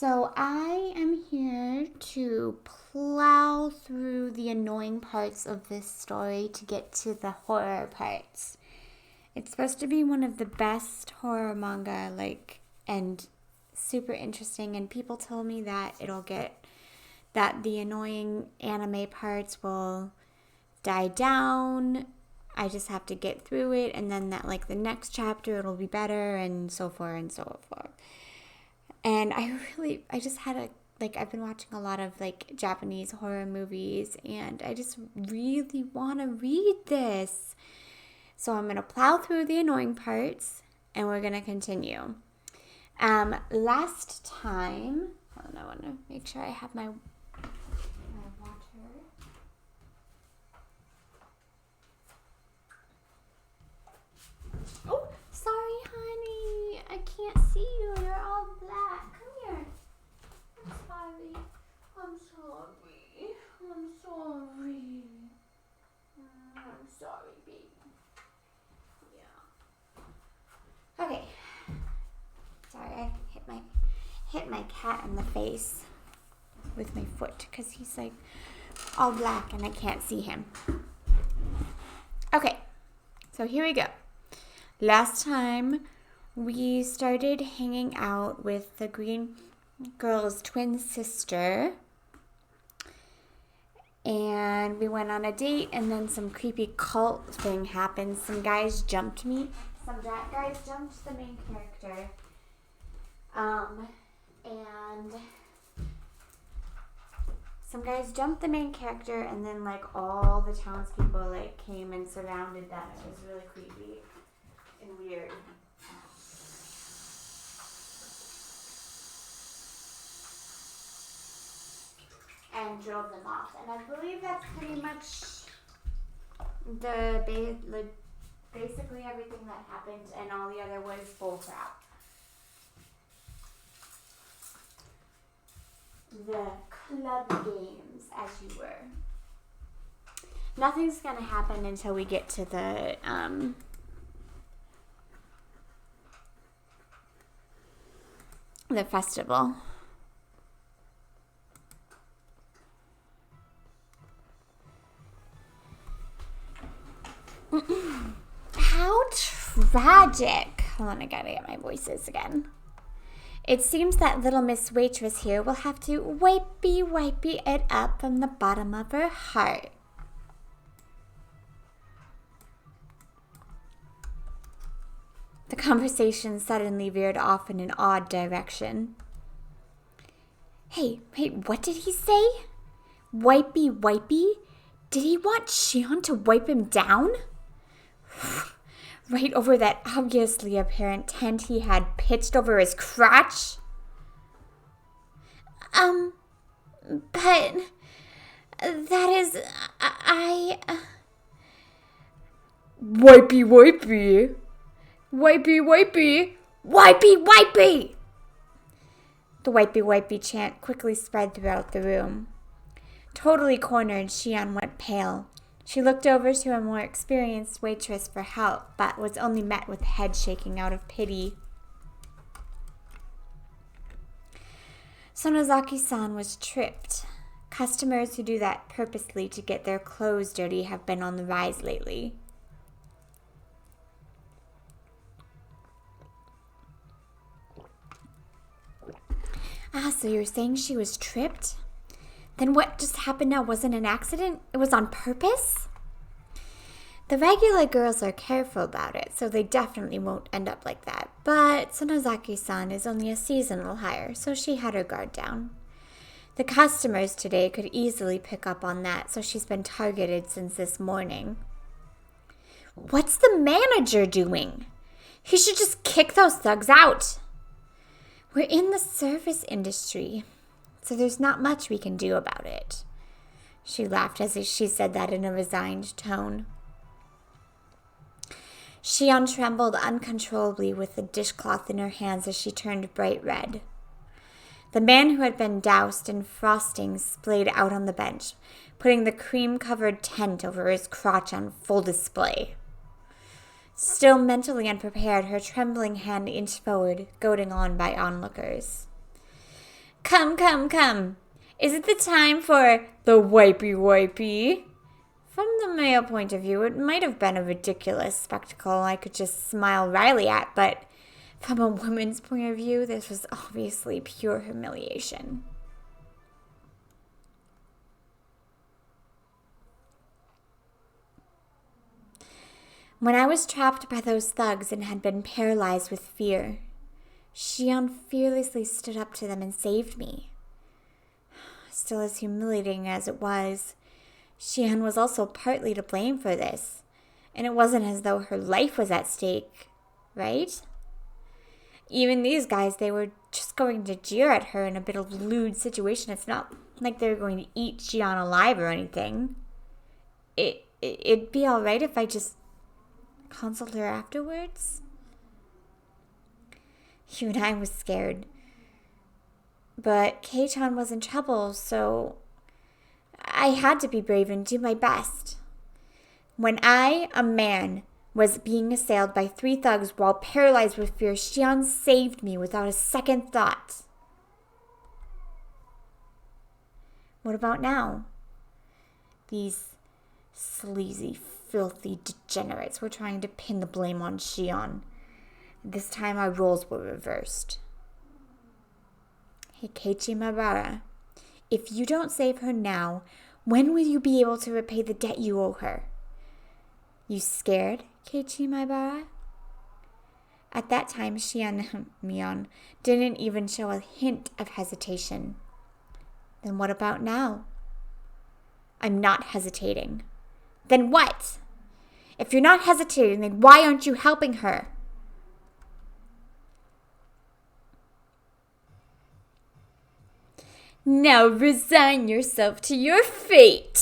So I am here to plow through the annoying parts of this story to get to the horror parts. It's supposed to be one of the best horror manga, and super interesting, and people told me that that the annoying anime parts will die down. I just have to get through it, and then the next chapter it'll be better, and so forth and so forth. And I just had I've been watching a lot of Japanese horror movies, and I just really want to read this. So I'm going to plow through the annoying parts, and we're going to continue. Last time, hold on, I want to make sure I have my water. Oh, sorry, honey. I can't see you. You're all black. Come here. I'm sorry. I'm sorry. I'm sorry. I'm sorry, baby. Yeah. Okay. Sorry, I hit my cat in the face with my foot because he's all black and I can't see him. Okay. So here we go. Last time, we started hanging out with the green girl's twin sister, and we went on a date, and then some creepy cult thing happened. Some guys jumped me. Some guys jumped the main character, and some guys jumped the main character, and then all the townspeople came and surrounded them. It was really creepy and weird. And drove them off. And I believe that's pretty much basically everything that happened, and all the other was bull crap. The club games, as you were. Nothing's gonna happen until we get to the festival. How tragic. Hold on, I gotta get my voices again. It seems that little Miss Waitress here will have to wipey it up from the bottom of her heart. The conversation suddenly veered off in an odd direction. Hey, what did he say? Wipey? Did he want Shion to wipe him down? Right over that obviously apparent tent he had pitched over his crotch? But that is, Wipey! The wipey chant quickly spread throughout the room. Totally cornered, Shion went pale. She looked over to a more experienced waitress for help, but was only met with head shaking out of pity. Sonozaki-san was tripped. Customers who do that purposely to get their clothes dirty have been on the rise lately. So you're saying she was tripped? Then what just happened now wasn't an accident? It was on purpose? The regular girls are careful about it, so they definitely won't end up like that. But Sonozaki-san is only a seasonal hire, so she had her guard down. The customers today could easily pick up on that, so she's been targeted since this morning. What's the manager doing? He should just kick those thugs out. We're in the service industry, so there's not much we can do about it. She laughed as she said that in a resigned tone. Shion trembled uncontrollably with the dishcloth in her hands as she turned bright red. The man who had been doused in frosting splayed out on the bench, putting the cream-covered tent over his crotch on full display. Still mentally unprepared, her trembling hand inched forward, goading on by onlookers. Come, come, come. Is it the time for the wipey? From the male point of view, it might have been a ridiculous spectacle I could just smile wryly at, but from a woman's point of view, this was obviously pure humiliation. When I was trapped by those thugs and had been paralyzed with fear, Shion fearlessly stood up to them and saved me. Still as humiliating as it was, Shion was also partly to blame for this, and it wasn't as though her life was at stake, right? Even these guys, they were just going to jeer at her in a bit of a lewd situation. It's not like they were going to eat Shion alive or anything. It'd be alright if I just consult her afterwards. Even I was scared. But Kei-chan was in trouble, so I had to be brave and do my best. When I, a man, was being assailed by 3 thugs while paralyzed with fear, Shion saved me without a second thought. What about now? These sleazy, filthy degenerates were trying to pin the blame on Shion. This time our roles were reversed. Hey, Keiichi Maibara, if you don't save her now, when will you be able to repay the debt you owe her? You scared, Keiichi Maibara? At that time, Shion Mion didn't even show a hint of hesitation. Then what about now? I'm not hesitating. Then what? If you're not hesitating, then why aren't you helping her? Now resign yourself to your fate.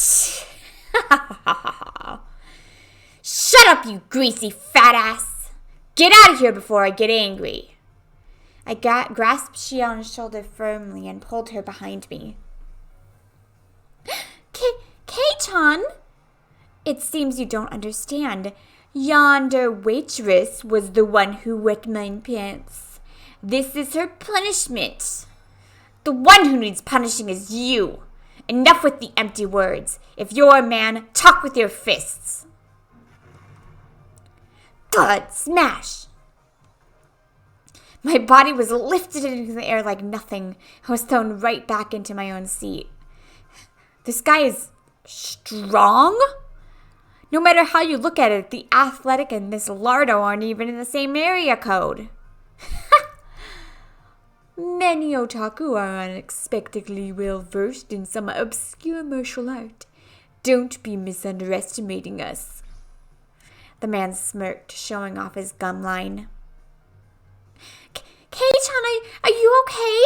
Shut up, you greasy fat ass. Get out of here before I get angry. I grasped Shion's shoulder firmly and pulled her behind me. Kei-chan? It seems you don't understand. Yonder waitress was the one who wet my pants. This is her punishment. The one who needs punishing is you. Enough with the empty words. If you're a man, talk with your fists. Thud, smash. My body was lifted into the air like nothing. I was thrown right back into my own seat. This guy is strong? No matter how you look at it, the athletic and Miss Lardo aren't even in the same area code. Many otaku are unexpectedly well versed in some obscure martial art. Don't be misunderestimating us. The man smirked, showing off his gum line. Kei-chan, are you okay?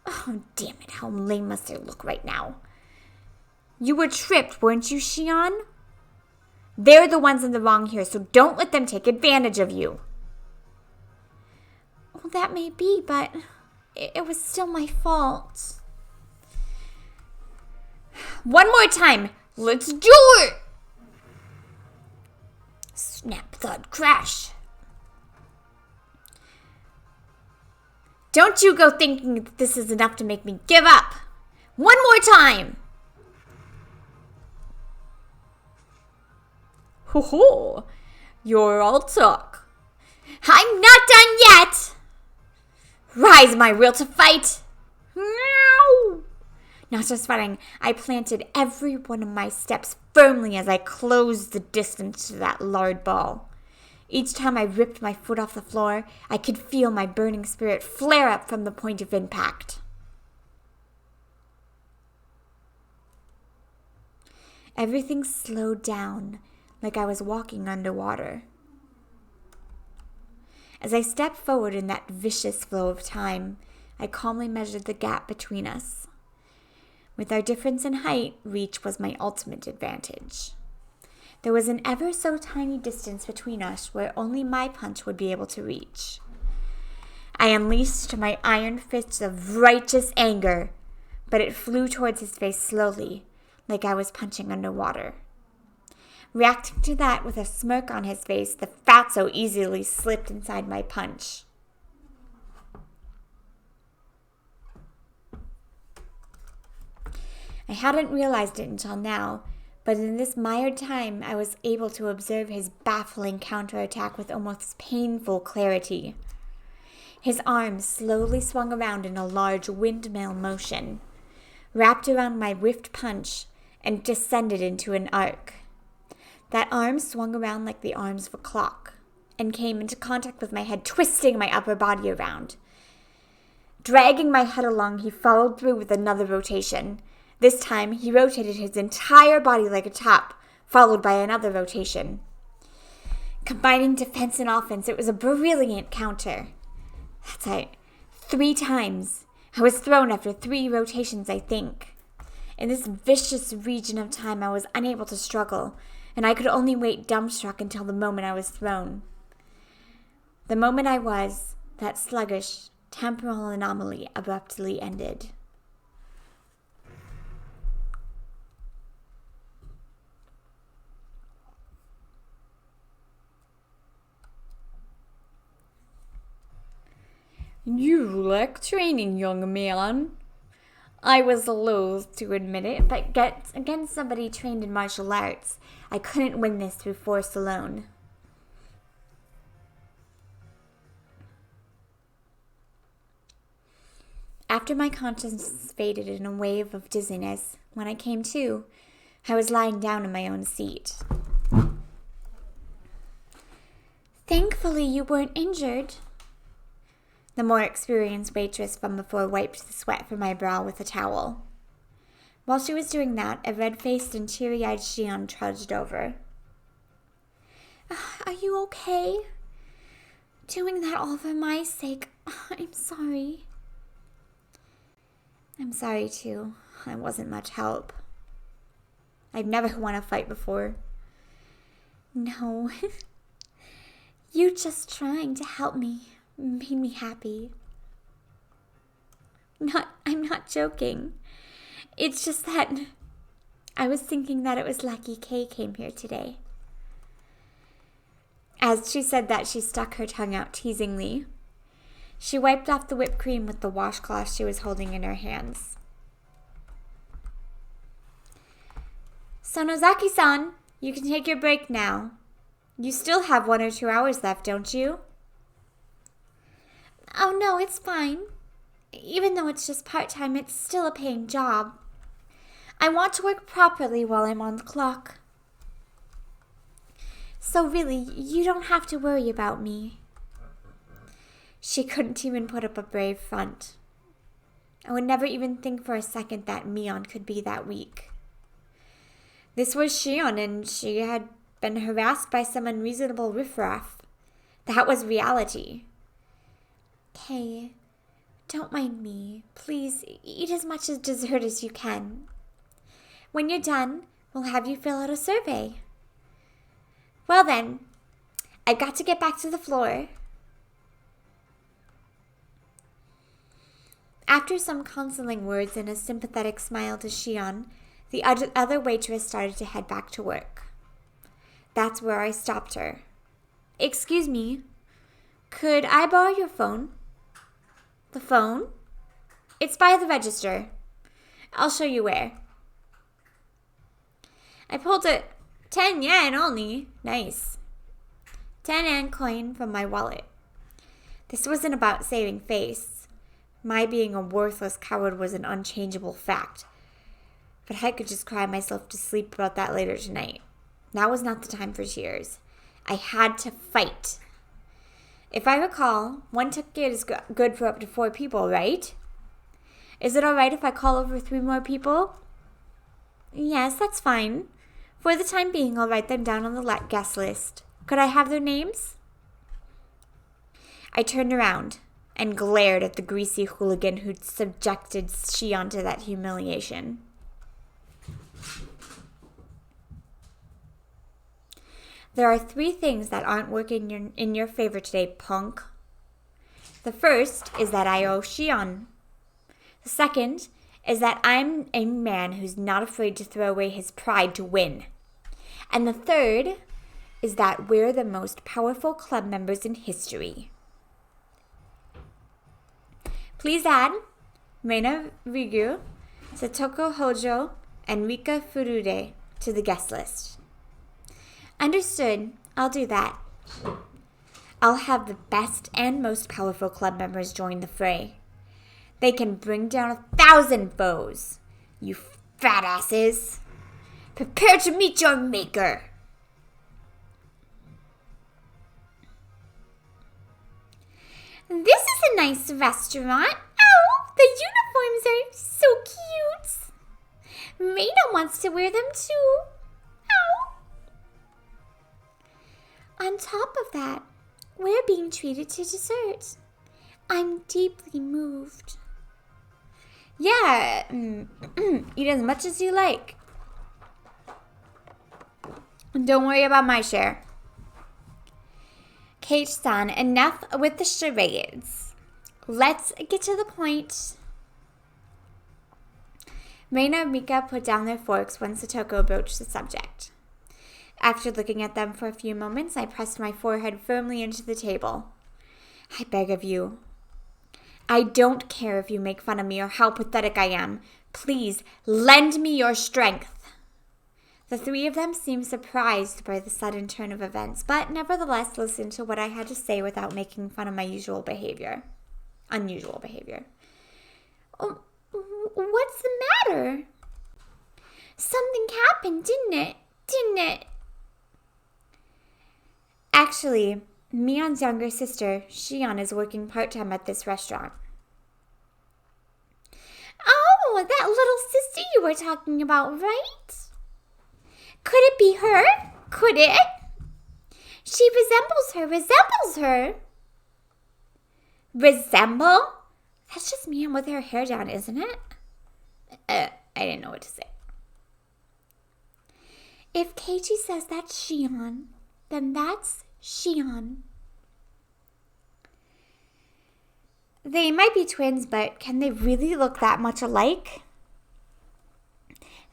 Oh, damn it, how lame must I look right now? You were tripped, weren't you, Shion? They're the ones in the wrong here, so don't let them take advantage of you. Well, that may be, but it was still my fault. One more time. Let's do it! Snap, thud, crash. Don't you go thinking that this is enough to make me give up. One more time. Ho ho, you're all talk. I'm not done yet. Rise, my will to fight. Meow. Not just fighting, I planted every one of my steps firmly as I closed the distance to that lard ball. Each time I ripped my foot off the floor, I could feel my burning spirit flare up from the point of impact. Everything slowed down, like I was walking underwater. As I stepped forward in that vicious flow of time, I calmly measured the gap between us. With our difference in height, reach was my ultimate advantage. There was an ever so tiny distance between us where only my punch would be able to reach. I unleashed my iron fist of righteous anger, but it flew towards his face slowly, like I was punching underwater. Reacting to that with a smirk on his face, the fatso easily slipped inside my punch. I hadn't realized it until now, but in this mired time I was able to observe his baffling counterattack with almost painful clarity. His arms slowly swung around in a large windmill motion, wrapped around my whiffed punch, and descended into an arc. That arm swung around like the arms of a clock, and came into contact with my head, twisting my upper body around. Dragging my head along, he followed through with another rotation. This time, he rotated his entire body like a top, followed by another rotation. Combining defense and offense, it was a brilliant counter. That's right. 3 times. I was thrown after 3 rotations, I think. In this vicious region of time, I was unable to struggle, and I could only wait dumbstruck until the moment I was thrown. The moment I was, that sluggish, temporal anomaly abruptly ended. You lack training, young man. I was loath to admit it, but against somebody trained in martial arts, I couldn't win this through force alone. After my consciousness faded in a wave of dizziness, when I came to, I was lying down in my own seat. Thankfully, you weren't injured. The more experienced waitress from before wiped the sweat from my brow with a towel. While she was doing that, a red-faced and teary-eyed Shion trudged over. Are you okay? Doing that all for my sake. I'm sorry. I'm sorry, too. I wasn't much help. I've never won a fight before. No. You just trying to help me made me happy. I'm not joking. It's just that I was thinking that it was lucky Kay came here today. As she said that, she stuck her tongue out teasingly. She wiped off the whipped cream with the washcloth she was holding in her hands. Sonozaki-san, you can take your break now. You still have 1 or 2 hours left, don't you? Oh no, it's fine. Even though it's just part-time, it's still a paying job. I want to work properly while I'm on the clock. So really, you don't have to worry about me. She couldn't even put up a brave front. I would never even think for a second that Mion could be that weak. This was Shion, and she had been harassed by some unreasonable riffraff. That was reality. Kay, don't mind me. Please, eat as much as dessert as you can. When you're done, we'll have you fill out a survey. Well then, I've got to get back to the floor. After some consoling words and a sympathetic smile to Shion, the other waitress started to head back to work. That's where I stopped her. Excuse me, could I borrow your phone? The phone? It's by the register. I'll show you where. I pulled a 10 yen only. Nice. 10 yen coin from my wallet. This wasn't about saving face. My being a worthless coward was an unchangeable fact. But I could just cry myself to sleep about that later tonight. Now was not the time for tears. I had to fight. If I recall, 1 ticket is good for up to 4 people, right? Is it alright if I call over 3 more people? Yes, that's fine. For the time being, I'll write them down on the guest list. Could I have their names? I turned around and glared at the greasy hooligan who'd subjected Shion to that humiliation. There are 3 things that aren't working in your favor today, punk. The first is that I owe Shion. The second is that I'm a man who's not afraid to throw away his pride to win. And the third is that we're the most powerful club members in history. Please add Reina Rigu, Satoko Hojo, Enrica Furude to the guest list. Understood. I'll do that. I'll have the best and most powerful club members join the fray. They can bring down 1,000 foes. You fat asses. Prepare to meet your maker. This is a nice restaurant. Oh, the uniforms are so cute. Maida wants to wear them too. Oh. On top of that, we're being treated to dessert. I'm deeply moved. Yeah, eat as much as you like. Don't worry about my share. Kate-san, enough with the charades. Let's get to the point. Reina and Mika put down their forks when Satoko broached the subject. After looking at them for a few moments, I pressed my forehead firmly into the table. I beg of you. I don't care if you make fun of me or how pathetic I am. Please, lend me your strength. The three of them seemed surprised by the sudden turn of events, but nevertheless listened to what I had to say without making fun of my unusual behavior. Oh, what's the matter? Something happened, didn't it? Actually, Mion's younger sister, Shion, is working part-time at this restaurant. Oh, that little sister you were talking about, right? Could it be her? Could it? She resembles her. Resemble? That's just Mion with her hair down, isn't it? I didn't know what to say. If Keiichi says that's Shion, then that's Shion. They might be twins, but can they really look that much alike?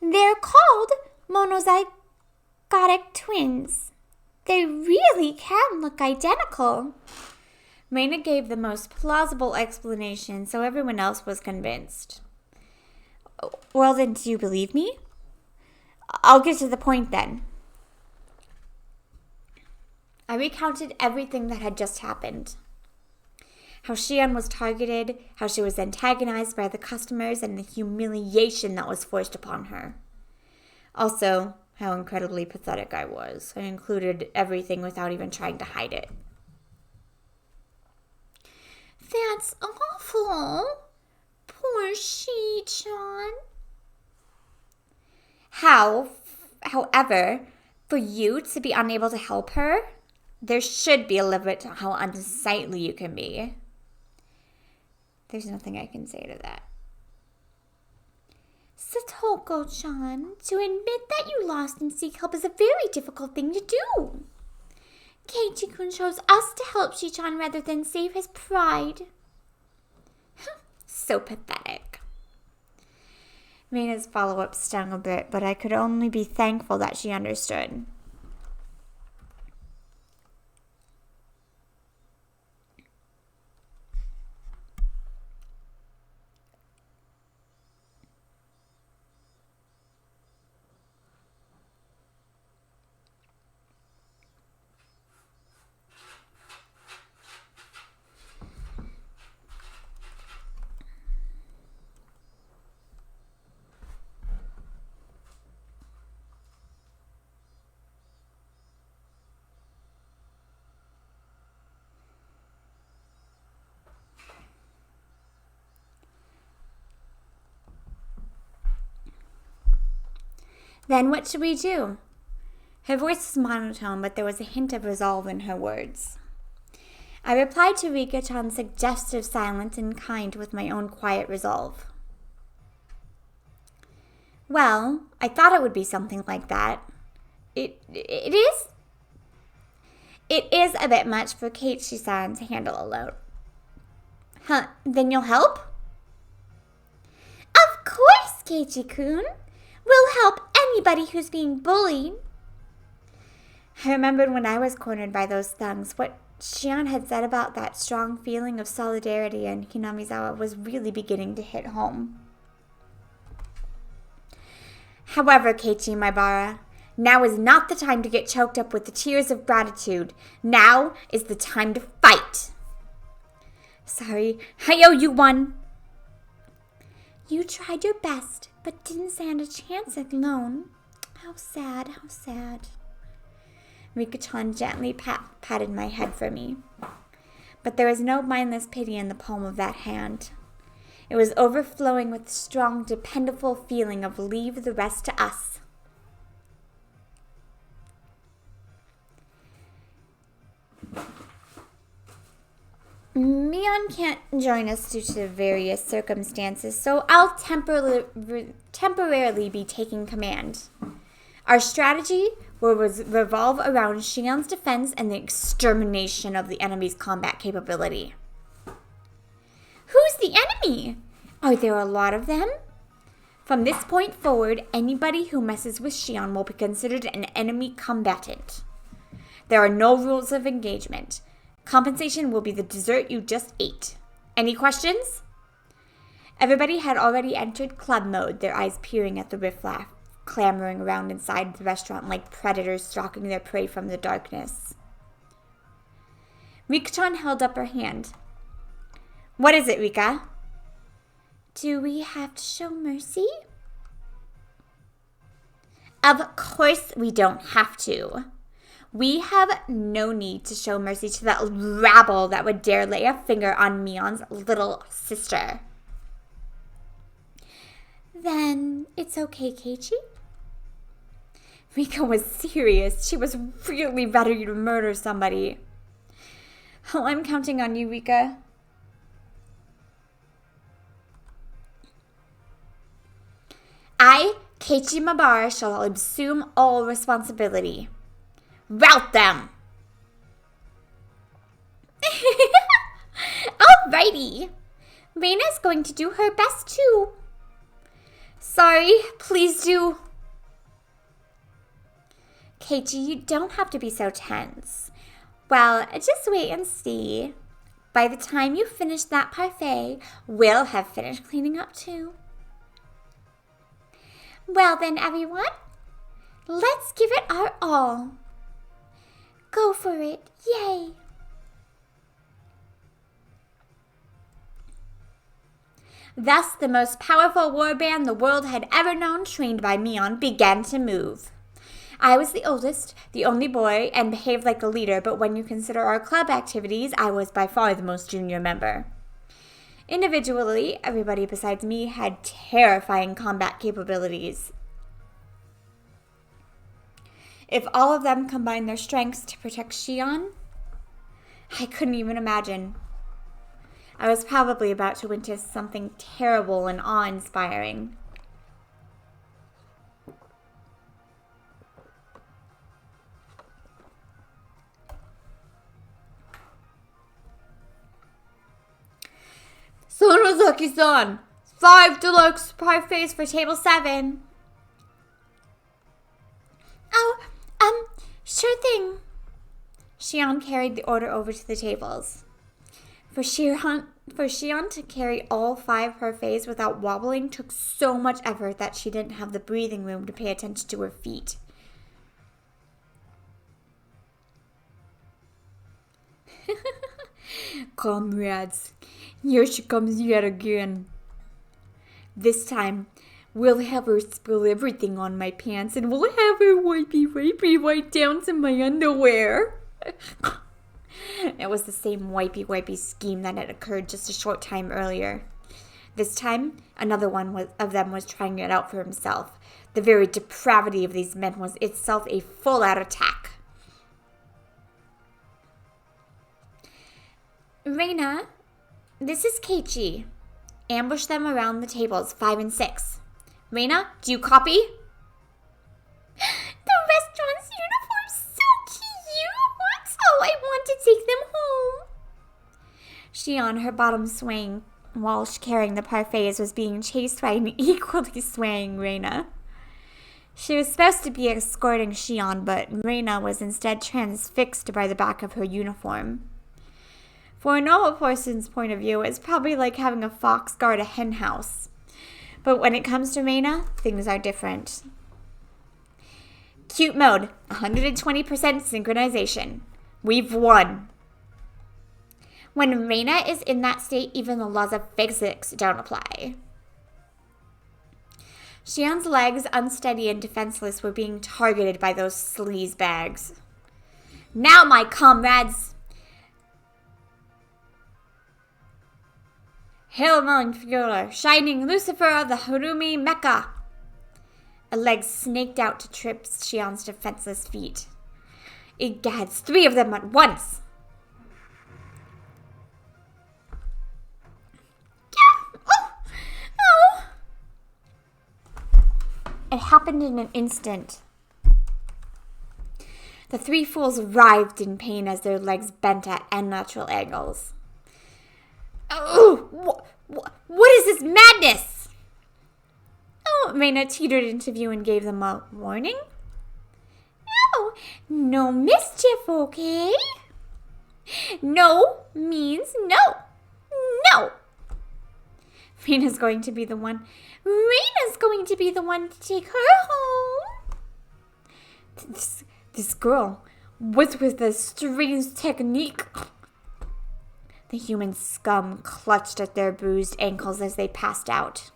They're called monozygotic twins. They really can look identical. Reina gave the most plausible explanation, so everyone else was convinced. Well, then, do you believe me? I'll get to the point then. I recounted everything that had just happened. How Shion was targeted, how she was antagonized by the customers, and the humiliation that was forced upon her. Also, how incredibly pathetic I was. I included everything without even trying to hide it. That's awful. Poor Shi-chan. However, for you to be unable to help her, there should be a limit to how unsightly you can be. There's nothing I can say to that. Satoko-chan, to admit that you lost and seek help is a very difficult thing to do. Keiichi-kun chose us to help Shi-chan rather than save his pride. So pathetic. Reina's follow-up stung a bit, but I could only be thankful that she understood. Then what should we do? Her voice was monotone, but there was a hint of resolve in her words. I replied to Rika-chan's suggestive silence in kind with my own quiet resolve. Well, I thought it would be something like that. It is a bit much for Keiichi-san to handle alone. Huh, then you'll help? Of course, Keiichi-kun. We'll help anybody who's being bullied. I remembered when I was cornered by those thugs, what Shion had said about that strong feeling of solidarity in Hinamizawa was really beginning to hit home. However, Keiichi Maibara, now is not the time to get choked up with the tears of gratitude. Now is the time to fight. Sorry, I owe you one. You tried your best, but didn't stand a chance alone. How sad, how sad. Rika-chan gently patted my head for me. But there was no mindless pity in the palm of that hand. It was overflowing with the strong, dependable feeling of leave the rest to us. Mion can't join us due to various circumstances, so I'll temporarily be taking command. Our strategy will revolve around Shion's defense and the extermination of the enemy's combat capability. Who's the enemy? Are there a lot of them? From this point forward, anybody who messes with Shion will be considered an enemy combatant. There are no rules of engagement. Compensation will be the dessert you just ate. Any questions? Everybody had already entered club mode, their eyes peering at the riffraff, clamoring around inside the restaurant like predators stalking their prey from the darkness. Rika-chan held up her hand. What is it, Rika? Do we have to show mercy? Of course we don't have to. We have no need to show mercy to that rabble that would dare lay a finger on Mion's little sister. Then it's okay, Keiichi. Rika was serious. She was really ready to murder somebody. Oh, I'm counting on you, Rika. I, Keiichi Maibara, shall assume all responsibility. Rout them! Alrighty. Reina's going to do her best too. Sorry, please do. Keiichi, you don't have to be so tense. Well, just wait and see. By the time you finish that parfait, we'll have finished cleaning up too. Well then, everyone, let's give it our all. Go for it. Yay! Thus, the most powerful warband the world had ever known, trained by Mion, began to move. I was the oldest, the only boy, and behaved like a leader, but when you consider our club activities, I was by far the most junior member. Individually, everybody besides me had terrifying combat capabilities. If all of them combined their strengths to protect Shion, I couldn't even imagine. I was probably about to witness something terrible and awe-inspiring. Sonozaki-san, 5 deluxe parfaits for table 7. Oh, sure thing. Shion carried the order over to the tables. For Shion to carry all 5 parfaits without wobbling took so much effort that she didn't have the breathing room to pay attention to her feet. Comrades, here she comes yet again. This time, we'll have her spill everything on my pants, and we'll have her wipey right down to my underwear. It was the same wipey scheme that had occurred just a short time earlier. This time, another one of them was trying it out for himself. The very depravity of these men was itself a full-out attack. Reina, this is Keiichi. Ambush them around the tables 5 and 6. Reina, do you copy? The restaurant's uniform's so cute. Oh, I want to take them home. Shion, her bottom swaying while carrying the parfaits, was being chased by an equally swaying Reina. She was supposed to be escorting Shion, but Reina was instead transfixed by the back of her uniform. For a normal person's point of view, it's probably like having a fox guard a hen house. But when it comes to Reina, things are different. Cute mode, 120% synchronization. We've won. When Reina is in that state, even the laws of physics don't apply. Shion's legs, unsteady and defenseless, were being targeted by those sleaze bags. Now, my comrades! Hail, Fuhrer, shining Lucifer of the Harumi Mecca! A leg snaked out to trip Shion's defenseless feet. Egads, 3 of them at once! It happened in an instant. The 3 fools writhed in pain as their legs bent at unnatural angles. Oh, what is this madness? Oh, Reina teetered into view and gave them a warning. No mischief, okay? No means no. No. Reina's going to be the one to take her home. This girl, what with the strange technique? The human scum clutched at their bruised ankles as they passed out.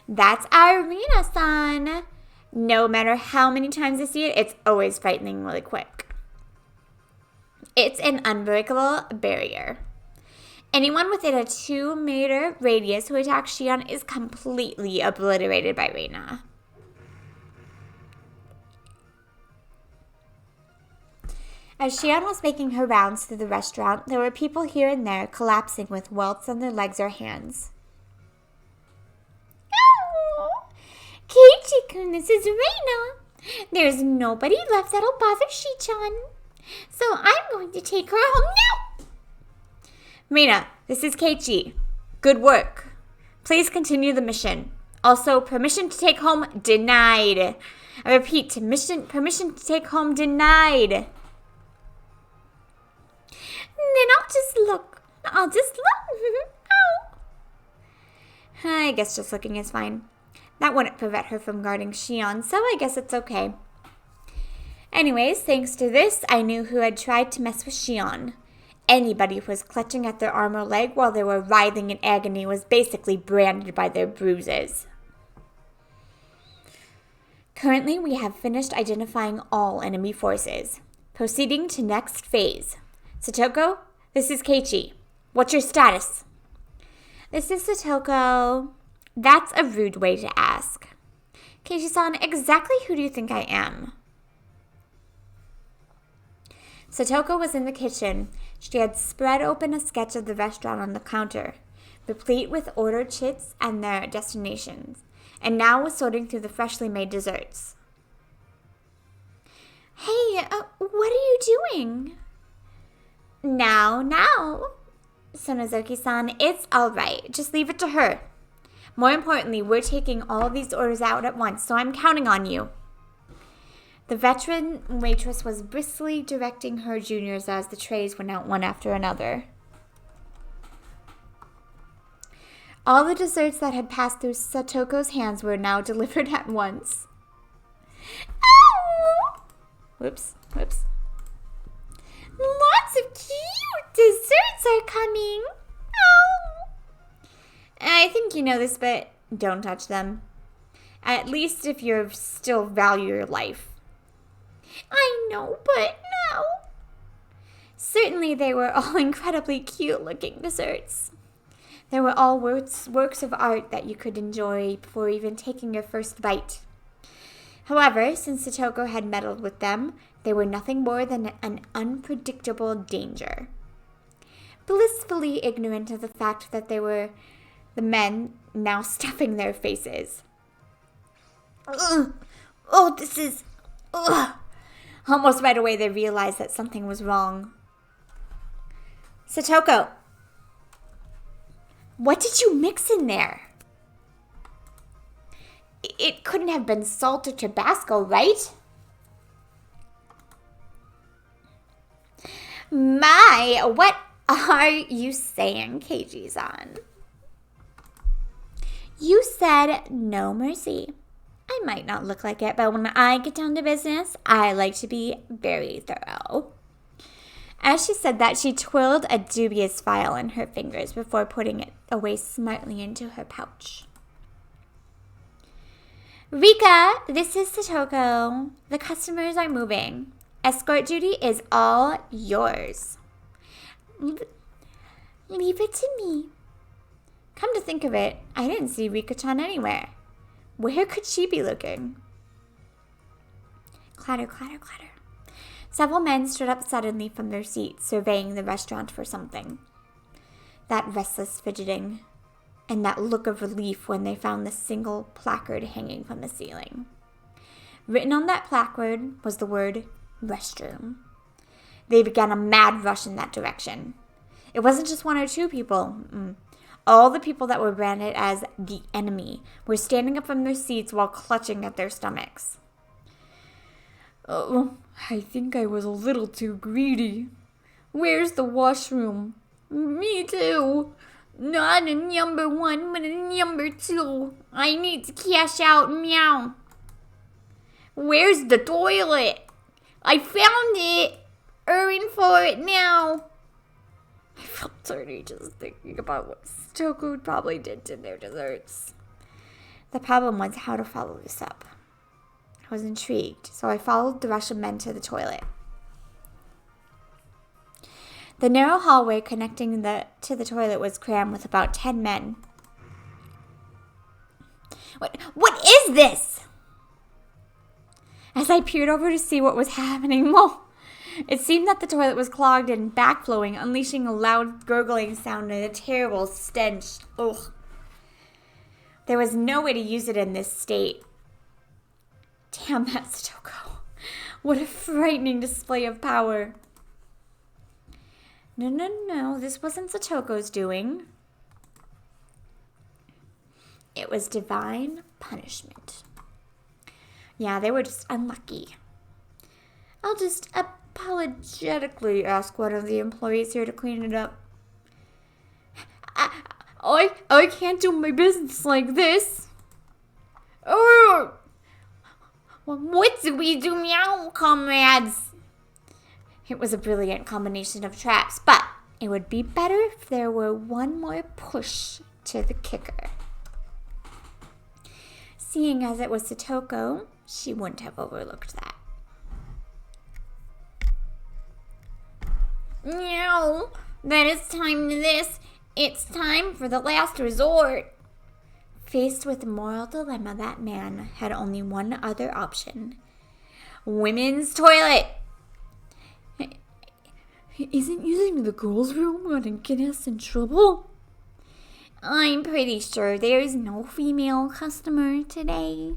That's Irina-san. No matter how many times I see it, it's always frighteningly quick. It's an unbreakable barrier. Anyone within a 2-meter radius who attacks Shion is completely obliterated by Reina. As Shion was making her rounds through the restaurant, there were people here and there collapsing with welts on their legs or hands. Oh, Keiichi-kun, this is Reina. There's nobody left that'll bother Shi-chan. So I'm going to take her home now. Reina, this is Keiichi. Good work. Please continue the mission. Also, permission to take home denied. I repeat, permission to take home denied. Then I'll just look. Oh. I guess just looking is fine. That wouldn't prevent her from guarding Shion, so I guess it's okay. Anyways, thanks to this, I knew who had tried to mess with Shion. Anybody who was clutching at their arm or leg while they were writhing in agony was basically branded by their bruises. Currently, we have finished identifying all enemy forces. Proceeding to next phase. Satoko, this is Keiichi. What's your status? This is Satoko. That's a rude way to ask. Keiichi-san, exactly who do you think I am? Satoko was in the kitchen. She had spread open a sketch of the restaurant on the counter, replete with ordered chits and their destinations, and now was sorting through the freshly made desserts. Hey, what are you doing? Now, Sonozuki-san, it's all right. Just leave it to her. More importantly, we're taking all these orders out at once, so I'm counting on you. The veteran waitress was briskly directing her juniors as the trays went out one after another. All the desserts that had passed through Satoko's hands were now delivered at once. Oh! Whoops. Lots of cute desserts are coming. Oh! I think you know this, but don't touch them. At least if you still value your life. I know, but no. Certainly they were all incredibly cute-looking desserts. They were all works of art that you could enjoy before even taking your first bite. However, since Satoko had meddled with them, they were nothing more than an unpredictable danger. Blissfully ignorant of the fact that they were the men now stuffing their faces. Ugh. Oh, this is... Ugh. Almost right away they realized that something was wrong. Satoko, what did you mix in there? It couldn't have been salt or Tabasco, right? My, what are you saying, Keiichi-san? You said no mercy. I might not look like it, but when I get down to business, I like to be very thorough. As she said that, she twirled a dubious file in her fingers before putting it away smartly into her pouch. Rika, this is Satoko. The customers are moving. Escort duty is all yours. Leave it to me. Come to think of it, I didn't see Rika-chan anywhere. Where could she be looking? Clatter, clatter, clatter. Several men stood up suddenly from their seats, surveying the restaurant for something. That restless fidgeting, and that look of relief when they found the single placard hanging from the ceiling. Written on that placard was the word restroom. They began a mad rush in that direction. It wasn't just one or two people. All the people that were branded as the enemy were standing up from their seats while clutching at their stomachs. Oh, I think I was a little too greedy. Where's the washroom? Me too. Not a number 1, but a number 2. I need to cash out, meow. Where's the toilet? I found it. Hurrying for it now. I felt dirty just thinking about what Satoko probably did to their desserts. The problem was how to follow this up. I was intrigued, so I followed the rush of men to the toilet. The narrow hallway connecting to the toilet was crammed with about 10 men. What is this? As I peered over to see what was happening, it seemed that the toilet was clogged and backflowing, unleashing a loud gurgling sound and a terrible stench. Ugh. There was no way to use it in this state. Damn, that's Satoko. What a frightening display of power. No, this wasn't Satoko's doing. It was divine punishment. Yeah, they were just unlucky. I'll just apologetically ask one of the employees here to clean it up. I can't do my business like this. Oh! What do we do, meow, comrades? It was a brilliant combination of traps, but it would be better if there were one more push to the kicker. Seeing as it was Satoko, she wouldn't have overlooked that. No, then it's time to this. It's time for the last resort. Faced with the moral dilemma, that man had only one other option. Women's toilet. Isn't using the girls' room gonna get us in trouble? I'm pretty sure there's no female customer today.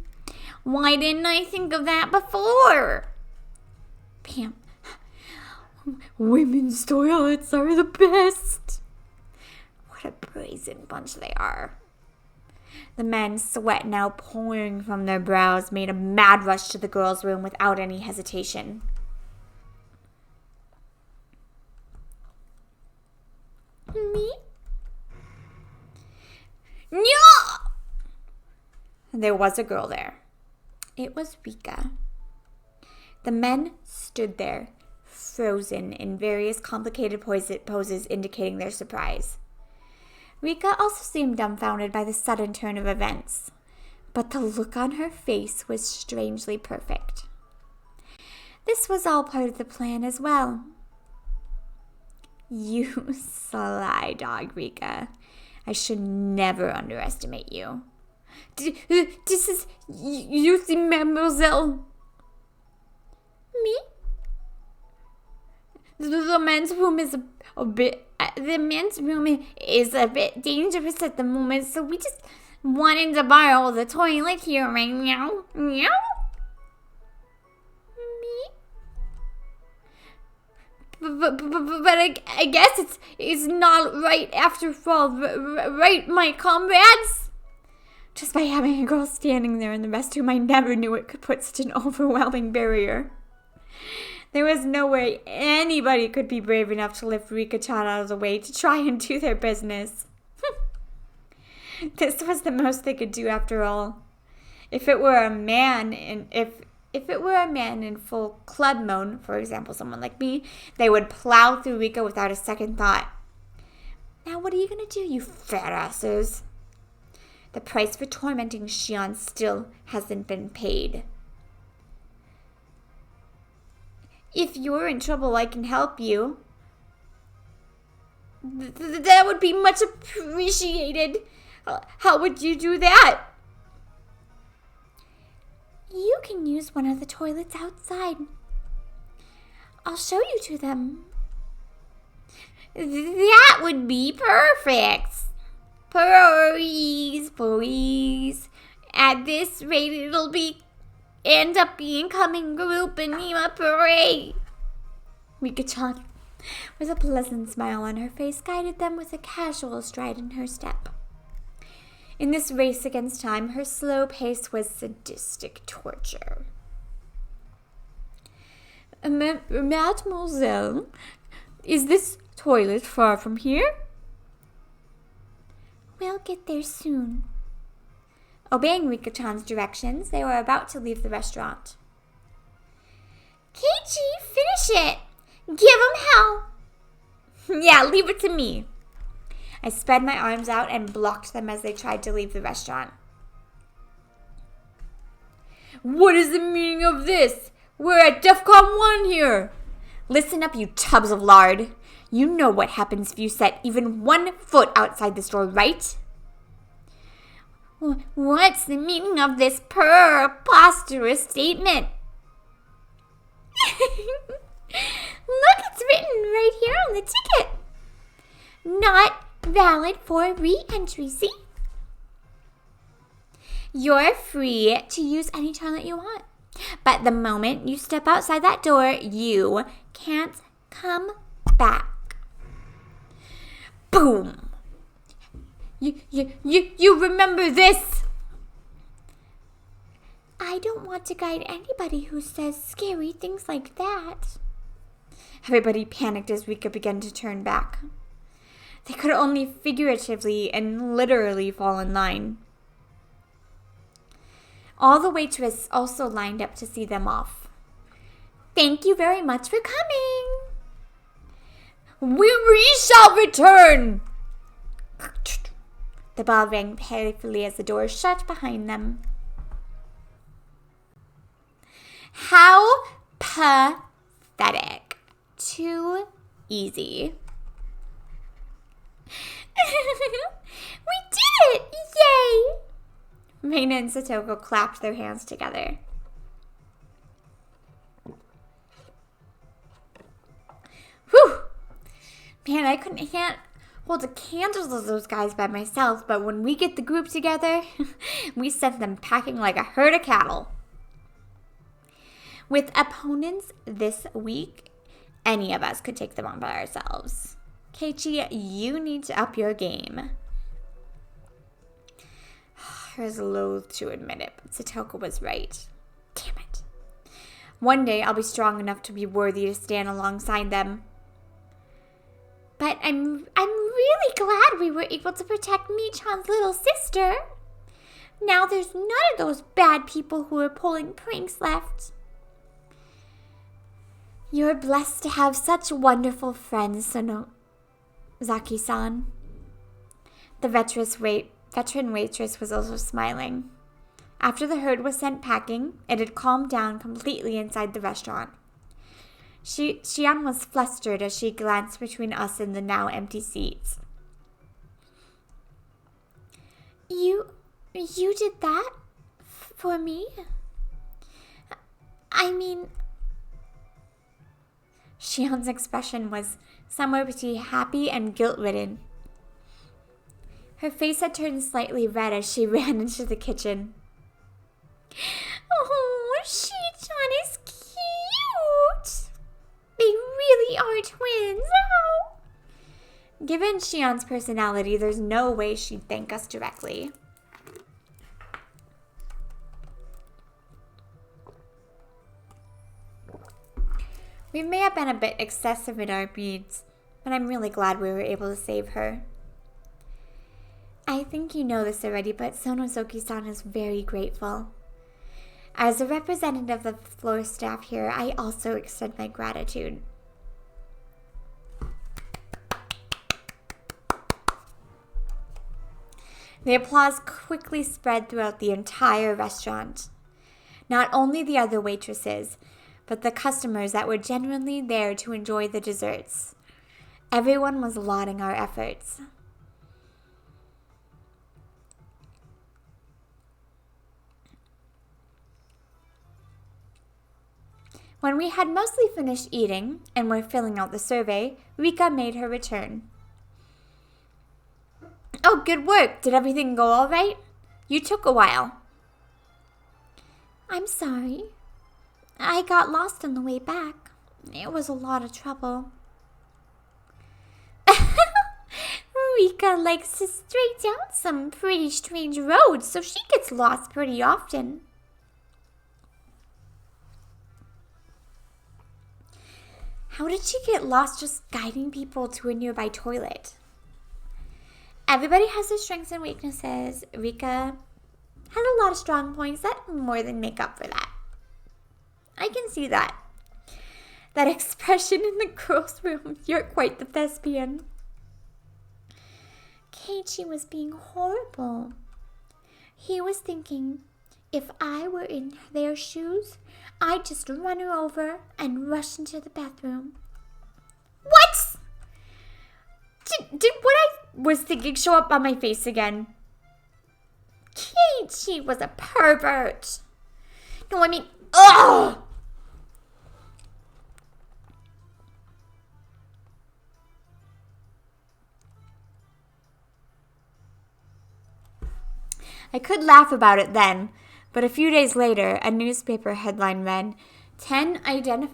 Why didn't I think of that before? Pam. Women's toilets are the best. What a brazen bunch they are. The men's sweat now pouring from their brows made a mad rush to the girls' room without any hesitation. Me? No! There was a girl there. It was Rika. The men stood there, frozen in various complicated poses indicating their surprise. Rika also seemed dumbfounded by the sudden turn of events, but the look on her face was strangely perfect. This was all part of the plan as well. You sly dog, Rika. I should never underestimate you. This is you see, mademoiselle. Me? The men's room is a bit. The men's room is a bit dangerous at the moment, so we just wanted to borrow the toilet here right now. Meow? Me? But I guess it's not right after all, right, my comrades? Just by having a girl standing there in the restroom, I never knew it could put such an overwhelming barrier. There was no way anybody could be brave enough to lift Rika-chan out of the way to try and do their business. This was the most they could do after all. If it were a man in full club mode, for example, someone like me, they would plow through Rika without a second thought. Now what are you going to do, you fat asses? The price for tormenting Shion still hasn't been paid. If you're in trouble, I can help you. That would be much appreciated. How would you do that? You can use one of the toilets outside. I'll show you to them. That would be perfect. Please. At this rate, it'll end up being coming group and Nima Parade. Rika-chan, with a pleasant smile on her face, guided them with a casual stride in her step. In this race against time, her slow pace was sadistic torture. Mademoiselle, is this toilet far from here? We'll get there soon. Obeying Rika-chan's directions, they were about to leave the restaurant. Keiichi, finish it! Give him hell! Yeah, leave it to me. I spread my arms out and blocked them as they tried to leave the restaurant. What is the meaning of this? We're at DEFCON 1 here. Listen up, you tubs of lard. You know what happens if you set even 1 foot outside the store, right? What's the meaning of this preposterous statement? Look, it's written right here on the ticket. Not valid for re-entry, see? You're free to use any toilet you want. But the moment you step outside that door, you can't come back. Boom! You remember this? I don't want to guide anybody who says scary things like that. Everybody panicked as Rika began to turn back. They could only figuratively and literally fall in line. All the waitress also lined up to see them off. Thank you very much for coming. We shall return. The bell rang painfully as the door shut behind them. How pathetic. Too easy. We did it! Yay! Reina and Satoko clapped their hands together. Whew! Man, I can't hold a candle to those guys by myself, but when we get the group together, we send them packing like a herd of cattle. With opponents this week, any of us could take them on by ourselves. Keiichi, you need to up your game. I was loath to admit it, but Satoko was right. Damn it. One day I'll be strong enough to be worthy to stand alongside them. But I'm really glad we were able to protect Mi-chan's little sister. Now there's none of those bad people who are pulling pranks left. You're blessed to have such wonderful friends, Zaki-san. The veteran waitress was also smiling. After the herd was sent packing, it had calmed down completely inside the restaurant. Shion was flustered as she glanced between us and the now empty seats. You did that? For me? I mean... Shion's expression was somewhere between happy and guilt-ridden. Her face had turned slightly red as she ran into the kitchen. Oh, Shi-chan is cute! They really are twins! Oh. Given Shion's personality, there's no way she'd thank us directly. We may have been a bit excessive in our needs, but I'm really glad we were able to save her. I think you know this already, but Sonosuke-san is very grateful. As a representative of the floor staff here, I also extend my gratitude. The applause quickly spread throughout the entire restaurant. Not only the other waitresses, but the customers that were genuinely there to enjoy the desserts. Everyone was lauding our efforts. When we had mostly finished eating and were filling out the survey, Rika made her return. Oh, good work. Did everything go all right? You took a while. I'm sorry. I got lost on the way back. It was a lot of trouble. Rika likes to stray down some pretty strange roads, so she gets lost pretty often. How did she get lost just guiding people to a nearby toilet? Everybody has their strengths and weaknesses. Rika had a lot of strong points that more than make up for that. I can see that. That expression in the girls' room. You're quite the thespian. Keiichi was being horrible. He was thinking, if I were in their shoes, I'd just run her over and rush into the bathroom. What? Did what I was thinking show up on my face again? Keiichi was a pervert. No, I mean, ugh! I could laugh about it then, but a few days later, a newspaper headline read, 10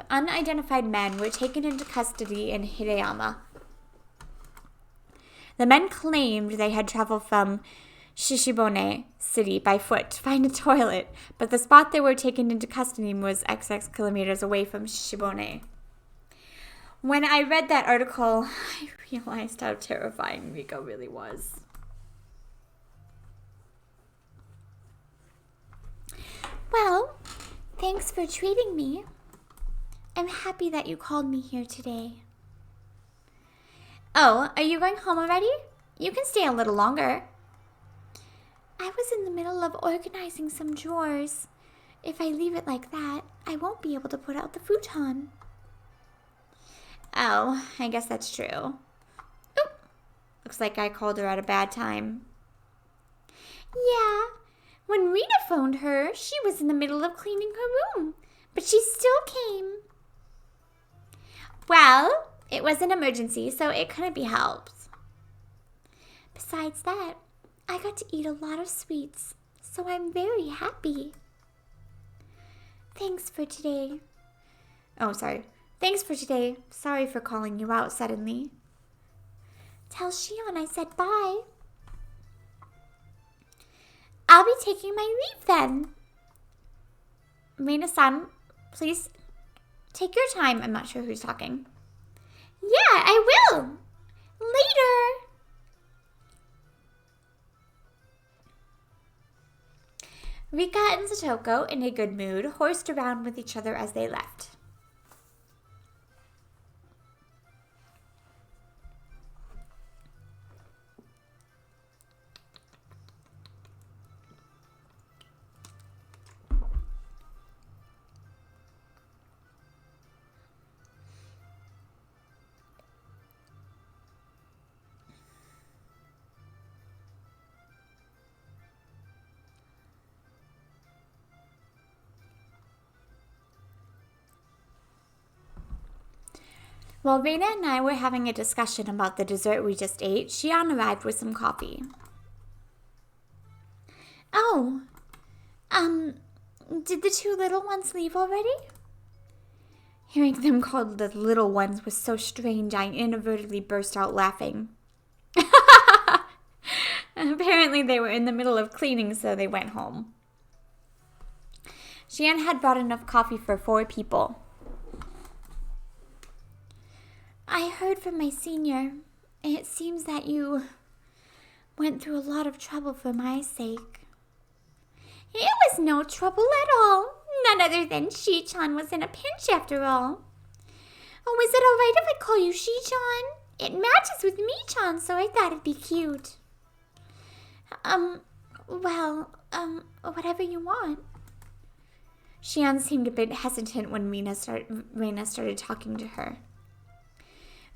unidentified men were taken into custody in Hirayama. The men claimed they had traveled from Shishibone City by foot to find a toilet, but the spot they were taken into custody was XX kilometers away from Shishibone. When I read that article, I realized how terrifying Rika really was. Well, thanks for treating me. I'm happy that you called me here today. Oh, are you going home already? You can stay a little longer. I was in the middle of organizing some drawers. If I leave it like that, I won't be able to put out the futon. Oh, I guess that's true. Oop. Looks like I called her at a bad time. Yeah. When Rita phoned her, she was in the middle of cleaning her room, but she still came. Well, it was an emergency, so it couldn't be helped. Besides that, I got to eat a lot of sweets, so I'm very happy. Thanks for today. Thanks for today. Sorry for calling you out suddenly. Tell Shion I said bye. I'll be taking my leave then. Reina-san, please take your time. I'm not sure who's talking. Yeah, I will. Later. Rika and Satoko, in a good mood, horsed around with each other as they left. While Reina and I were having a discussion about the dessert we just ate, Shion arrived with some coffee. Oh, did the two little ones leave already? Hearing them called the little ones was so strange I inadvertently burst out laughing. Apparently they were in the middle of cleaning, so they went home. Shion had brought enough coffee for 4 people. I heard from my senior. It seems that you went through a lot of trouble for my sake. It was no trouble at all. None other than Shi-chan was in a pinch after all. Oh, is it all right if I call you Shi-chan? It matches with me-chan, so I thought it'd be cute. Whatever you want. Xian seemed a bit hesitant when Reina started talking to her.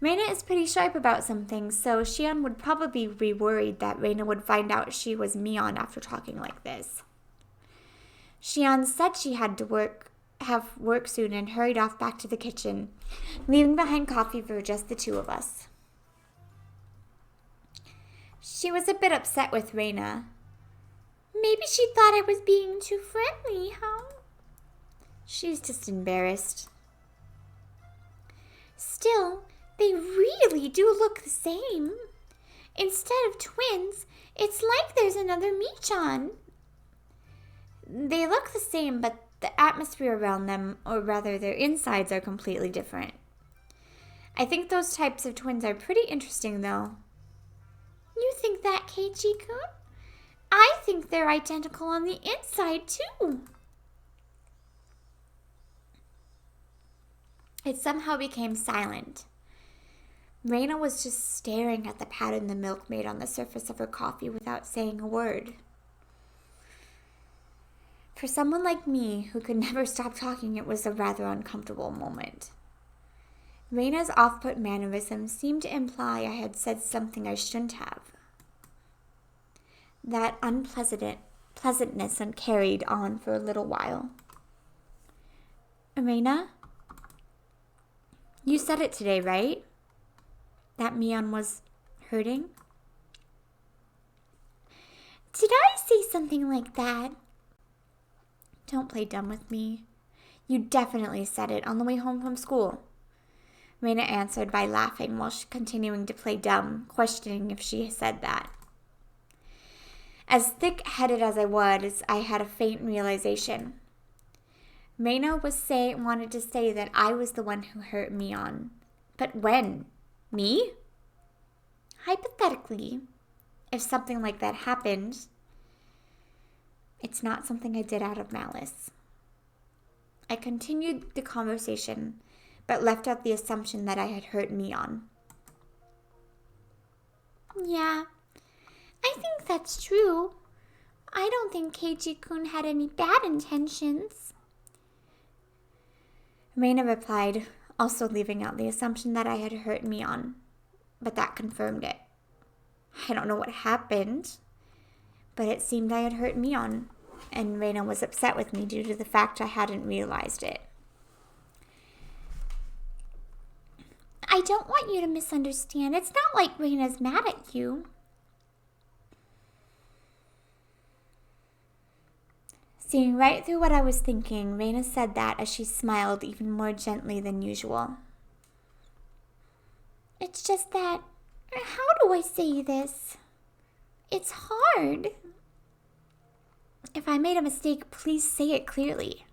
Reina is pretty sharp about some things, so Xian would probably be worried that Reina would find out she was Mion after talking like this. Xian said she had to have work soon and hurried off back to the kitchen, leaving behind coffee for just the two of us. She was a bit upset with Reina. Maybe she thought I was being too friendly, huh? She's just embarrassed. Still, they really do look the same. Instead of twins, it's like there's another Mi-chan. They look the same, but the atmosphere around them, or rather their insides, are completely different. I think those types of twins are pretty interesting, though. You think that, Keiichi-kun? I think they're identical on the inside, too. It somehow became silent. Reina was just staring at the pattern the milk made on the surface of her coffee without saying a word. For someone like me, who could never stop talking, it was a rather uncomfortable moment. Reina's off-put mannerisms seemed to imply I had said something I shouldn't have. That unpleasantness carried on for a little while. Reina? You said it today, right? That Mion was hurting? Did I say something like that? Don't play dumb with me. You definitely said it on the way home from school. Reina answered by laughing while continuing to play dumb, questioning if she said that. As thick-headed as I was, I had a faint realization. Reina wanted to say that I was the one who hurt Mion. But when? Me? Hypothetically, if something like that happened, it's not something I did out of malice. I continued the conversation, but left out the assumption that I had hurt Mion. Yeah, I think that's true. I don't think Keiichi-kun had any bad intentions. Reina replied, also leaving out the assumption that I had hurt Mion, but that confirmed it. I don't know what happened, but it seemed I had hurt Mion, and Reina was upset with me due to the fact I hadn't realized it. I don't want you to misunderstand. It's not like Reina's mad at you. Seeing right through what I was thinking, Reina said that as she smiled even more gently than usual. It's just that, how do I say this? It's hard. If I made a mistake, please say it clearly.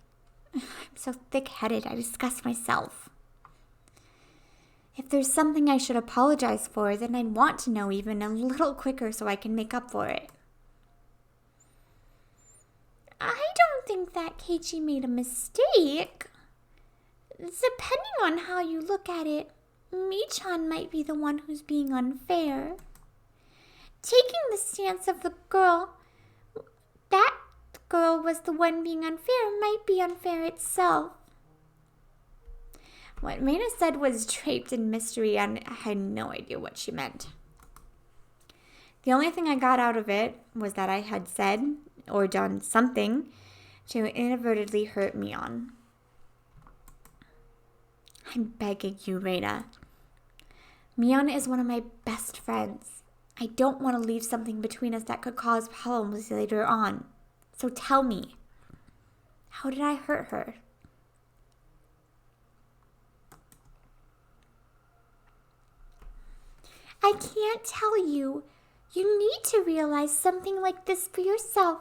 I'm so thick-headed, I disgust myself. If there's something I should apologize for, then I'd want to know even a little quicker so I can make up for it. I don't think that Keiichi made a mistake. Depending on how you look at it, Mi-chan might be the one who's being unfair. Taking the stance of the girl, that girl was the one being unfair, might be unfair itself. What Reina said was draped in mystery, and I had no idea what she meant. The only thing I got out of it was that I had said or done something to inadvertently hurt Mion. I'm begging you, Reina. Mion is one of my best friends. I don't want to leave something between us that could cause problems later on. So tell me, how did I hurt her? I can't tell you. You need to realize something like this for yourself.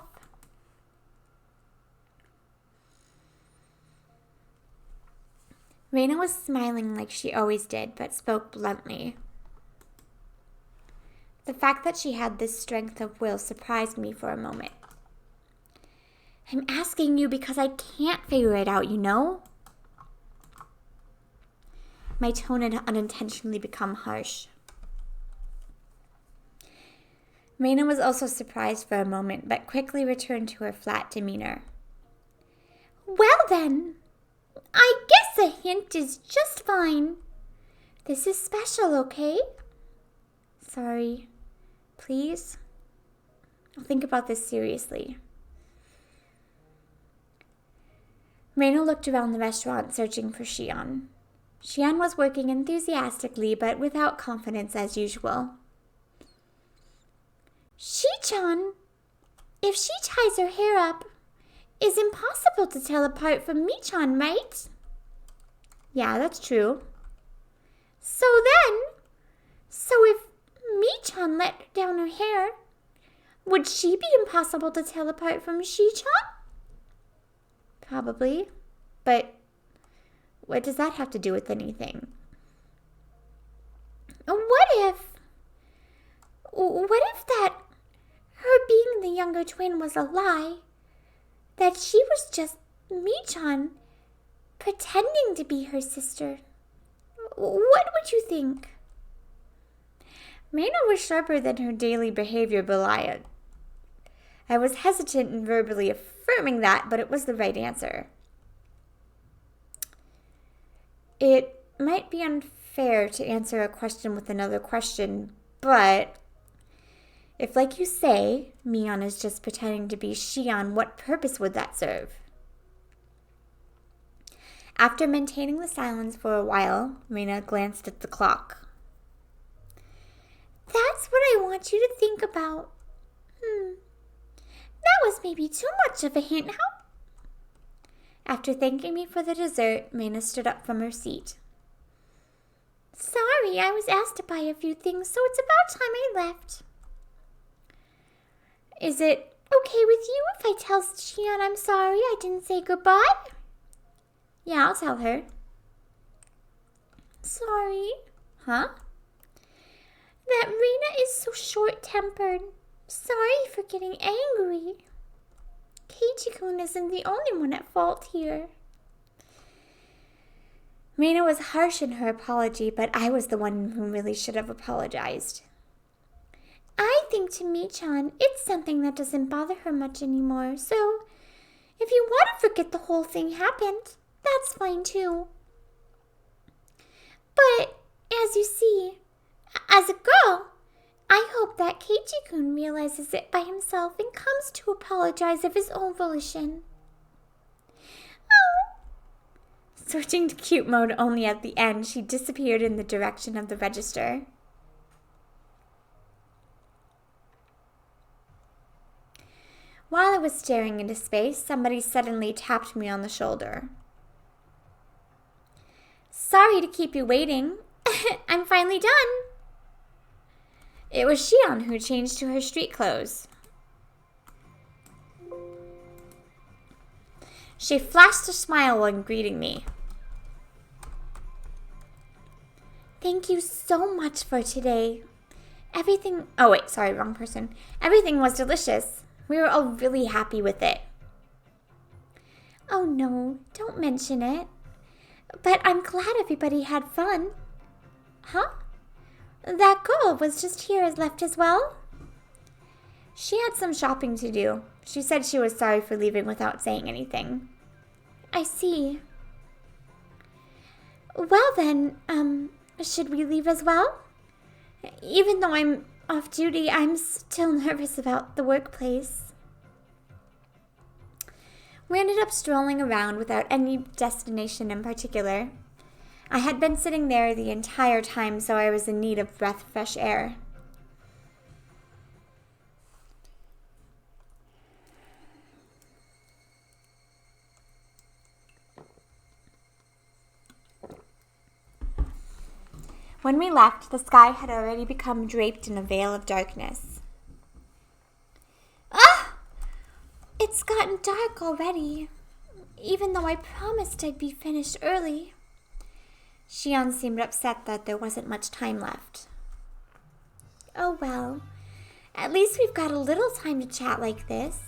Reina was smiling like she always did, but spoke bluntly. The fact that she had this strength of will surprised me for a moment. I'm asking you because I can't figure it out, you know? My tone had unintentionally become harsh. Maina was also surprised for a moment, but quickly returned to her flat demeanor. Well then, I guess a hint is just fine. This is special, okay? Sorry. Please? I'll think about this seriously. Maina looked around the restaurant, searching for Shion. Shion was working enthusiastically, but without confidence as usual. Shi-chan, if she ties her hair up, it's impossible to tell apart from Mi-chan, right? Yeah, that's true. So if Mi-chan let down her hair, would she be impossible to tell apart from Shi-chan? Probably. But what does that have to do with anything? What if that her being the younger twin was a lie? That she was just Mi-chan pretending to be her sister? What would you think? Maina was sharper than her daily behavior belied. I was hesitant in verbally affirming that, but it was the right answer. It might be unfair to answer a question with another question, but if, like you say, Mion is just pretending to be Shion, what purpose would that serve? After maintaining the silence for a while, Maina glanced at the clock. That's what I want you to think about. That was maybe too much of a hint, huh? After thanking me for the dessert, Maina stood up from her seat. Sorry, I was asked to buy a few things, so it's about time I left. Is it okay with you if I tell Shion I'm sorry I didn't say goodbye? Yeah, I'll tell her. Sorry. Huh? That Rena is so short-tempered. Sorry for getting angry. Keiichi-kun isn't the only one at fault here. Maina was harsh in her apology, but I was the one who really should have apologized. I think to Mi-chan, it's something that doesn't bother her much anymore, so if you want to forget the whole thing happened, that's fine too. But, as you see, as a girl, I hope that Keiichi-kun realizes it by himself and comes to apologize of his own volition. Oh. Switching to cute mode only at the end, she disappeared in the direction of the register. While I was staring into space, somebody suddenly tapped me on the shoulder. Sorry to keep you waiting. I'm finally done. It was Shion who changed to her street clothes. She flashed a smile when greeting me. Thank you so much for today. Everything was delicious. We were all really happy with it. Oh no, don't mention it. But I'm glad everybody had fun. Huh? That girl was just here as left as well? She had some shopping to do. She said she was sorry for leaving without saying anything. I see. Well then, should we leave as well? Even though I'm off duty, I'm still nervous about the workplace. We ended up strolling around without any destination in particular. I had been sitting there the entire time, so I was in need of breath of fresh air. When we left, the sky had already become draped in a veil of darkness. Ah! It's gotten dark already, even though I promised I'd be finished early. Shion seemed upset that there wasn't much time left. Oh well, at least we've got a little time to chat like this.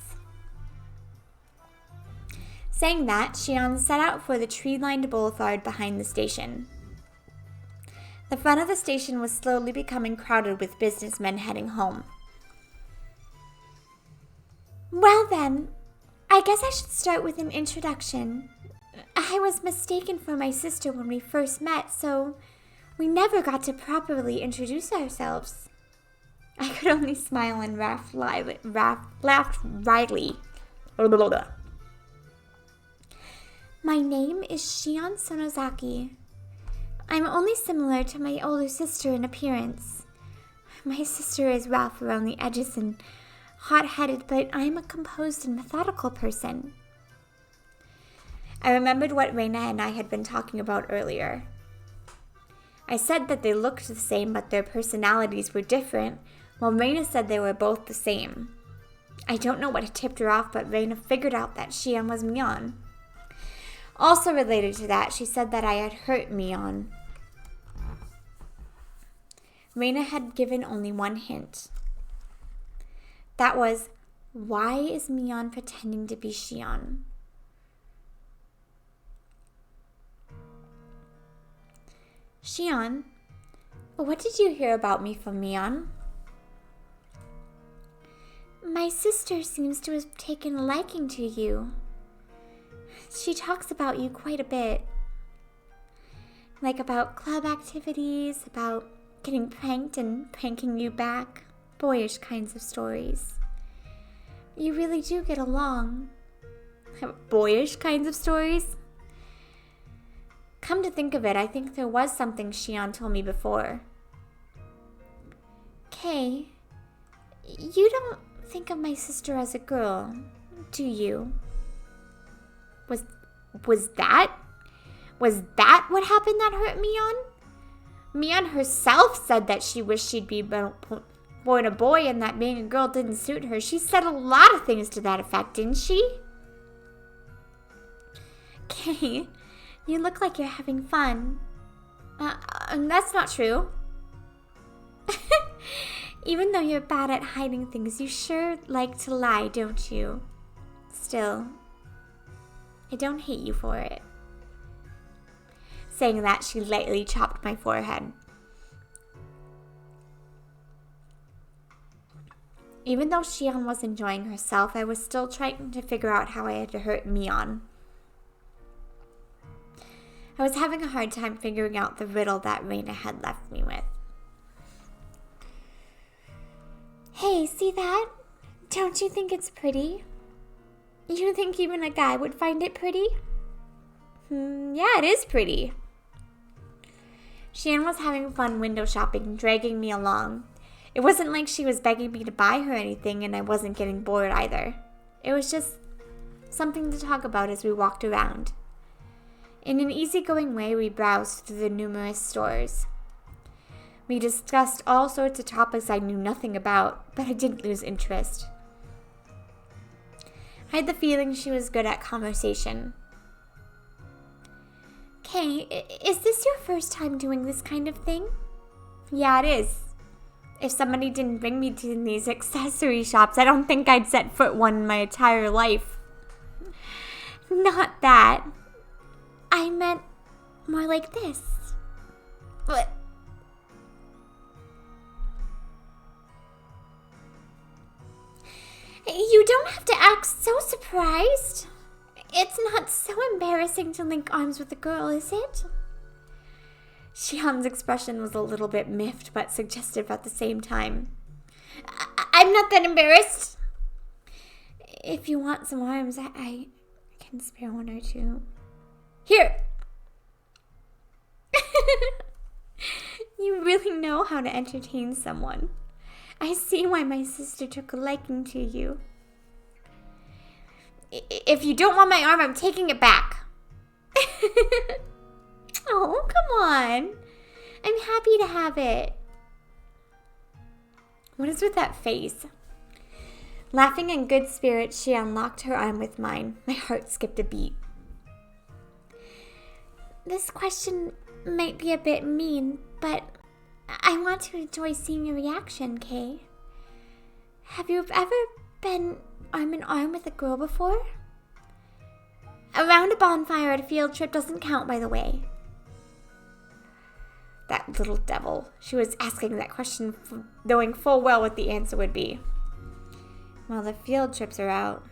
Saying that, Xian set out for the tree-lined boulevard behind the station. The front of the station was slowly becoming crowded with businessmen heading home. Well then, I guess I should start with an introduction. I was mistaken for my sister when we first met, so we never got to properly introduce ourselves. I could only smile and laugh wryly. My name is Shion Sonozaki. I'm only similar to my older sister in appearance. My sister is rough around the edges and hot-headed, but I'm a composed and methodical person. I remembered what Reina and I had been talking about earlier. I said that they looked the same, but their personalities were different, while Reina said they were both the same. I don't know what had tipped her off, but Reina figured out that Shion was Mion. Also related to that, she said that I had hurt Mion. Reina had given only one hint. That was, why is Mion pretending to be Shion? Shion, what did you hear about me from Mion? My sister seems to have taken a liking to you. She talks about you quite a bit. Like about club activities, about getting pranked and pranking you back. Boyish kinds of stories. You really do get along. Boyish kinds of stories? Come to think of it, I think there was something Shion told me before. Kay, you don't think of my sister as a girl, do you? Was that what happened that hurt Mion? Mion herself said that she wished she'd be born a boy and that being a girl didn't suit her. She said a lot of things to that effect, didn't she? Kay, you look like you're having fun. That's not true. Even though you're bad at hiding things, you sure like to lie, don't you? Still, I don't hate you for it. Saying that, she lightly chopped my forehead. Even though Shion was enjoying herself, I was still trying to figure out how I had to hurt Mion. I was having a hard time figuring out the riddle that Reina had left me with. Hey, see that? Don't you think it's pretty? You think even a guy would find it pretty? Yeah, it is pretty. Shion was having fun window shopping, dragging me along. It wasn't like she was begging me to buy her anything, and I wasn't getting bored either. It was just something to talk about as we walked around. In an easygoing way, we browsed through the numerous stores. We discussed all sorts of topics I knew nothing about, but I didn't lose interest. I had the feeling she was good at conversation. Kay, is this your first time doing this kind of thing? Yeah, it is. If somebody didn't bring me to these accessory shops, I don't think I'd set foot one in my entire life. Not that. I meant more like this. But you don't have to act so surprised. It's not so embarrassing to link arms with a girl, is it? Shion's expression was a little bit miffed but suggestive at the same time. I'm not that embarrassed. If you want some arms, I can spare one or two. Here! You really know how to entertain someone. I see why my sister took a liking to you. If you don't want my arm, I'm taking it back. Oh, come on. I'm happy to have it. What is with that face? Laughing in good spirits, she unlocked her arm with mine. My heart skipped a beat. This question might be a bit mean, but I want to enjoy seeing your reaction, Kay. Have you ever been arm in arm with a girl before? Around a bonfire at a field trip doesn't count, by the way. That little devil. She was asking that question knowing full well what the answer would be. Well, the field trips are out.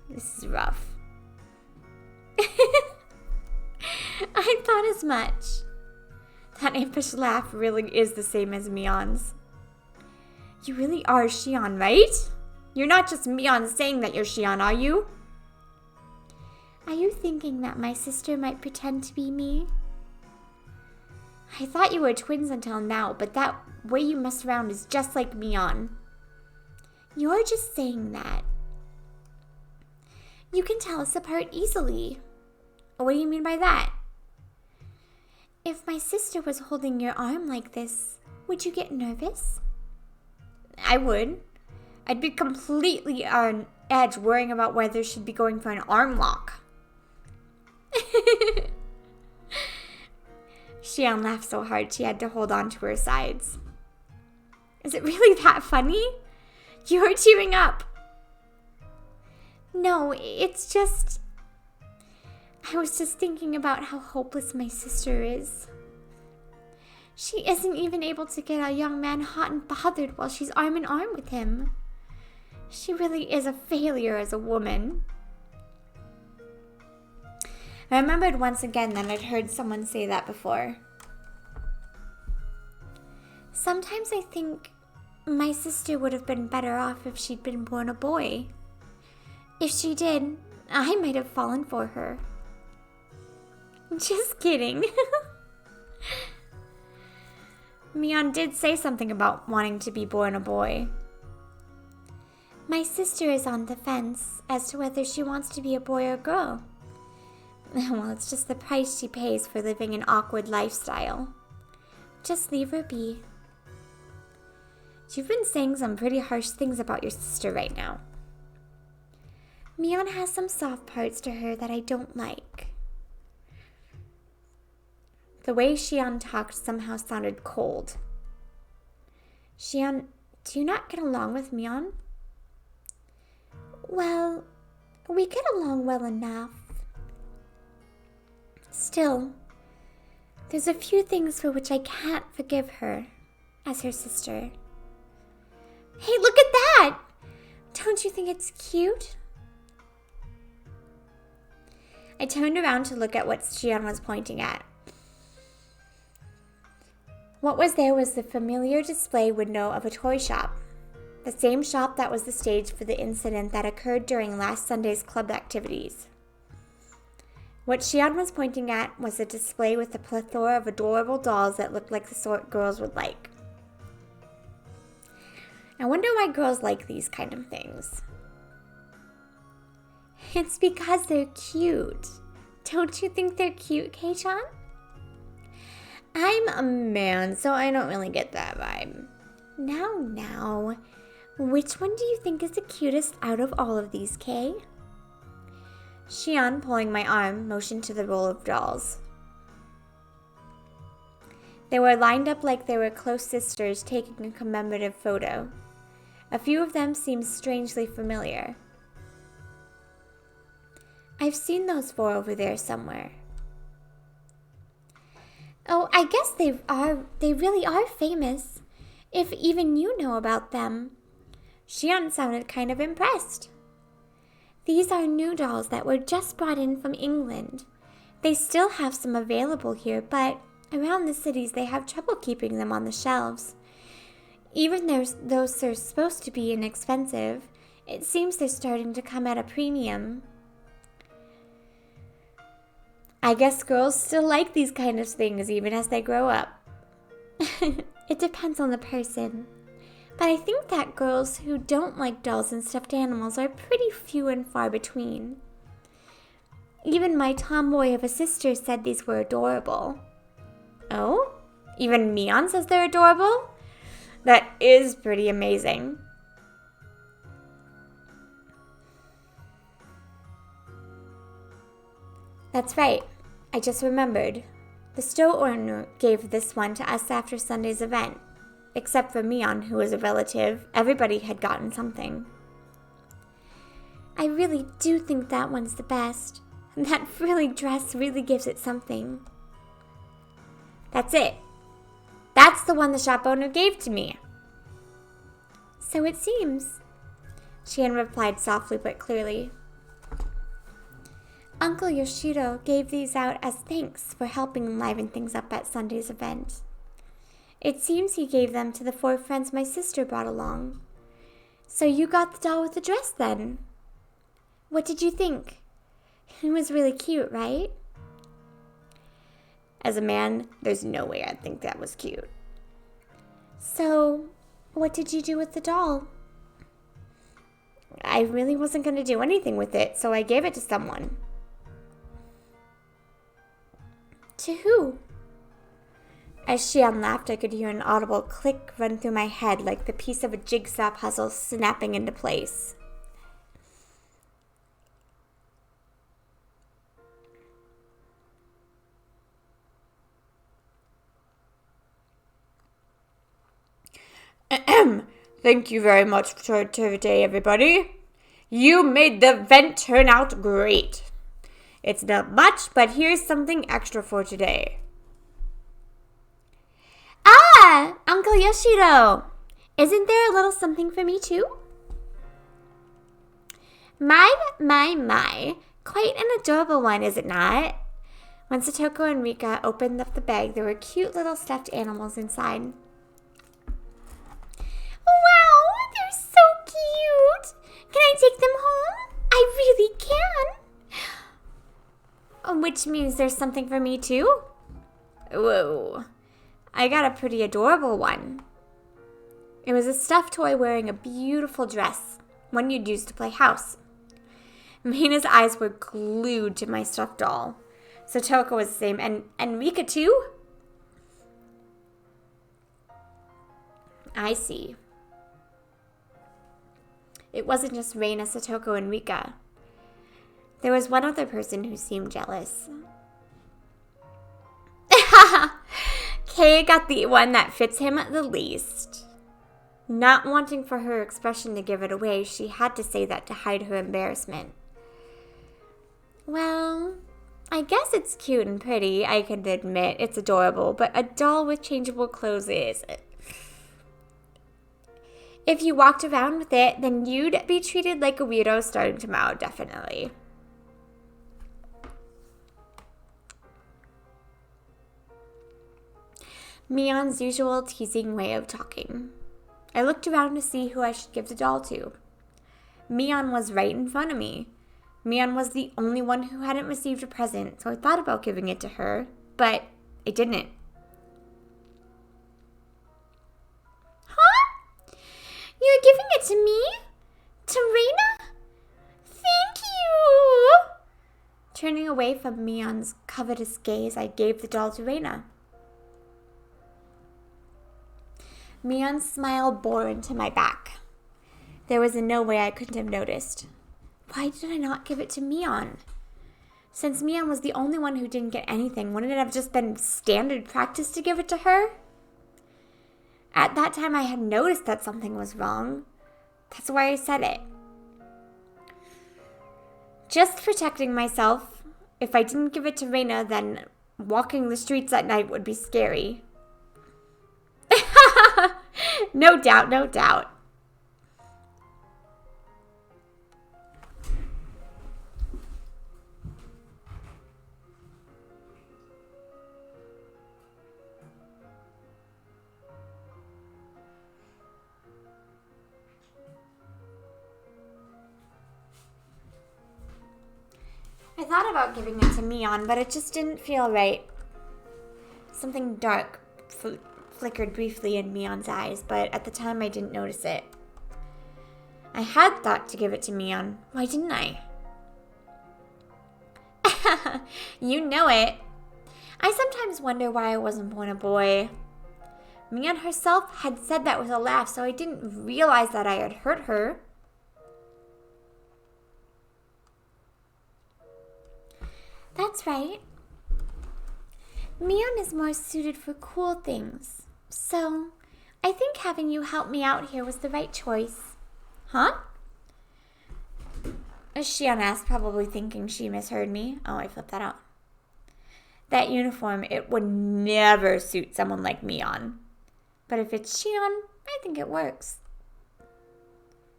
This is rough. I thought as much. That impish laugh really is the same as Mion's. You really are Shion, right? You're not just Mion saying that you're Shion, are you? Are you thinking that my sister might pretend to be me? I thought you were twins until now, but that way you mess around is just like Mion. You're just saying that. You can tell us apart easily. What do you mean by that? If my sister was holding your arm like this, would you get nervous? I would. I'd be completely on edge worrying about whether she'd be going for an arm lock. Shion laughed so hard she had to hold on to her sides. Is it really that funny? You're tearing up. No, it's just... I was just thinking about how hopeless my sister is. She isn't even able to get a young man hot and bothered while she's arm in arm with him. She really is a failure as a woman. I remembered once again that I'd heard someone say that before. Sometimes I think my sister would have been better off if she'd been born a boy. If she did, I might have fallen for her. Just kidding. Mion did say something about wanting to be born a boy. My sister is on the fence as to whether she wants to be a boy or girl. Well, it's just the price she pays for living an awkward lifestyle. Just leave her be. You've been saying some pretty harsh things about your sister right now. Mion has some soft parts to her that I don't like. The way Shion talked somehow sounded cold. Shion, do you not get along with Mion? Well, we get along well enough. Still, there's a few things for which I can't forgive her as her sister. Hey, look at that! Don't you think it's cute? I turned around to look at what Shion was pointing at. What was there was the familiar display window of a toy shop. The same shop that was the stage for the incident that occurred during last Sunday's club activities. What Shion was pointing at was a display with a plethora of adorable dolls that looked like the sort girls would like. I wonder why girls like these kind of things. It's because they're cute. Don't you think they're cute, Kei-chan? I'm a man, so I don't really get that vibe. Now, which one do you think is the cutest out of all of these, Kei? Shion, pulling my arm, motioned to the row of dolls. They were lined up like they were close sisters taking a commemorative photo. A few of them seemed strangely familiar. I've seen those four over there somewhere. Oh, I guess they really are famous, if even you know about them. Shion sounded kind of impressed. These are new dolls that were just brought in from England. They still have some available here, but around the cities they have trouble keeping them on the shelves. Even though they're supposed to be inexpensive, it seems they're starting to come at a premium. I guess girls still like these kind of things even as they grow up. It depends on the person. But I think that girls who don't like dolls and stuffed animals are pretty few and far between. Even my tomboy of a sister said these were adorable. Oh? Even Mion says they're adorable? That is pretty amazing. That's right. I just remembered. The store owner gave this one to us after Sunday's event. Except for Mion, who was a relative, everybody had gotten something. I really do think that one's the best. That frilly dress really gives it something. That's it. That's the one the shop owner gave to me. So it seems, Chien replied softly but clearly. Uncle Yoshiro gave these out as thanks for helping liven things up at Sunday's event. It seems he gave them to the 4 friends my sister brought along. So you got the doll with the dress then? What did you think? It was really cute, right? As a man, there's no way I'd think that was cute. So, what did you do with the doll? I really wasn't going to do anything with it, so I gave it to someone. To who? As Xian laughed, I could hear an audible click run through my head like the piece of a jigsaw puzzle snapping into place. Thank you very much for today, everybody. You made the event turn out great. It's not much, but here's something extra for today. Ah, Uncle Yoshiro! Isn't there a little something for me too? My. Quite an adorable one, is it not? When Satoko and Rika opened up the bag, there were cute little stuffed animals inside. Wow, they're so cute! Can I take them home? I really can! Which means there's something for me too? Whoa. I got a pretty adorable one. It was a stuffed toy wearing a beautiful dress, one you'd use to play house. Mina's eyes were glued to my stuffed doll. Satoko was the same, and Rika too? I see. It wasn't just Reina, Satoko, and Rika. There was one other person who seemed jealous. Kay got the one that fits him the least. Not wanting for her expression to give it away, she had to say that to hide her embarrassment. Well, I guess it's cute and pretty, I can admit. It's adorable, but a doll with changeable clothes is. If you walked around with it, then you'd be treated like a weirdo starting tomorrow, definitely. Mion's usual teasing way of talking. I looked around to see who I should give the doll to. Mion was right in front of me. Mion was the only one who hadn't received a present, so I thought about giving it to her, but I didn't. You're giving it to me? To Reina? Thank you! Turning away from Mion's covetous gaze, I gave the doll to Reina. Mion's smile bore into my back. There was in no way I couldn't have noticed. Why did I not give it to Mion? Since Mion was the only one who didn't get anything, wouldn't it have just been standard practice to give it to her? At that time, I had noticed that something was wrong. That's why I said it. Just protecting myself. If I didn't give it to Reina, then walking the streets at night would be scary. No doubt, no doubt. I thought about giving it to Mion, but it just didn't feel right. Something dark flickered briefly in Mion's eyes, but at the time I didn't notice it. I had thought to give it to Mion. Why didn't I? You know it. I sometimes wonder why I wasn't born a boy. Mion herself had said that with a laugh, so I didn't realize that I had hurt her. That's right. Mion is more suited for cool things. So, I think having you help me out here was the right choice. Huh? Shion asked, probably thinking she misheard me. Oh, I flipped that out. That uniform, it would never suit someone like me on. But if it's Shion, I think it works.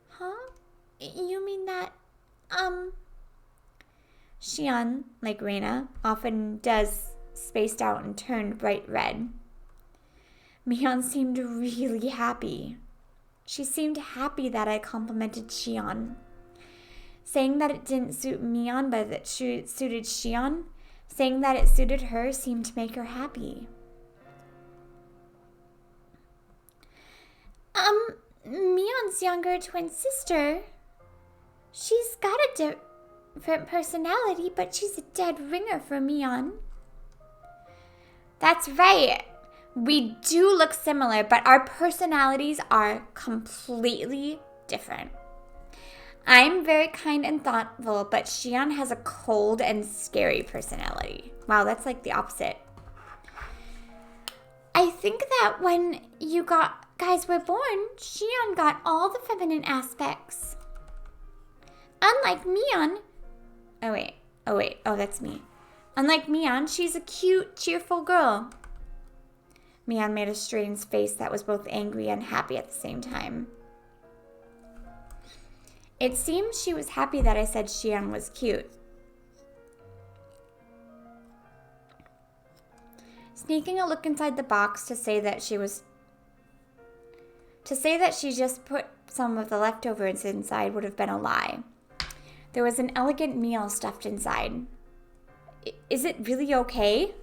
Huh? You mean that, Shion, like Reina, often does, spaced out and turned bright red. Mion seemed really happy. She seemed happy that I complimented Shion. Saying that it didn't suit Mion, but that it suited Shion, saying that it suited her seemed to make her happy. Mion's younger twin sister. She's got a different personality, but she's a dead ringer for Mion. That's right. We do look similar, but our personalities are completely different. I'm very kind and thoughtful, but Shion has a cold and scary personality. Wow, that's like the opposite. I think that when you guys were born, Shion got all the feminine aspects. Unlike Mion, oh, that's me. Unlike Mion, she's a cute, cheerful girl. Mion made a strange face that was both angry and happy at the same time. It seemed she was happy that I said Shion was cute. Sneaking a look inside the box to say that she just put some of the leftovers inside would have been a lie. There was an elegant meal stuffed inside. Is it really okay?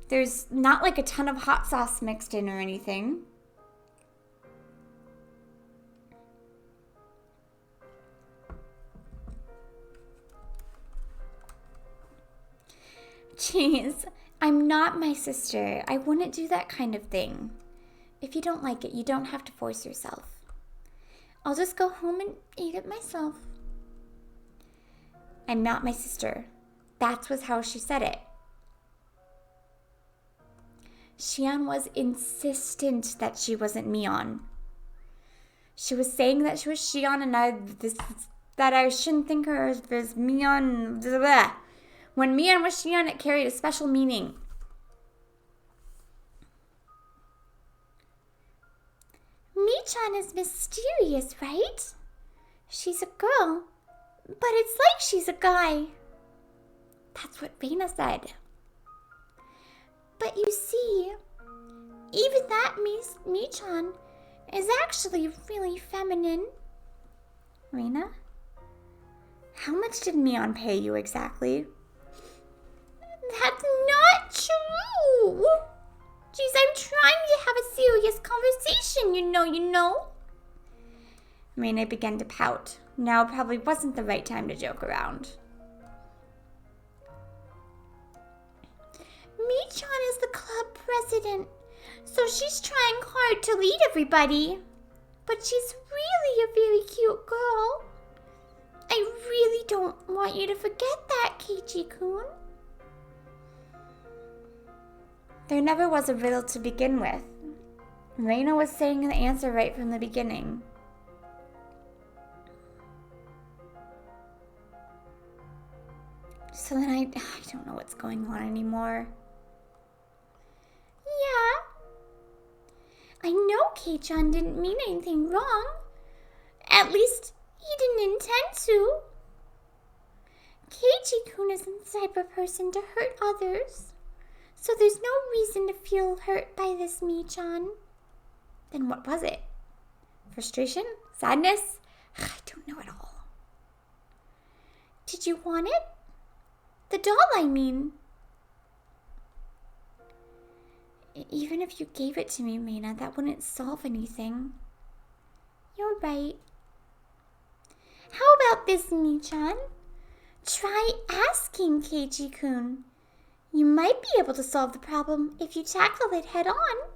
There's not like a ton of hot sauce mixed in or anything. Jeez, I'm not my sister. I wouldn't do that kind of thing. If you don't like it, you don't have to force yourself. I'll just go home and eat it myself. I'm not my sister. That was how she said it. Shion was insistent that she wasn't Mion. She was saying that she was Shion and that I shouldn't think her as Mion. Blah, blah. When Mion was Shion, it carried a special meaning. Mi-chan is mysterious, right? She's a girl, but it's like she's a guy. That's what Reina said. But you see, even that Mi-chan is actually really feminine. Reina? How much did Mion pay you exactly? That's not true! Jeez, I'm trying to have a serious conversation, you know. Reina began to pout. Now probably wasn't the right time to joke around. Mi-chan is the club president, so she's trying hard to lead everybody. But she's really a very cute girl. I really don't want you to forget that, Keiichi-kun. There never was a riddle to begin with. Reina was saying the answer right from the beginning. So then I don't know what's going on anymore. Yeah. I know Kei-chan didn't mean anything wrong. At least he didn't intend to. Keiichi-kun isn't the type of person to hurt others. So there's no reason to feel hurt by this Mi-chan. Then what was it? Frustration? Sadness? I don't know at all. Did you want it? The doll, I mean. Even if you gave it to me, Reina, that wouldn't solve anything. You're right. How about this, Mi-chan? Try asking Keiichi-kun. You might be able to solve the problem if you tackle it head on.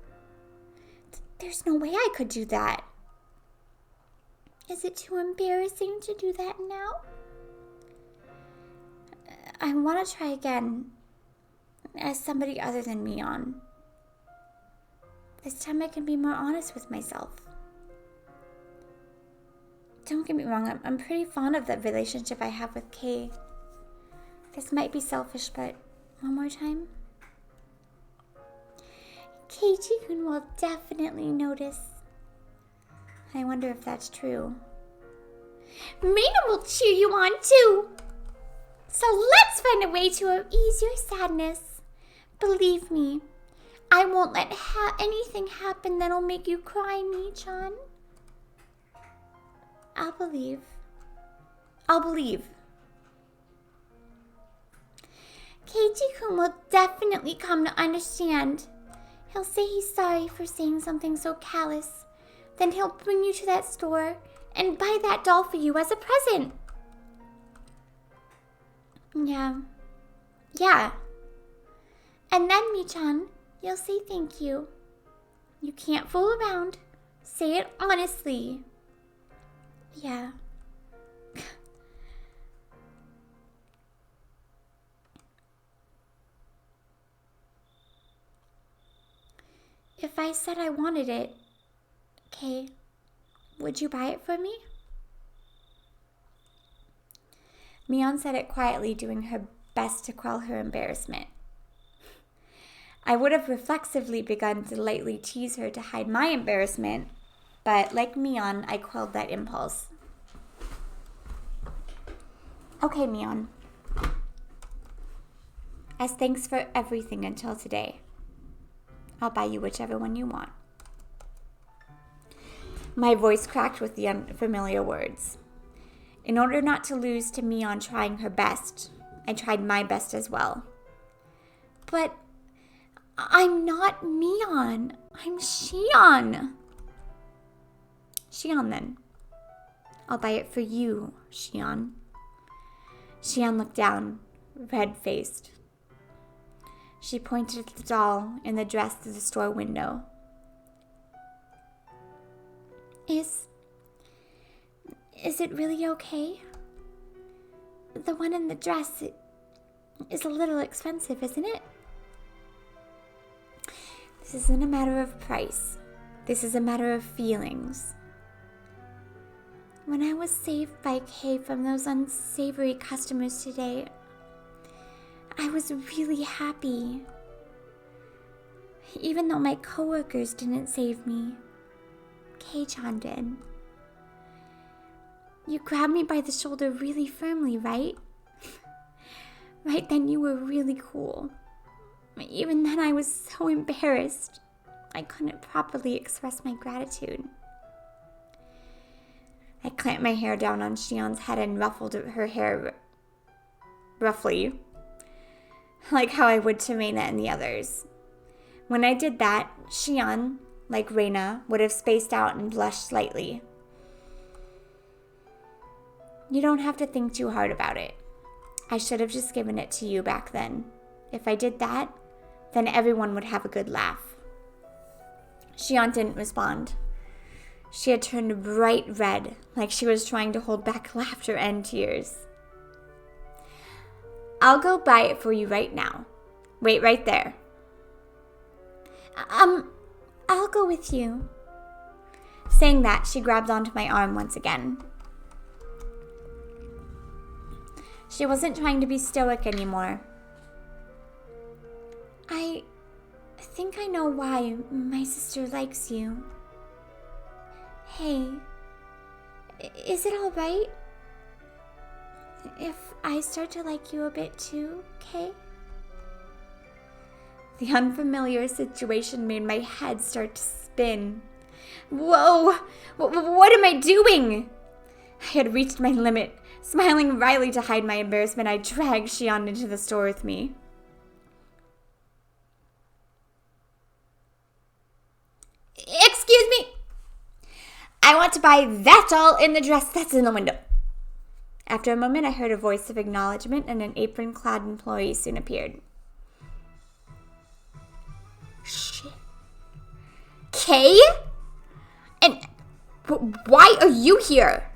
There's no way I could do that. Is it too embarrassing to do that now? I want to try again as somebody other than Mion. This time I can be more honest with myself. don't get me wrong, I'm pretty fond of the relationship I have with Kay. This might be selfish, but one more time. Keiji-kun will definitely notice. I wonder if that's true. Reina will cheer you on too. So let's find a way to ease your sadness. Believe me, I won't let anything happen that'll make you cry, Mi-chan. I'll believe. Keiji-kun will definitely come to understand. He'll say he's sorry for saying something so callous. Then he'll bring you to that store and buy that doll for you as a present. Yeah. And then, Mi-chan, you'll say thank you. You can't fool around. Say it honestly. Yeah. If I said I wanted it, Kay, would you buy it for me? Mion said it quietly, doing her best to quell her embarrassment. I would have reflexively begun to lightly tease her to hide my embarrassment, but like Mion, I quelled that impulse. Okay, Mion. As thanks for everything until today, I'll buy you whichever one you want. My voice cracked with the unfamiliar words. In order not to lose to Mion trying her best, I tried my best as well. But I'm not Mion. I'm Shion. Shion, then. I'll buy it for you, Shion. Shion looked down, red-faced. She pointed at the doll in the dress through the store window. Is it really okay? The one in the dress is a little expensive, isn't it? This isn't a matter of price. This is a matter of feelings. When I was saved by Kay from those unsavory customers today, I was really happy. Even though my coworkers didn't save me, Kei-chan did. You grabbed me by the shoulder really firmly, right? Right then you were really cool. Even then I was so embarrassed. I couldn't properly express my gratitude. I clamped my hair down on Shion's head and ruffled her hair roughly, like how I would to Reina and the others. When I did that, Shion, like Reina, would have spaced out and blushed slightly. You don't have to think too hard about it. I should have just given it to you back then. If I did that, then everyone would have a good laugh. Shion didn't respond. She had turned bright red, like she was trying to hold back laughter and tears. I'll go buy it for you right now. Wait right there. I'll go with you. Saying that, she grabbed onto my arm once again. She wasn't trying to be stoic anymore. I think I know why my sister likes you. Hey, is it all right if I start to like you a bit too, Kay? The unfamiliar situation made my head start to spin. Whoa! What am I doing? I had reached my limit. Smiling wryly to hide my embarrassment, I dragged Shion into the store with me. Excuse me! I want to buy that doll in the dress that's in the window. After a moment, I heard a voice of acknowledgement, and an apron-clad employee soon appeared. Shit. Kay? And why are you here?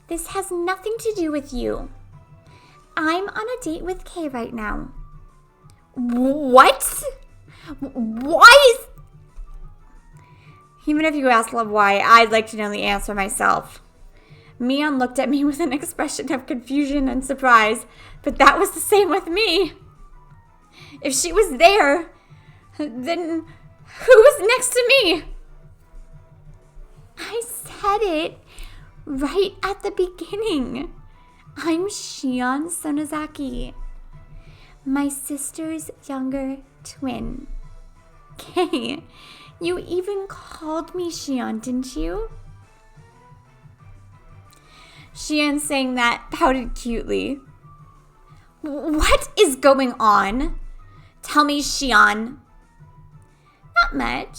This has nothing to do with you. I'm on a date with Kay right now. What? Why is... Even if you ask why, I'd like to know the answer myself. Mion looked at me with an expression of confusion and surprise, but that was the same with me. If she was there, then who was next to me? I said it right at the beginning. I'm Shion Sonozaki, my sister's younger twin. Kay, you even called me Shion, didn't you? Shion, saying that, pouted cutely. What is going on? Tell me, Shion. Not much.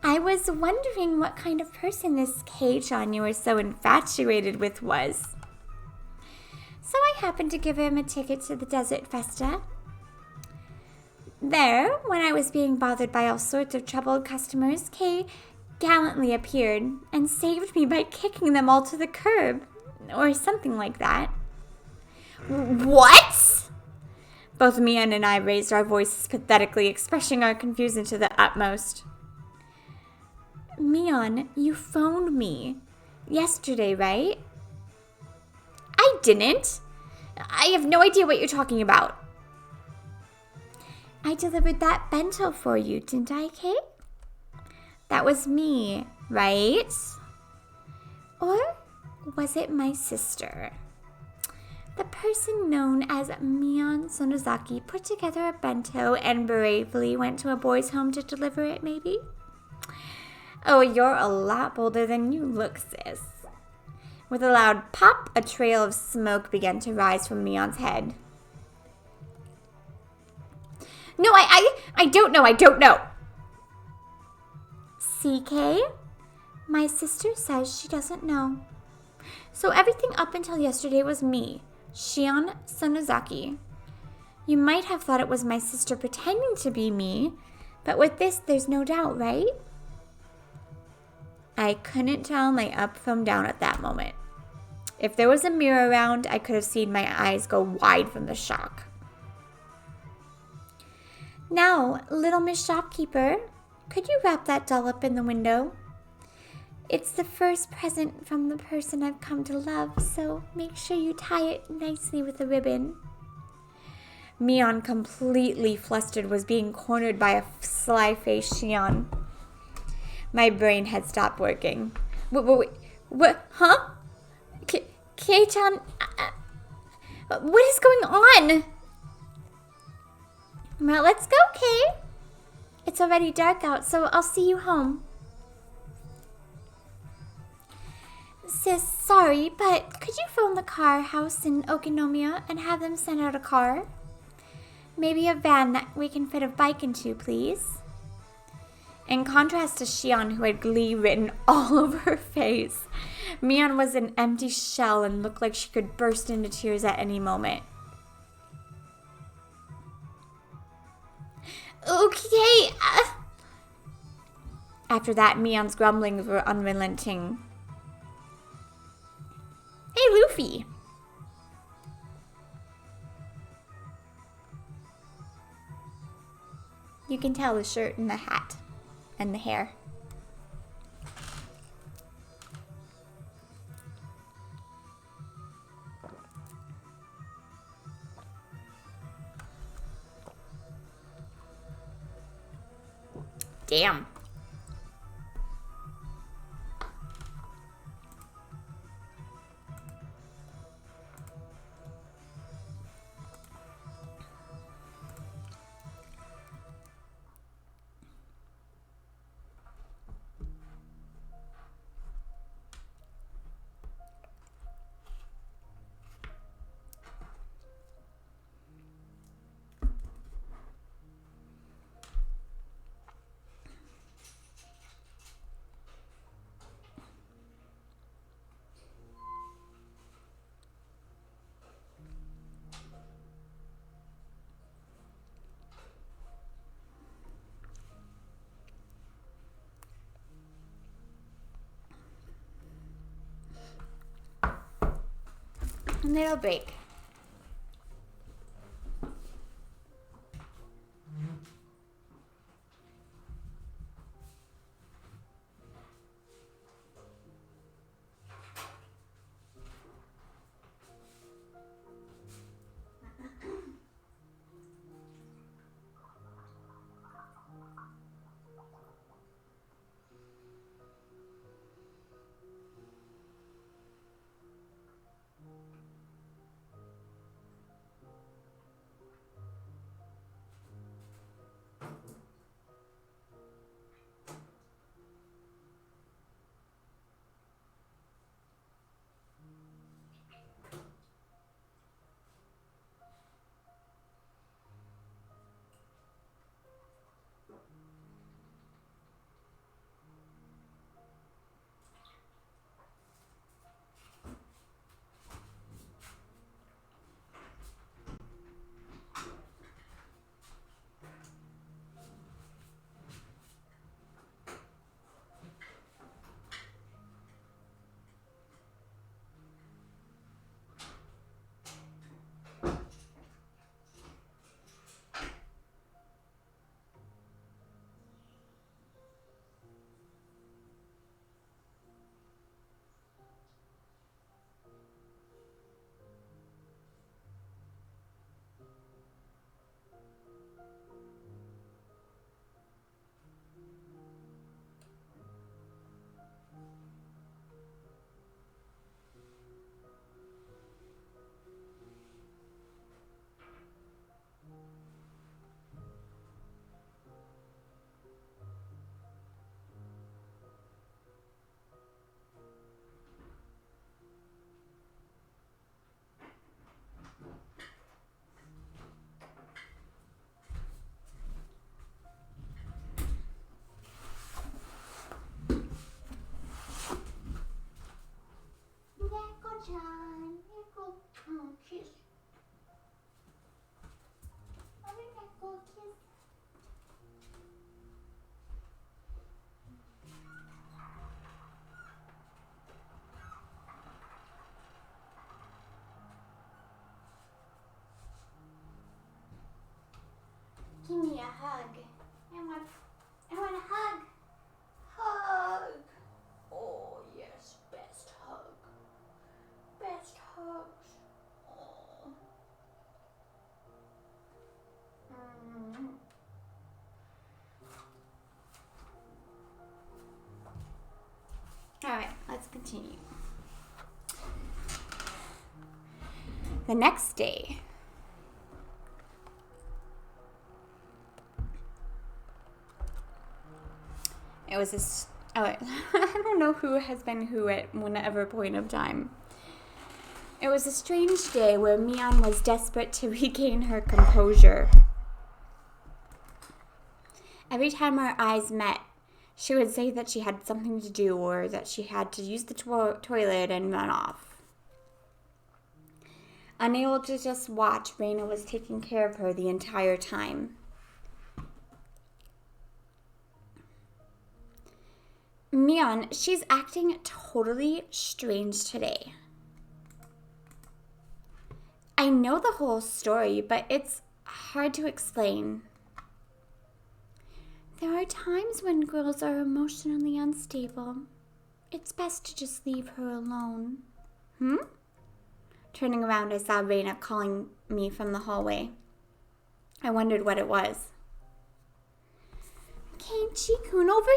I was wondering what kind of person this Kei-chan you were so infatuated with was. So I happened to give him a ticket to the Desert Festa. There, when I was being bothered by all sorts of troubled customers, Kei gallantly appeared and saved me by kicking them all to the curb, or something like that. What? Both Mion and I raised our voices pathetically, expressing our confusion to the utmost. Mion, you phoned me yesterday, right? I didn't. I have no idea what you're talking about. I delivered that bento for you, didn't I, Kate? That was me, right? Or was it my sister? The person known as Mion Sonozaki put together a bento and bravely went to a boy's home to deliver it, maybe? Oh, you're a lot bolder than you look, sis. With a loud pop, a trail of smoke began to rise from Mion's head. No, I don't know. CK? My sister says she doesn't know. So everything up until yesterday was me, Shion Sonozaki. You might have thought it was my sister pretending to be me, but with this, there's no doubt, right? I couldn't tell my up from down at that moment. If there was a mirror around, I could have seen my eyes go wide from the shock. Now, little Miss Shopkeeper, could you wrap that doll up in the window? It's the first present from the person I've come to love, so make sure you tie it nicely with a ribbon. Mion, completely flustered, was being cornered by a sly-faced Shion. My brain had stopped working. What? Huh? Kei-chan, what is going on? Well, let's go, Kay. It's already dark out, so I'll see you home. Sis, sorry, but could you phone the car house in Okinomiya and have them send out a car? Maybe a van that we can fit a bike into, please. In contrast to Shion, who had glee written all over her face, Mion was an empty shell and looked like she could burst into tears at any moment. Okay. After that, Mion's grumblings were unrelenting. Hey, Luffy. You can tell the shirt and the hat and the hair. Damn. A little break. continue. The next day, it was this. Oh, I don't know who has been who at whatever point of time. It was a strange day where Mion was desperate to regain her composure. Every time our eyes met, she would say that she had something to do or that she had to use the toilet and run off. Unable to just watch, Raina was taking care of her the entire time. Mion, she's acting totally strange today. I know the whole story, but it's hard to explain. There are times when girls are emotionally unstable. It's best to just leave her alone. Turning around, I saw Raina calling me from the hallway. I wondered what it was. Keiichi-kun, over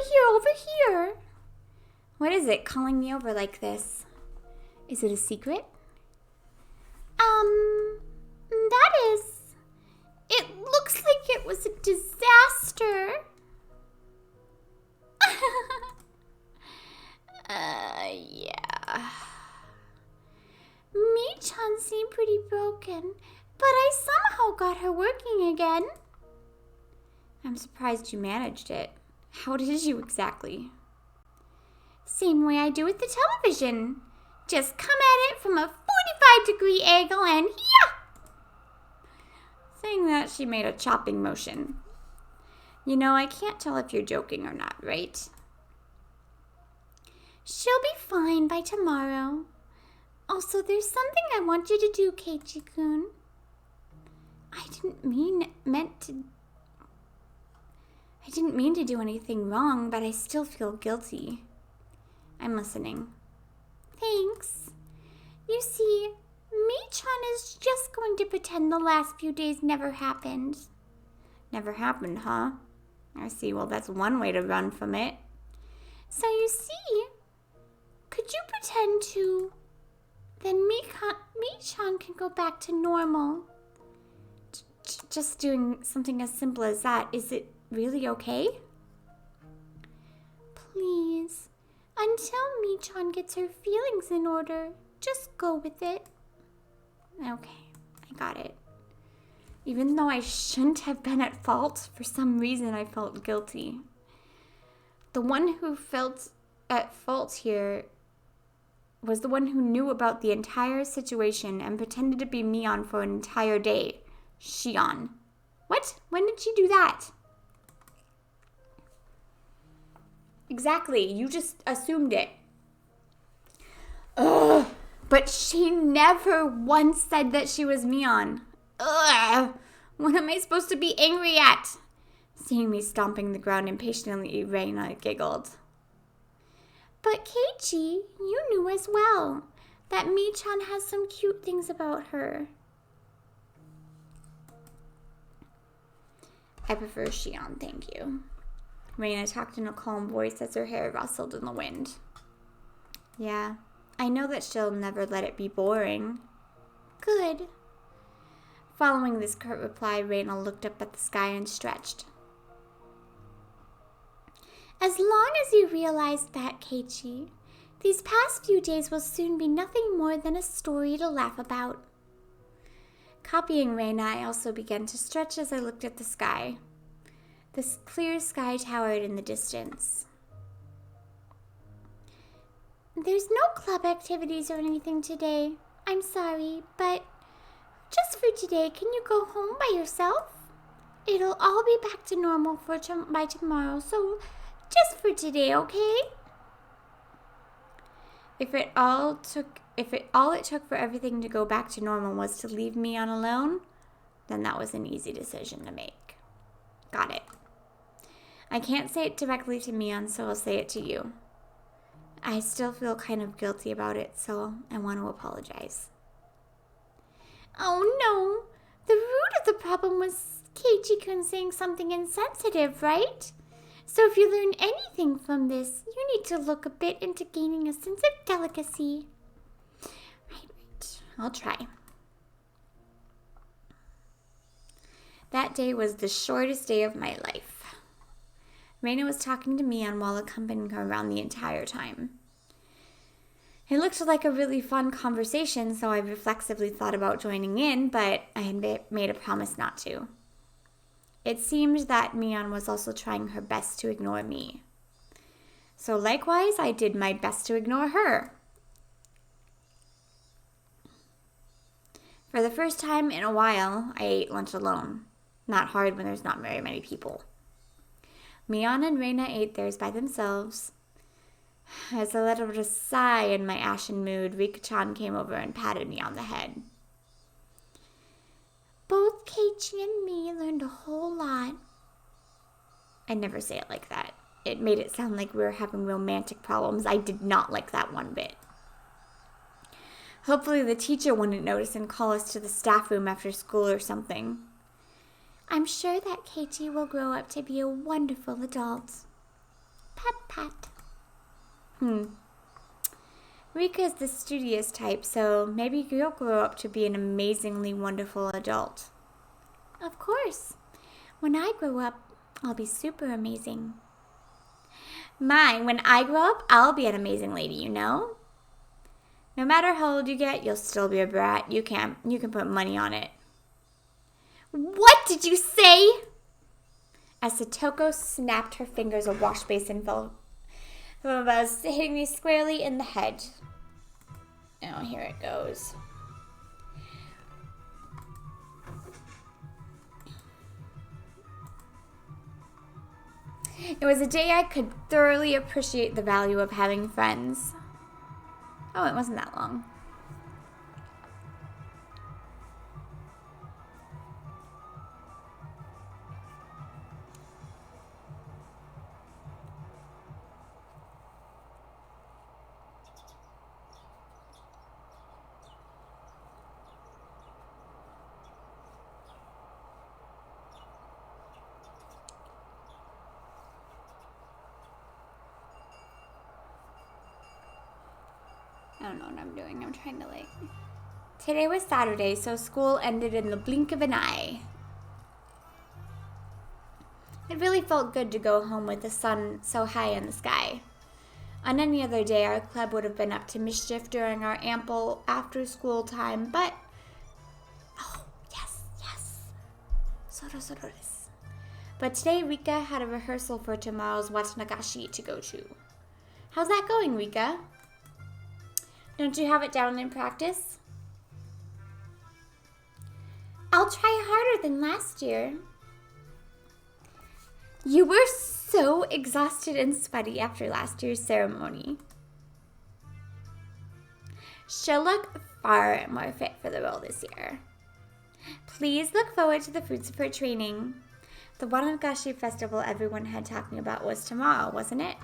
here. What is it calling me over like this? Is it a secret? That is. It looks like it was a disaster. Yeah. Mi-chan seemed pretty broken, but I somehow got her working again. I'm surprised you managed it. How did you exactly? Same way I do with the television. Just come at it from a 45-degree angle and yeah! Saying that, she made a chopping motion. You know, I can't tell if you're joking or not, right? She'll be fine by tomorrow. Also, there's something I want you to do, Keiichi-kun. I didn't mean to do anything wrong, but I still feel guilty. I'm listening. Thanks. You see, Mi-chan is just going to pretend the last few days never happened. Never happened, huh? I see. Well, that's one way to run from it. So you see, could you pretend to... Then Mi-chan can go back to normal. Just doing something as simple as that. Is it really okay? Please. Until Mi-chan gets her feelings in order, just go with it. Okay, I got it. Even though I shouldn't have been at fault, for some reason I felt guilty. The one who felt at fault here was the one who knew about the entire situation and pretended to be Mion for an entire day. Shion. What? When did she do that? Exactly. You just assumed it. Ugh. But she never once said that she was Mion. Ugh. What am I supposed to be angry at? Seeing me stomping the ground impatiently, Reina giggled. But Keiichi, you knew as well that Mi-chan has some cute things about her. I prefer Shion, thank you. Reina talked in a calm voice as her hair rustled in the wind. Yeah, I know that she'll never let it be boring. Good. Following this curt reply, Reina looked up at the sky and stretched. As long as you realize that, Keiichi, these past few days will soon be nothing more than a story to laugh about. Copying Reina, I also began to stretch as I looked at the sky. This clear sky towered in the distance. There's no club activities or anything today. I'm sorry, but just for today, can you go home by yourself? It'll all be back to normal by tomorrow, so just for today, okay? If all it took for everything to go back to normal was to leave me on alone, then that was an easy decision to make. Got it. I can't say it directly to Mion, so I'll say it to you. I still feel kind of guilty about it, so I want to apologize. Oh no! The root of the problem was Keiichi-kun saying something insensitive, right? So if you learn anything from this, you need to look a bit into gaining a sense of delicacy. Right. I'll try. That day was the shortest day of my life. Raina was talking to Mian while accompanying her around the entire time. It looked like a really fun conversation, so I reflexively thought about joining in, but I had made a promise not to. It seemed that Mian was also trying her best to ignore me. So likewise, I did my best to ignore her. For the first time in a while, I ate lunch alone. Not hard when there's not very many people. Mian and Reina ate theirs by themselves. As I let out a sigh in my ashen mood, Rika-chan came over and patted me on the head. Both Keiichi and me learned a whole lot. I never say it like that. It made it sound like we were having romantic problems. I did not like that one bit. Hopefully the teacher wouldn't notice and call us to the staff room after school or something. I'm sure that Keiichi will grow up to be a wonderful adult. Pat, pat. Rika is the studious type, so maybe you'll grow up to be an amazingly wonderful adult. Of course. When I grow up, I'll be super amazing. When I grow up, I'll be an amazing lady, you know? No matter how old you get, you'll still be a brat. You can put money on it. What did you say? As Satoko snapped her fingers, a wash basin fell from above us, hitting me squarely in the head. Oh, here it goes. It was a day I could thoroughly appreciate the value of having friends. Oh, it wasn't that long. I don't know what I'm doing. I'm trying to Today was Saturday, so school ended in the blink of an eye. It really felt good to go home with the sun so high in the sky. On any other day, our club would have been up to mischief during our ample after-school time, but... Oh, yes. Sorores. But today, Rika had a rehearsal for tomorrow's Watanagashi to go to. How's that going, Rika? Don't you have it down in practice? I'll try harder than last year. You were so exhausted and sweaty after last year's ceremony. She'll look far more fit for the role this year. Please look forward to the fruits of her training. The Watanagashi festival everyone had talking about was tomorrow, wasn't it?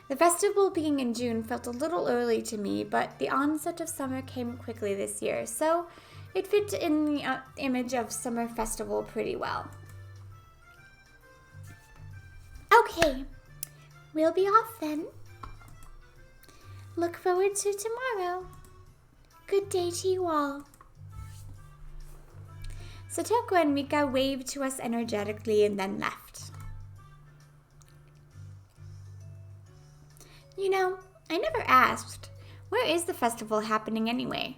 The festival being in June felt a little early to me, but the onset of summer came quickly this year, so it fit in the image of summer festival pretty well. Okay, we'll be off then. Look forward to tomorrow. Good day to you all. Satoko and Mika waved to us energetically and then left. You know, I never asked, where is the festival happening anyway?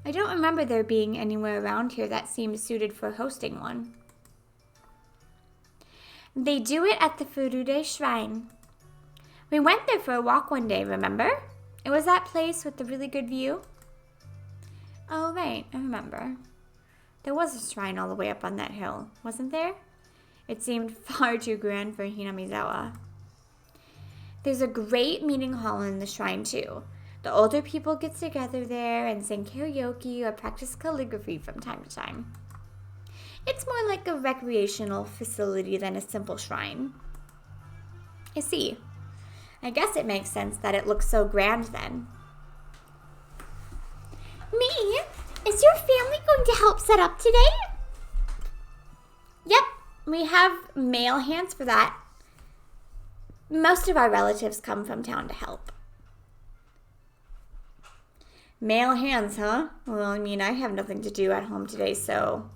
I don't remember there being anywhere around here that seemed suited for hosting one. They do it at the Furude Shrine. We went there for a walk one day, remember? It was that place with the really good view. Oh, right, I remember. There was a shrine all the way up on that hill, wasn't there? It seemed far too grand for Hinamizawa. There's a great meeting hall in the shrine, too. The older people get together there and sing karaoke or practice calligraphy from time to time. It's more like a recreational facility than a simple shrine. I see. I guess it makes sense that it looks so grand then. Me? Is your family going to help set up today? Yep, we have male hands for that. Most of our relatives come from town to help. Male hands, huh? Well, I mean, I have nothing to do at home today, so...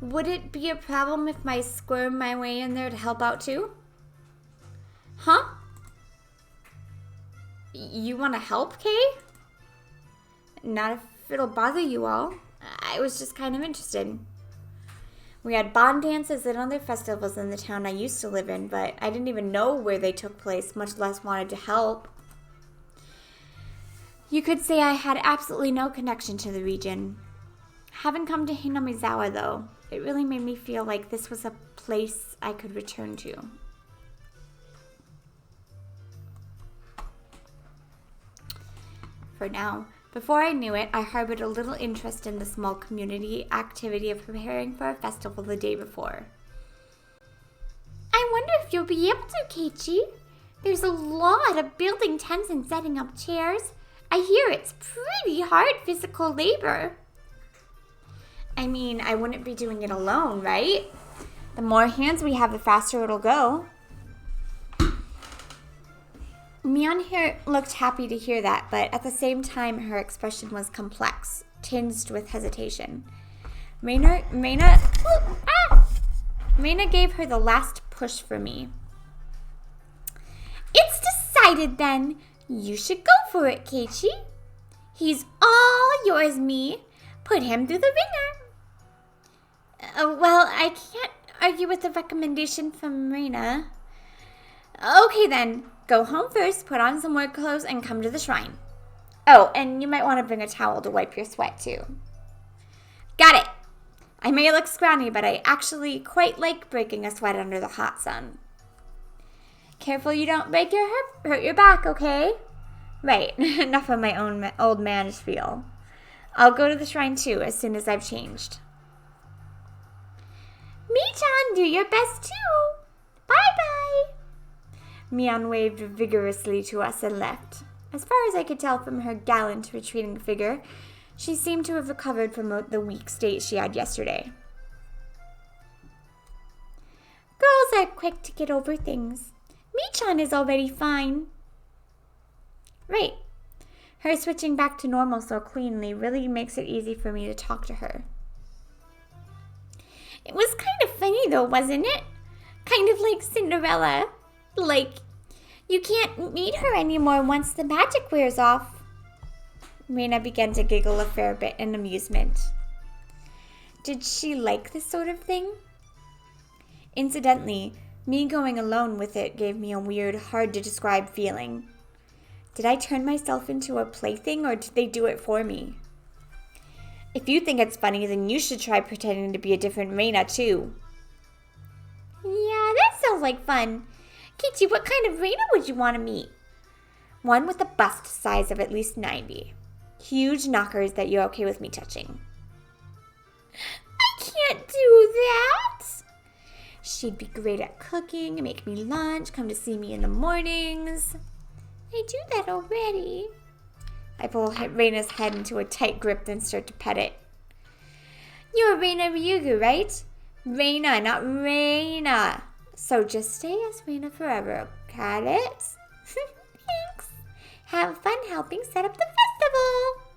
Would it be a problem if I squirm my way in there to help out too? Huh? You want to help, Kay? Not if it'll bother you all. I was just kind of interested. We had bond dances and other festivals in the town I used to live in, but I didn't even know where they took place, much less wanted to help. You could say I had absolutely no connection to the region. Having come to Hinamizawa, though, it really made me feel like this was a place I could return to. For now. Before I knew it, I harbored a little interest in the small community activity of preparing for a festival the day before. I wonder if you'll be able to, Keiichi. There's a lot of building tents and setting up chairs. I hear it's pretty hard physical labor. I mean, I wouldn't be doing it alone, right? The more hands we have, the faster it'll go. Mion here looked happy to hear that, but at the same time, her expression was complex, tinged with hesitation. Reina gave her the last push for me. It's decided then. You should go for it, Keiichi. He's all yours, me. Put him through the ringer. Well, I can't argue with the recommendation from Reina. Okay then. Go home first, put on some work clothes, and come to the shrine. Oh, and you might want to bring a towel to wipe your sweat, too. Got it. I may look scrawny, but I actually quite like breaking a sweat under the hot sun. Careful you don't break your hip, hurt your back, okay? Right, enough of my own old man spiel. I'll go to the shrine, too, as soon as I've changed. Mi-chan, do your best, too. Bye-bye. Mion waved vigorously to us and left. As far as I could tell from her gallant, retreating figure, she seemed to have recovered from the weak state she had yesterday. Girls are quick to get over things. Mi-chan is already fine. Right. Her switching back to normal so cleanly really makes it easy for me to talk to her. It was kind of funny though, wasn't it? Kind of like Cinderella. Like, you can't meet her anymore once the magic wears off. Reina began to giggle a fair bit in amusement. Did she like this sort of thing? Incidentally, me going alone with it gave me a weird, hard-to-describe feeling. Did I turn myself into a plaything, or did they do it for me? If you think it's funny, then you should try pretending to be a different Reina, too. Yeah, that sounds like fun. Keiichi, what kind of Reina would you want to meet? One with a bust size of at least 90. Huge knockers that you're okay with me touching. I can't do that. She'd be great at cooking, make me lunch, come to see me in the mornings. I do that already. I pull Reina's head into a tight grip, then start to pet it. You're Reina Ryugu, right? Reina, not Reina. So just stay as Reina forever, got it? Thanks. Have fun helping set up the festival.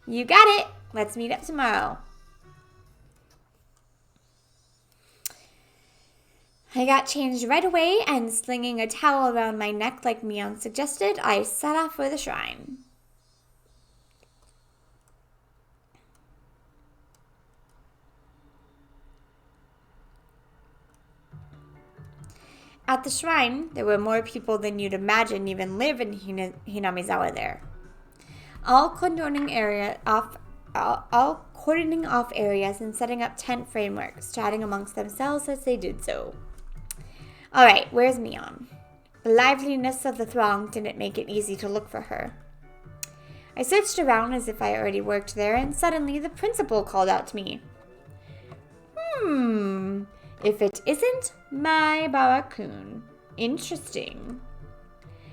You got it. Let's meet up tomorrow. I got changed right away, and slinging a towel around my neck like Mion suggested, I set off for the shrine. At the shrine, there were more people than you'd imagine even live in Hinamizawa there. All cordoning off areas and setting up tent frameworks, chatting amongst themselves as they did so. All right, where's Mion? The liveliness of the throng didn't make it easy to look for her. I searched around as if I already worked there, and suddenly the principal called out to me. If it isn't my Barakun. Interesting.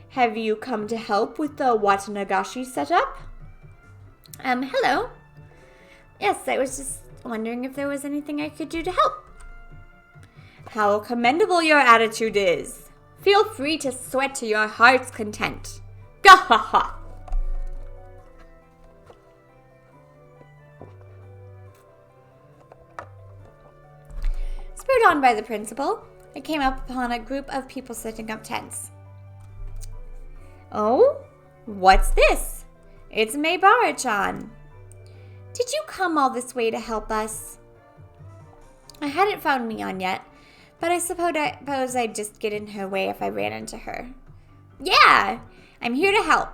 Have you come to help with the Watanagashi setup? Hello. Yes, I was just wondering if there was anything I could do to help. How commendable your attitude is. Feel free to sweat to your heart's content. Gah ha ha! Spurred on by the principal, I came up upon a group of people setting up tents. Oh, what's this? It's Maibara-chan. Did you come all this way to help us? I hadn't found Mion yet, but I suppose I'd just get in her way if I ran into her. Yeah, I'm here to help.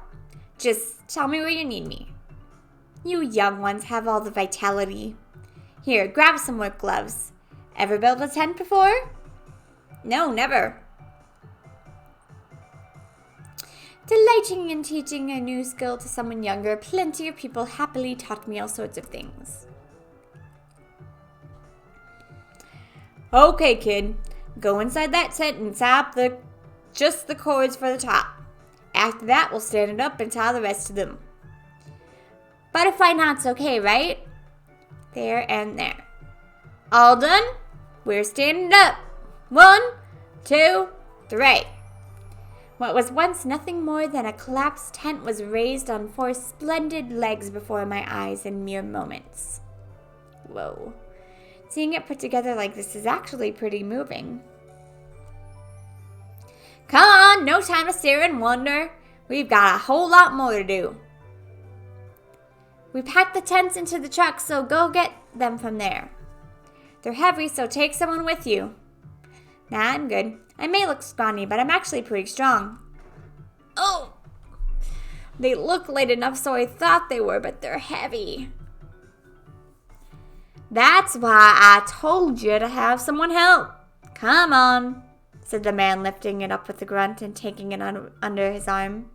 Just tell me where you need me. You young ones have all the vitality. Here, grab some work gloves. Ever built a tent before? No, never. Delighting in teaching a new skill to someone younger, plenty of people happily taught me all sorts of things. Okay, kid. Go inside that tent and tap just the cords for the top. After that, we'll stand it up and tie the rest of them. Butterfly knot's okay, right? There and there. All done? We're standing up. 1, 2, 3. What was once nothing more than a collapsed tent was raised on 4 splendid legs before my eyes in mere moments. Whoa. Seeing it put together like this is actually pretty moving. Come on, no time to stare and wonder. We've got a whole lot more to do. We packed the tents into the truck, so go get them from there. They're heavy, so take someone with you. Nah, I'm good. I may look scrawny, but I'm actually pretty strong. Oh! They look light enough, so I thought they were, but they're heavy. That's why I told you to have someone help. Come on, said the man, lifting it up with a grunt and taking it under his arm.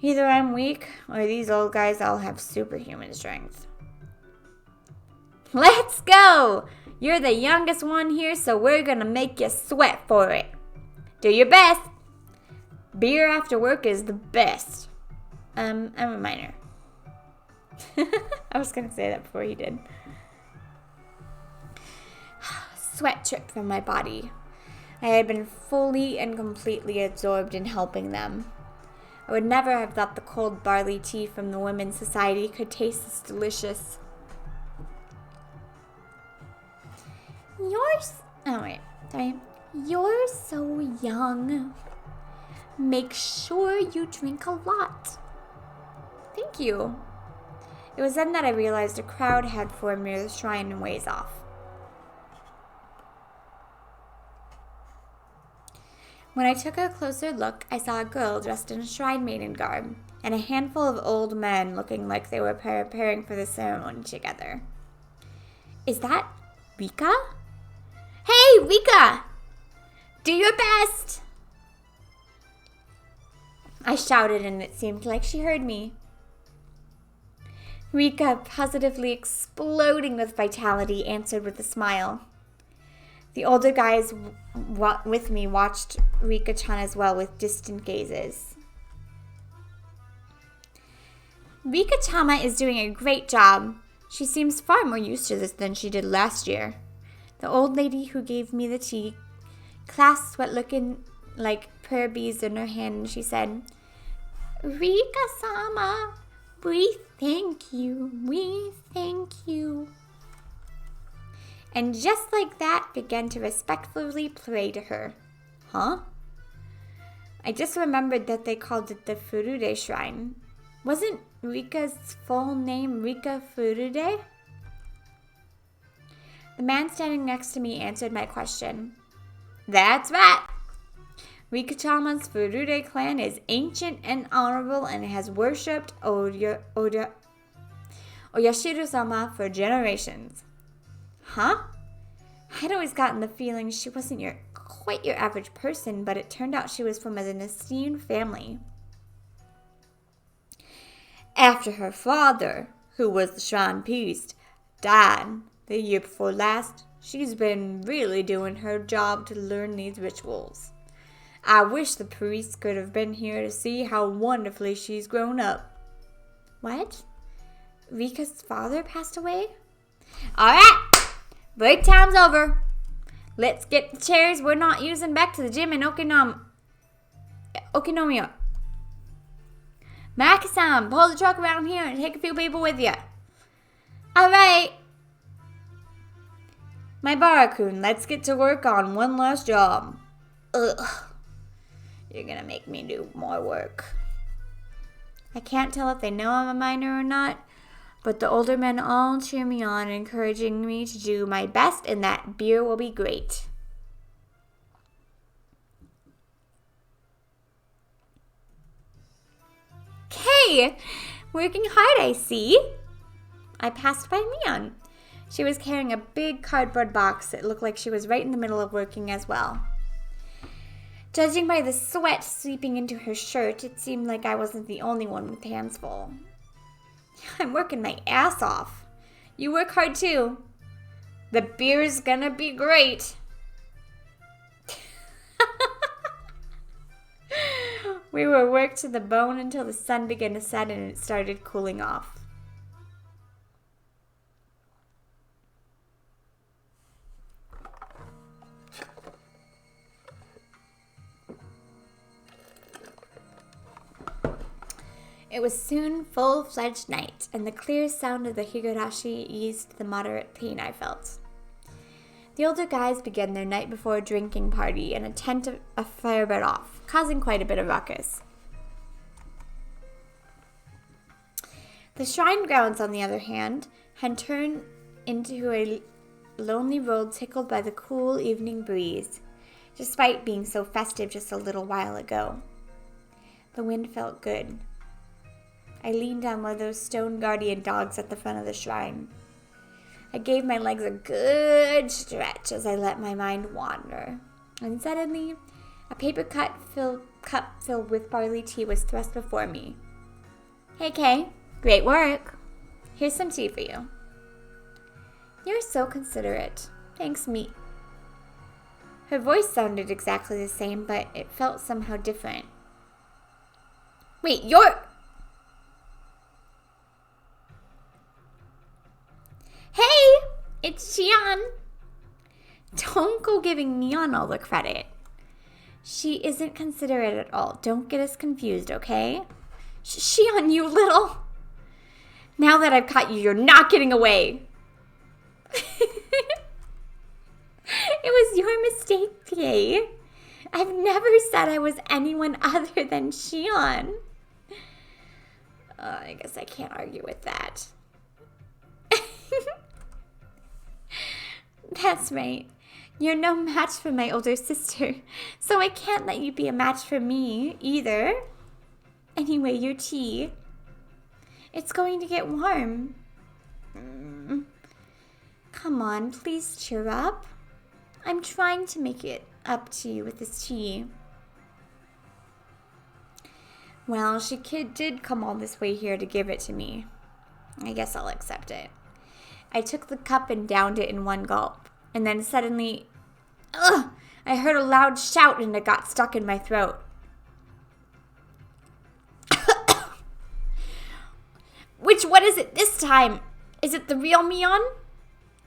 Either I'm weak, or these old guys all have superhuman strength. Let's go! You're the youngest one here, so we're gonna make you sweat for it. Do your best. Beer after work is the best. I'm a minor. I was gonna say that before he did. Sweat dripped from my body. I had been fully and completely absorbed in helping them. I would never have thought the cold barley tea from the Women's Society could taste this delicious. You're so young. Make sure you drink a lot. Thank you. It was then that I realized a crowd had formed near the shrine and ways off. When I took a closer look, I saw a girl dressed in a shrine maiden garb, and a handful of old men looking like they were preparing for the ceremony together. Is that Rika? Hey, Rika! Do your best! I shouted, and it seemed like she heard me. Rika, positively exploding with vitality, answered with a smile. The older guys with me watched Rika-chan as well with distant gazes. Rika-chama is doing a great job. She seems far more used to this than she did last year. The old lady who gave me the tea clasped what looked like prayer beads in her hand, and she said, Rika-sama, we thank you, we thank you. And just like that, began to respectfully pray to her. Huh? I just remembered that they called it the Furude Shrine. Wasn't Rika's full name Rika Furude? The man standing next to me answered my question. That's right. Rika-chama's Furude clan is ancient and honorable and has worshipped Oyashiro-sama for generations. Huh? I'd always gotten the feeling she wasn't quite your average person, but it turned out she was from an esteemed family. After her father, who was the shrine priest, died the year before last, she's been really doing her job to learn these rituals. I wish the priest could have been here to see how wonderfully she's grown up. What? Rika's father passed away? All right, break time's over. Let's get the chairs we're not using back to the gym in Okinomiya. Maki-san, pull the truck around here and take a few people with you. Alright. My Barakun, let's get to work on one last job. Ugh. You're gonna make me do more work. I can't tell if they know I'm a minor or not, but the older men all cheer me on, encouraging me to do my best, and that beer will be great. Okay, working hard, I see. I passed by Mion. She was carrying a big cardboard box that looked like she was right in the middle of working as well. Judging by the sweat seeping into her shirt, it seemed like I wasn't the only one with hands full. I'm working my ass off. You work hard too. The beer's gonna be great. We were worked to the bone until the sun began to set and it started cooling off. It was soon full-fledged night, and the clear sound of the higurashi eased the moderate pain I felt. The older guys began their night before drinking party, and a fire burnt off, causing quite a bit of ruckus. The shrine grounds, on the other hand, had turned into a lonely road tickled by the cool evening breeze, despite being so festive just a little while ago. The wind felt good. I leaned on one of those stone guardian dogs at the front of the shrine. I gave my legs a good stretch as I let my mind wander. And suddenly, a paper cup filled with barley tea was thrust before me. Hey, Kay. Great work. Here's some tea for you. You're so considerate. Thanks, me. Her voice sounded exactly the same, but it felt somehow different. Wait, you're... Hey, it's Xian. Don't go giving Mion all the credit. She isn't considerate at all. Don't get us confused, okay? Xian, you little... Now that I've caught you, you're not getting away. It was your mistake, Kay. I've never said I was anyone other than Xian. I guess I can't argue with that. That's right. You're no match for my older sister, so I can't let you be a match for me either. Anyway, your tea. It's going to get warm. Come on, please cheer up. I'm trying to make it up to you with this tea. Well, she did come all this way here to give it to me. I guess I'll accept it. I took the cup and downed it in one gulp, and then suddenly, I heard a loud shout and it got stuck in my throat. What is it this time? Is it the real Mion?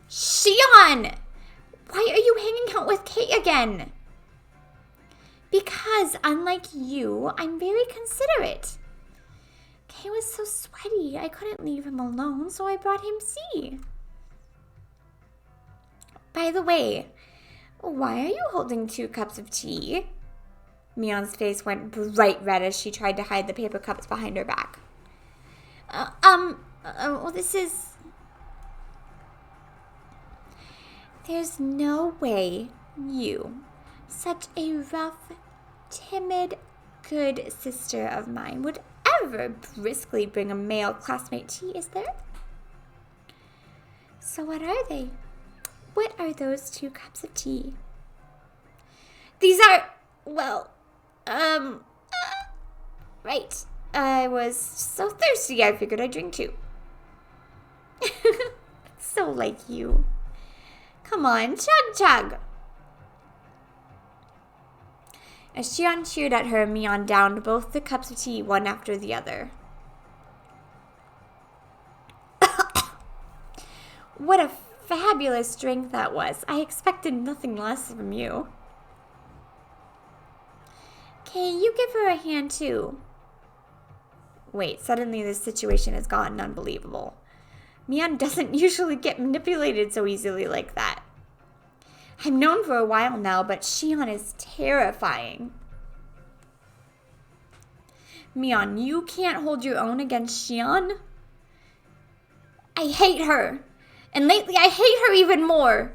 Xian! Why are you hanging out with Kate again? Because, unlike you, I'm very considerate. Kay was so sweaty, I couldn't leave him alone, so I brought him tea. By the way, why are you holding 2 cups of tea? Mion's face went bright red as she tried to hide the paper cups behind her back. Well, this is... There's no way you, such a rough, timid, good sister of mine, would ever briskly bring a male classmate tea, is there? So what are they? What are those 2 cups of tea? These are, well, right. I was so thirsty I figured I'd drink 2. So like you. Come on, chug chug. As Xian cheered at her, Mion downed both the cups of tea one after the other. What a fabulous drink that was. I expected nothing less from you. Okay, you give her a hand too. Wait, suddenly this situation has gotten unbelievable. Mion doesn't usually get manipulated so easily like that. I've known for a while now, but Shion is terrifying. Mion, you can't hold your own against Shion? I hate her. And lately I hate her even more.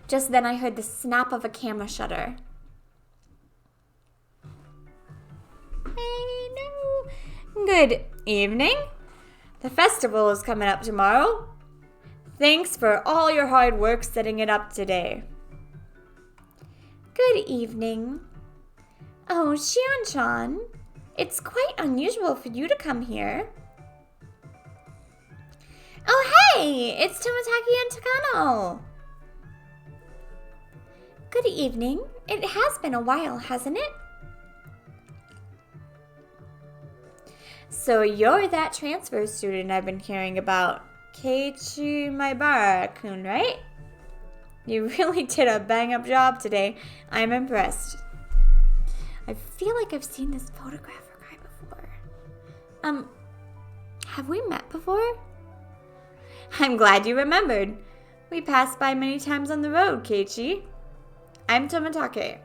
Just then I heard the snap of a camera shutter. Hey, no. Good evening. The festival is coming up tomorrow. Thanks for all your hard work setting it up today. Good evening. Oh, Shion-chan, it's quite unusual for you to come here. Oh, hey, it's Tomitaki and Takano. Good evening. It has been a while, hasn't it? So you're that transfer student I've been hearing about, Keiichi Maibara-kun, right? You really did a bang-up job today. I'm impressed. I feel like I've seen this photographer guy before. Have we met before? I'm glad you remembered. We passed by many times on the road, Keiichi. I'm Tomitake.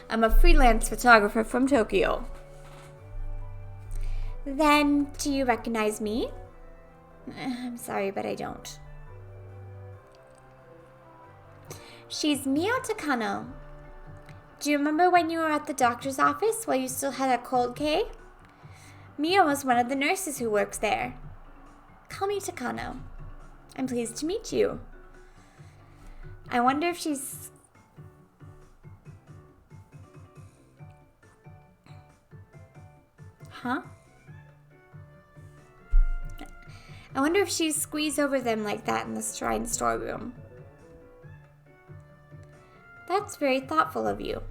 I'm a freelance photographer from Tokyo. Then, do you recognize me? I'm sorry, but I don't. She's Mio Takano. Do you remember when you were at the doctor's office while you still had a cold, Kay? Mio was one of the nurses who works there. Call me Takano. I'm pleased to meet you. I wonder if she's... Huh? I wonder if she's squeezed over them like that in the shrine storeroom. That's very thoughtful of you.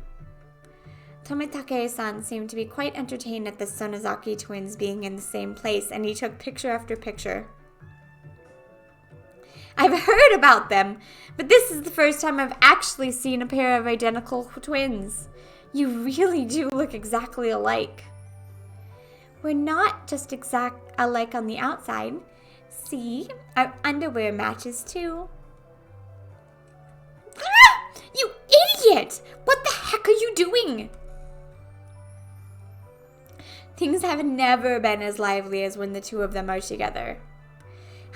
Tomitake-san seemed to be quite entertained at the Sonozaki twins being in the same place, and he took picture after picture. I've heard about them, but this is the first time I've actually seen a pair of identical twins. You really do look exactly alike. We're not just exact alike on the outside. See, our underwear matches too. Ah! You idiot! What the heck are you doing? Things have never been as lively as when the two of them are together.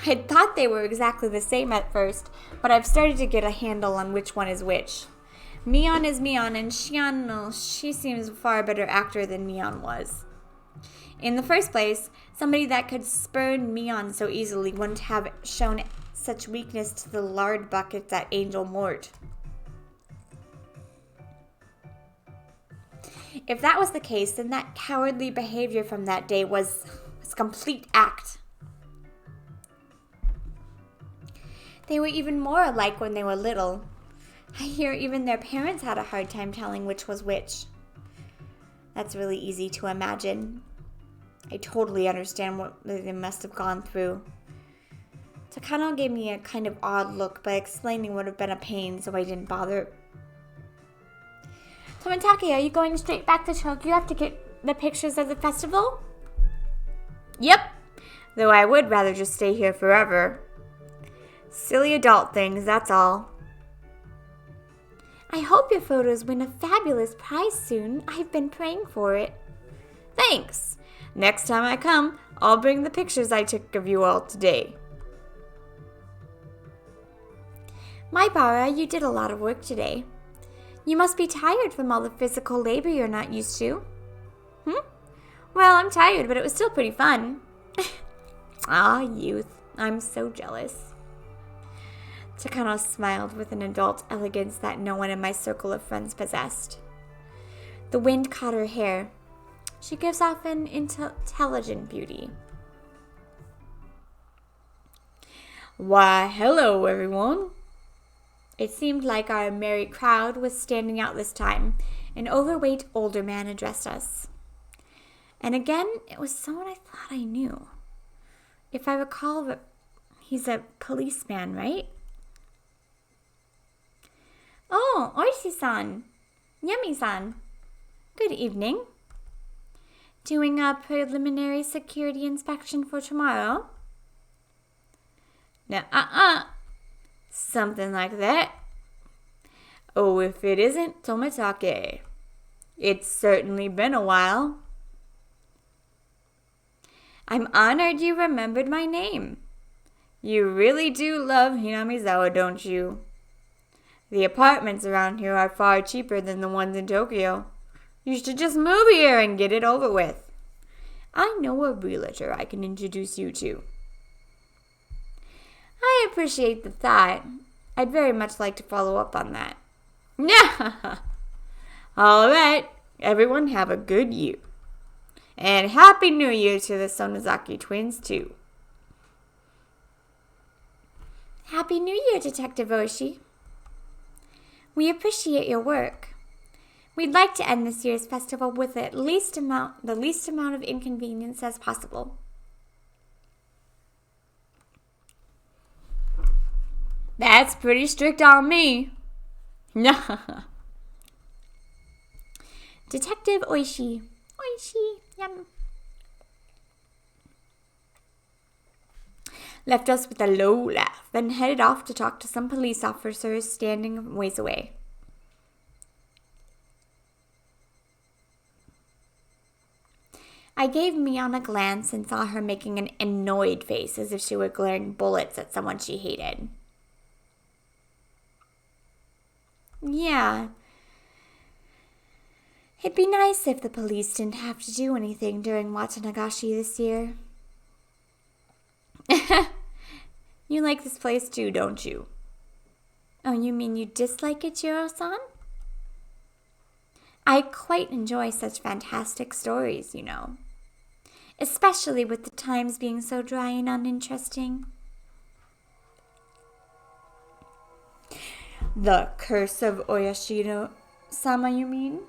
I thought they were exactly the same at first, but I've started to get a handle on which one is which. Mion is Mion, and Shion, well, she seems a far better actor than Mion was. In the first place, somebody that could spurn Mion so easily wouldn't have shown such weakness to the lard bucket that Angel Mort. If that was the case, then that cowardly behavior from that day was a complete act. They were even more alike when they were little. I hear even their parents had a hard time telling which was which. That's really easy to imagine. I totally understand what they must have gone through. Takano gave me a kind of odd look, but explaining would have been a pain, so I didn't bother. Tomitake, are you going straight back to Tokyo to get the pictures of the festival? Yep, though I would rather just stay here forever. Silly adult things, that's all. I hope your photos win a fabulous prize soon. I've been praying for it. Thanks. Next time I come, I'll bring the pictures I took of you all today. Maibara, you did a lot of work today. You must be tired from all the physical labor you're not used to. Well, I'm tired, but it was still pretty fun. Ah, youth. I'm so jealous. Takano smiled with an adult elegance that no one in my circle of friends possessed. The wind caught her hair. She gives off an intelligent beauty. Why, hello, everyone. It seemed like our merry crowd was standing out this time. An overweight older man addressed us. And again, it was someone I thought I knew. If I recall, he's a policeman, right? Oh, Oishi-san. Yami-san. Good evening. Doing a preliminary security inspection for tomorrow? No, something like that. Oh, if it isn't Tomitake. It's certainly been a while. I'm honored you remembered my name. You really do love Hinamizawa, don't you? The apartments around here are far cheaper than the ones in Tokyo. You should just move here and get it over with. I know a realtor I can introduce you to. I appreciate the thought. I'd very much like to follow up on that. Yeah. All right. Everyone have a good year. And Happy New Year to the Sonozaki twins, too. Happy New Year, Detective Oishi. We appreciate your work. We'd like to end this year's festival with the least amount of inconvenience as possible. That's pretty strict on me. Detective Oishi. Oishi. Yum. Left us with a low laugh and headed off to talk to some police officers standing ways away. I gave Mion a glance and saw her making an annoyed face as if she were glaring bullets at someone she hated. Yeah. It'd be nice if the police didn't have to do anything during Watanagashi this year. You like this place too, don't you? Oh, you mean you dislike it, Jiro-san? I quite enjoy such fantastic stories, you know. Especially with the times being so dry and uninteresting. The curse of Oyashiro-sama, you mean?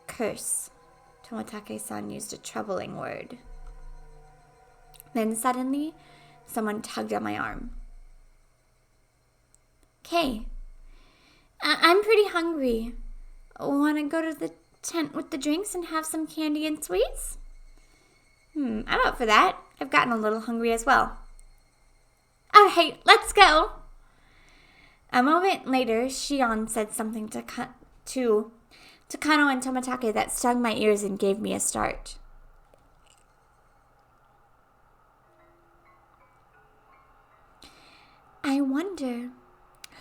Curse. Tomitake-san used a troubling word. Then suddenly, someone tugged at my arm. Kay, I'm pretty hungry. Want to go to the tent with the drinks and have some candy and sweets? I'm up for that. I've gotten a little hungry as well. All right, let's go. A moment later, Shion said something to Kano and Tomitake that stung my ears and gave me a start. I wonder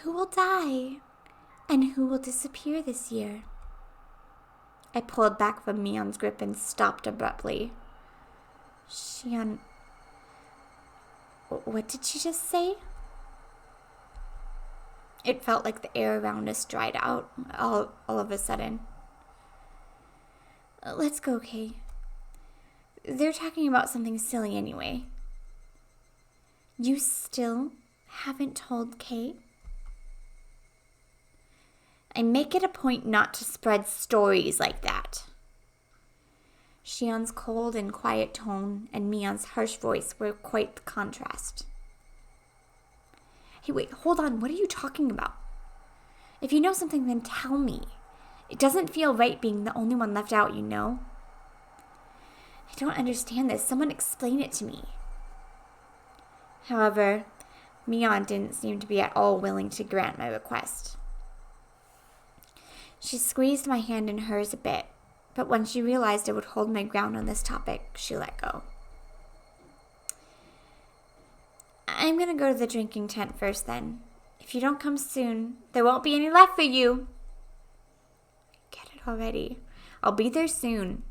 who will die and who will disappear this year. I pulled back from Mion's grip and stopped abruptly. Shion, what did she just say? It felt like the air around us dried out all of a sudden. Let's go, Kay. They're talking about something silly anyway. You still haven't told Kay? I make it a point not to spread stories like that. Shion's cold and quiet tone and Mion's harsh voice were quite the contrast. Hey, wait, hold on. What are you talking about? If you know something, then tell me. It doesn't feel right being the only one left out, you know? I don't understand this. Someone explain it to me. However, Mion didn't seem to be at all willing to grant my request. She squeezed my hand in hers a bit, but when she realized I would hold my ground on this topic, she let go. I'm going to go to the drinking tent first then. If you don't come soon, there won't be any left for you. Get it already. I'll be there soon.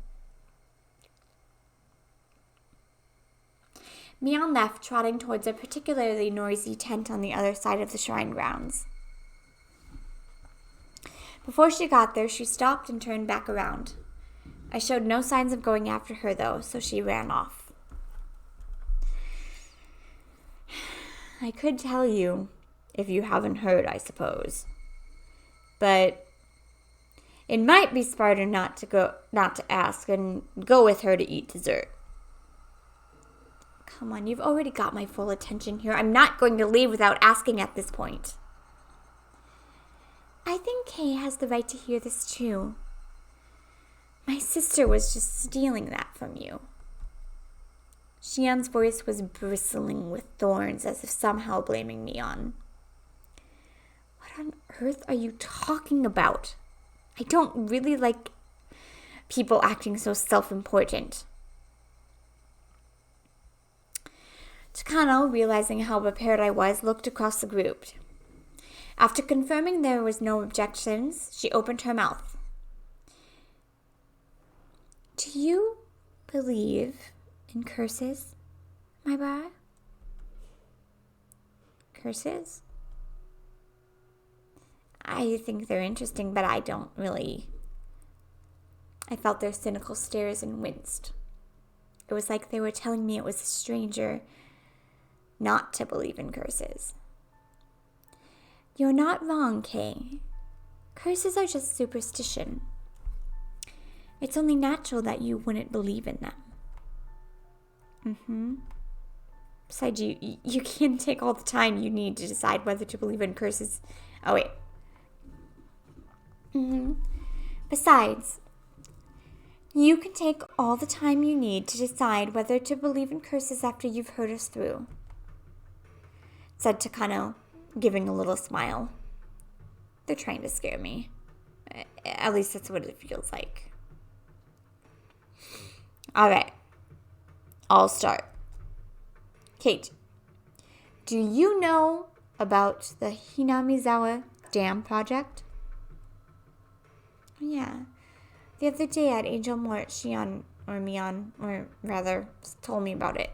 Mion left, trotting towards a particularly noisy tent on the other side of the shrine grounds. Before she got there, she stopped and turned back around. I showed no signs of going after her, though, so she ran off. I could tell you, if you haven't heard, I suppose. But It might be smarter not to ask and go with her to eat dessert. Come on, you've already got my full attention here. I'm not going to leave without asking at this point. I think Kay has the right to hear this too. My sister was just stealing that from you. Xian's voice was bristling with thorns, as if somehow blaming Mion. What on earth are you talking about? I don't really like people acting so self-important. Takano, realizing how prepared I was, looked across the group. After confirming there was no objections, she opened her mouth. Do you believe in curses, my bra? Curses? I think they're interesting, but I don't really. I felt their cynical stares and winced. It was like they were telling me it was a stranger not to believe in curses. You're not wrong, Kay. Curses are just superstition. It's only natural that you wouldn't believe in them. Besides, you can't take all the time you need to decide whether to believe in curses. Oh, wait. Besides, you can take all the time you need to decide whether to believe in curses after you've heard us through, said Takano, giving a little smile. They're trying to scare me. At least that's what it feels like. Alright. I'll start. Kate, do you know about the Hinamizawa Dam project? Yeah. The other day at Angel Mort, Mion, told me about it.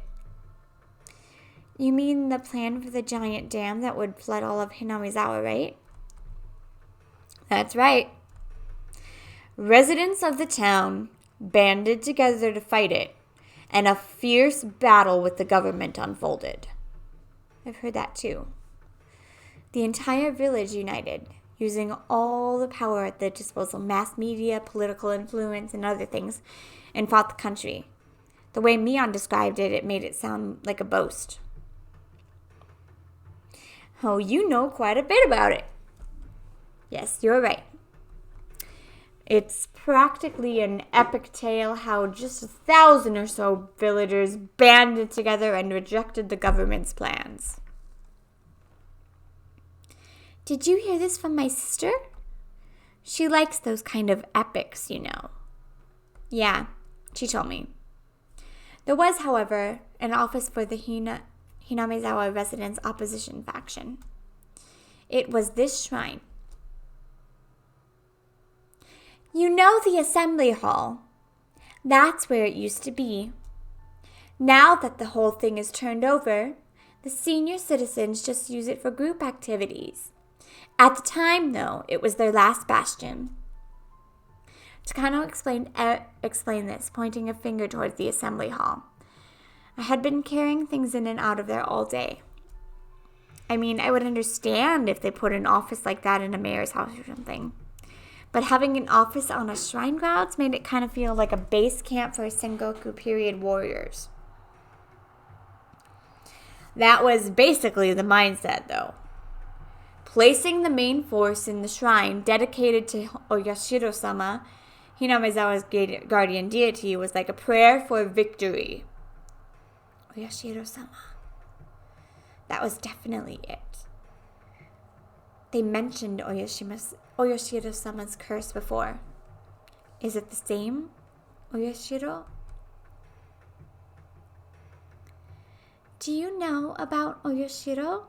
You mean the plan for the giant dam that would flood all of Hinamizawa, right? That's right. Residents of the town banded together to fight it, and a fierce battle with the government unfolded. I've heard that too. The entire village united, using all the power at their disposal, mass media, political influence, and other things, and fought the country. The way Mion described it, it made it sound like a boast. Oh, you know quite a bit about it. Yes, you're right. It's practically an epic tale how just 1,000 or so villagers banded together and rejected the government's plans. Did you hear this from my sister? She likes those kind of epics, you know. Yeah, she told me. There was, however, an office for the Hinamizawa residents' opposition faction. It was this shrine. You know the assembly hall. That's where it used to be. Now that the whole thing is turned over, the senior citizens just use it for group activities. At the time, though, it was their last bastion. Takano explained this, pointing a finger towards the assembly hall. I had been carrying things in and out of there all day. I mean, I would understand if they put an office like that in a mayor's house or something. But having an office on a shrine grounds made it kind of feel like a base camp for Sengoku period warriors. That was basically the mindset, though. Placing the main force in the shrine dedicated to Oyashiro-sama, Hinamizawa's guardian deity, was like a prayer for victory. Oyashiro-sama. That was definitely it. They mentioned Oyashiro-sama's curse before. Is it the same, Oyashiro? Do you know about Oyashiro,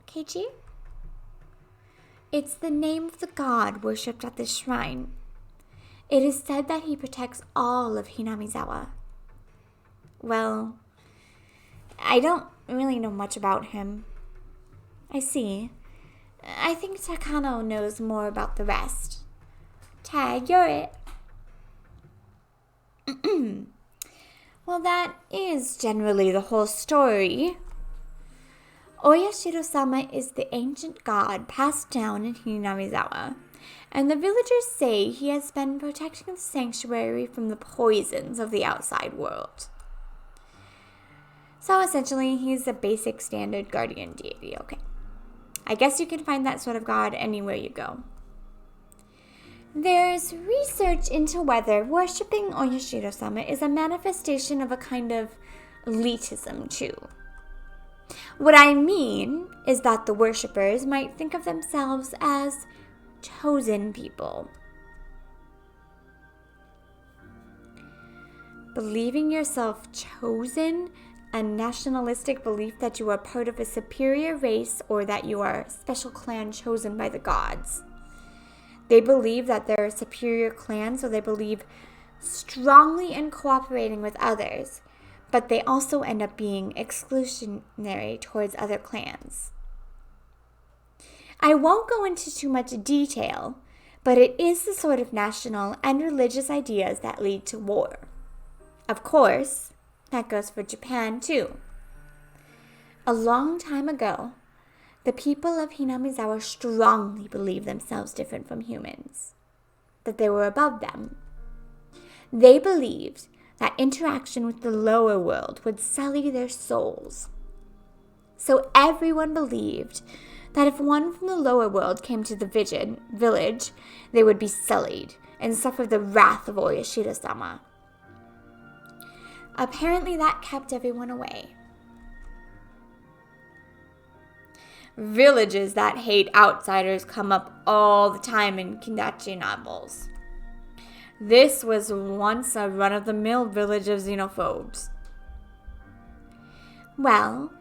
Keiichi? It's the name of the god worshipped at this shrine. It is said that he protects all of Hinamizawa. Well, I don't really know much about him. I see. I think Takano knows more about the rest. Tag, you're it. Well, that is generally the whole story. Oyashiro-sama is the ancient god passed down in Hinamizawa, and the villagers say he has been protecting the sanctuary from the poisons of the outside world. So essentially, he's a basic standard guardian deity, okay. I guess you can find that sort of god anywhere you go. There's research into whether worshipping Oyashiro-sama is a manifestation of a kind of elitism too. What I mean is that the worshippers might think of themselves as chosen people. Believing yourself chosen, a nationalistic belief that you are part of a superior race or that you are a special clan chosen by the gods. They believe that they're a superior clan, so they believe strongly in cooperating with others, but they also end up being exclusionary towards other clans. I won't go into too much detail, but it is the sort of national and religious ideas that lead to war. Of course, that goes for Japan too. A long time ago, the people of Hinamizawa strongly believed themselves different from humans, that they were above them. They believed that interaction with the lower world would sully their souls. So everyone believed that if one from the lower world came to the village, they would be sullied and suffer the wrath of Oyashiro-sama. Apparently that kept everyone away. Villages that hate outsiders come up all the time in Kindachi novels. This was once a run-of-the-mill village of xenophobes. Well,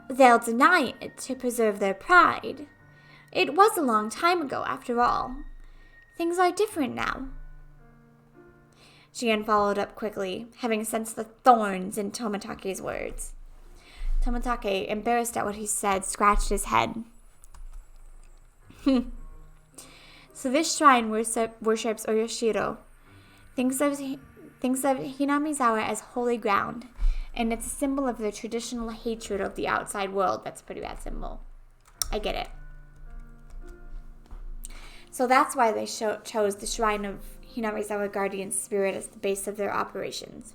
they'll deny it to preserve their pride. It was a long time ago, after all. Things are different now. Jian followed up quickly, having sensed the thorns in Tomatake's words. Tomatake, embarrassed at what he said, scratched his head. So this shrine worships Oyashiro, thinks of Hinamizawa as holy ground, and it's a symbol of their traditional hatred of the outside world. That's a pretty bad symbol. I get it. So that's why they chose the shrine of Hinamizawa guardian spirit as the base of their operations,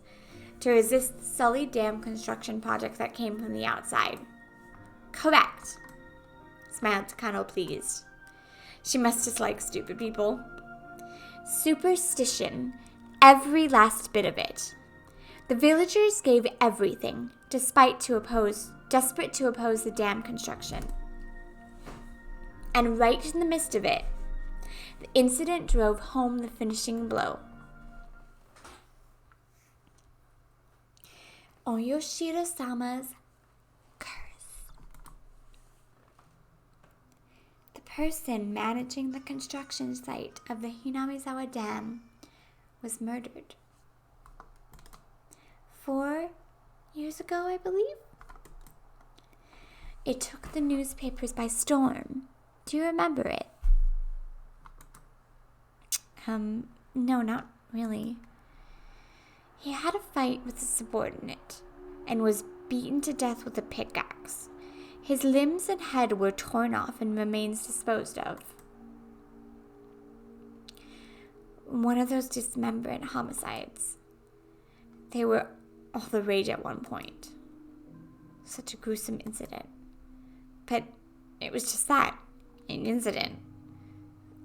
to resist the sullied dam construction project that came from the outside. Correct, smiled Takano, pleased. She must dislike stupid people. Superstition, every last bit of it. The villagers gave everything, desperate to oppose the dam construction. And right in the midst of it, the incident drove home the finishing blow. Oyashiro-sama's curse. The person managing the construction site of the Hinamizawa Dam was murdered. 4 years ago, I believe. It took the newspapers by storm. Do you remember it? No, not really. He had a fight with a subordinate and was beaten to death with a pickaxe. His limbs and head were torn off and remains disposed of. One of those dismemberment homicides. They were all the rage at one point. Such a gruesome incident. But it was just that, an incident.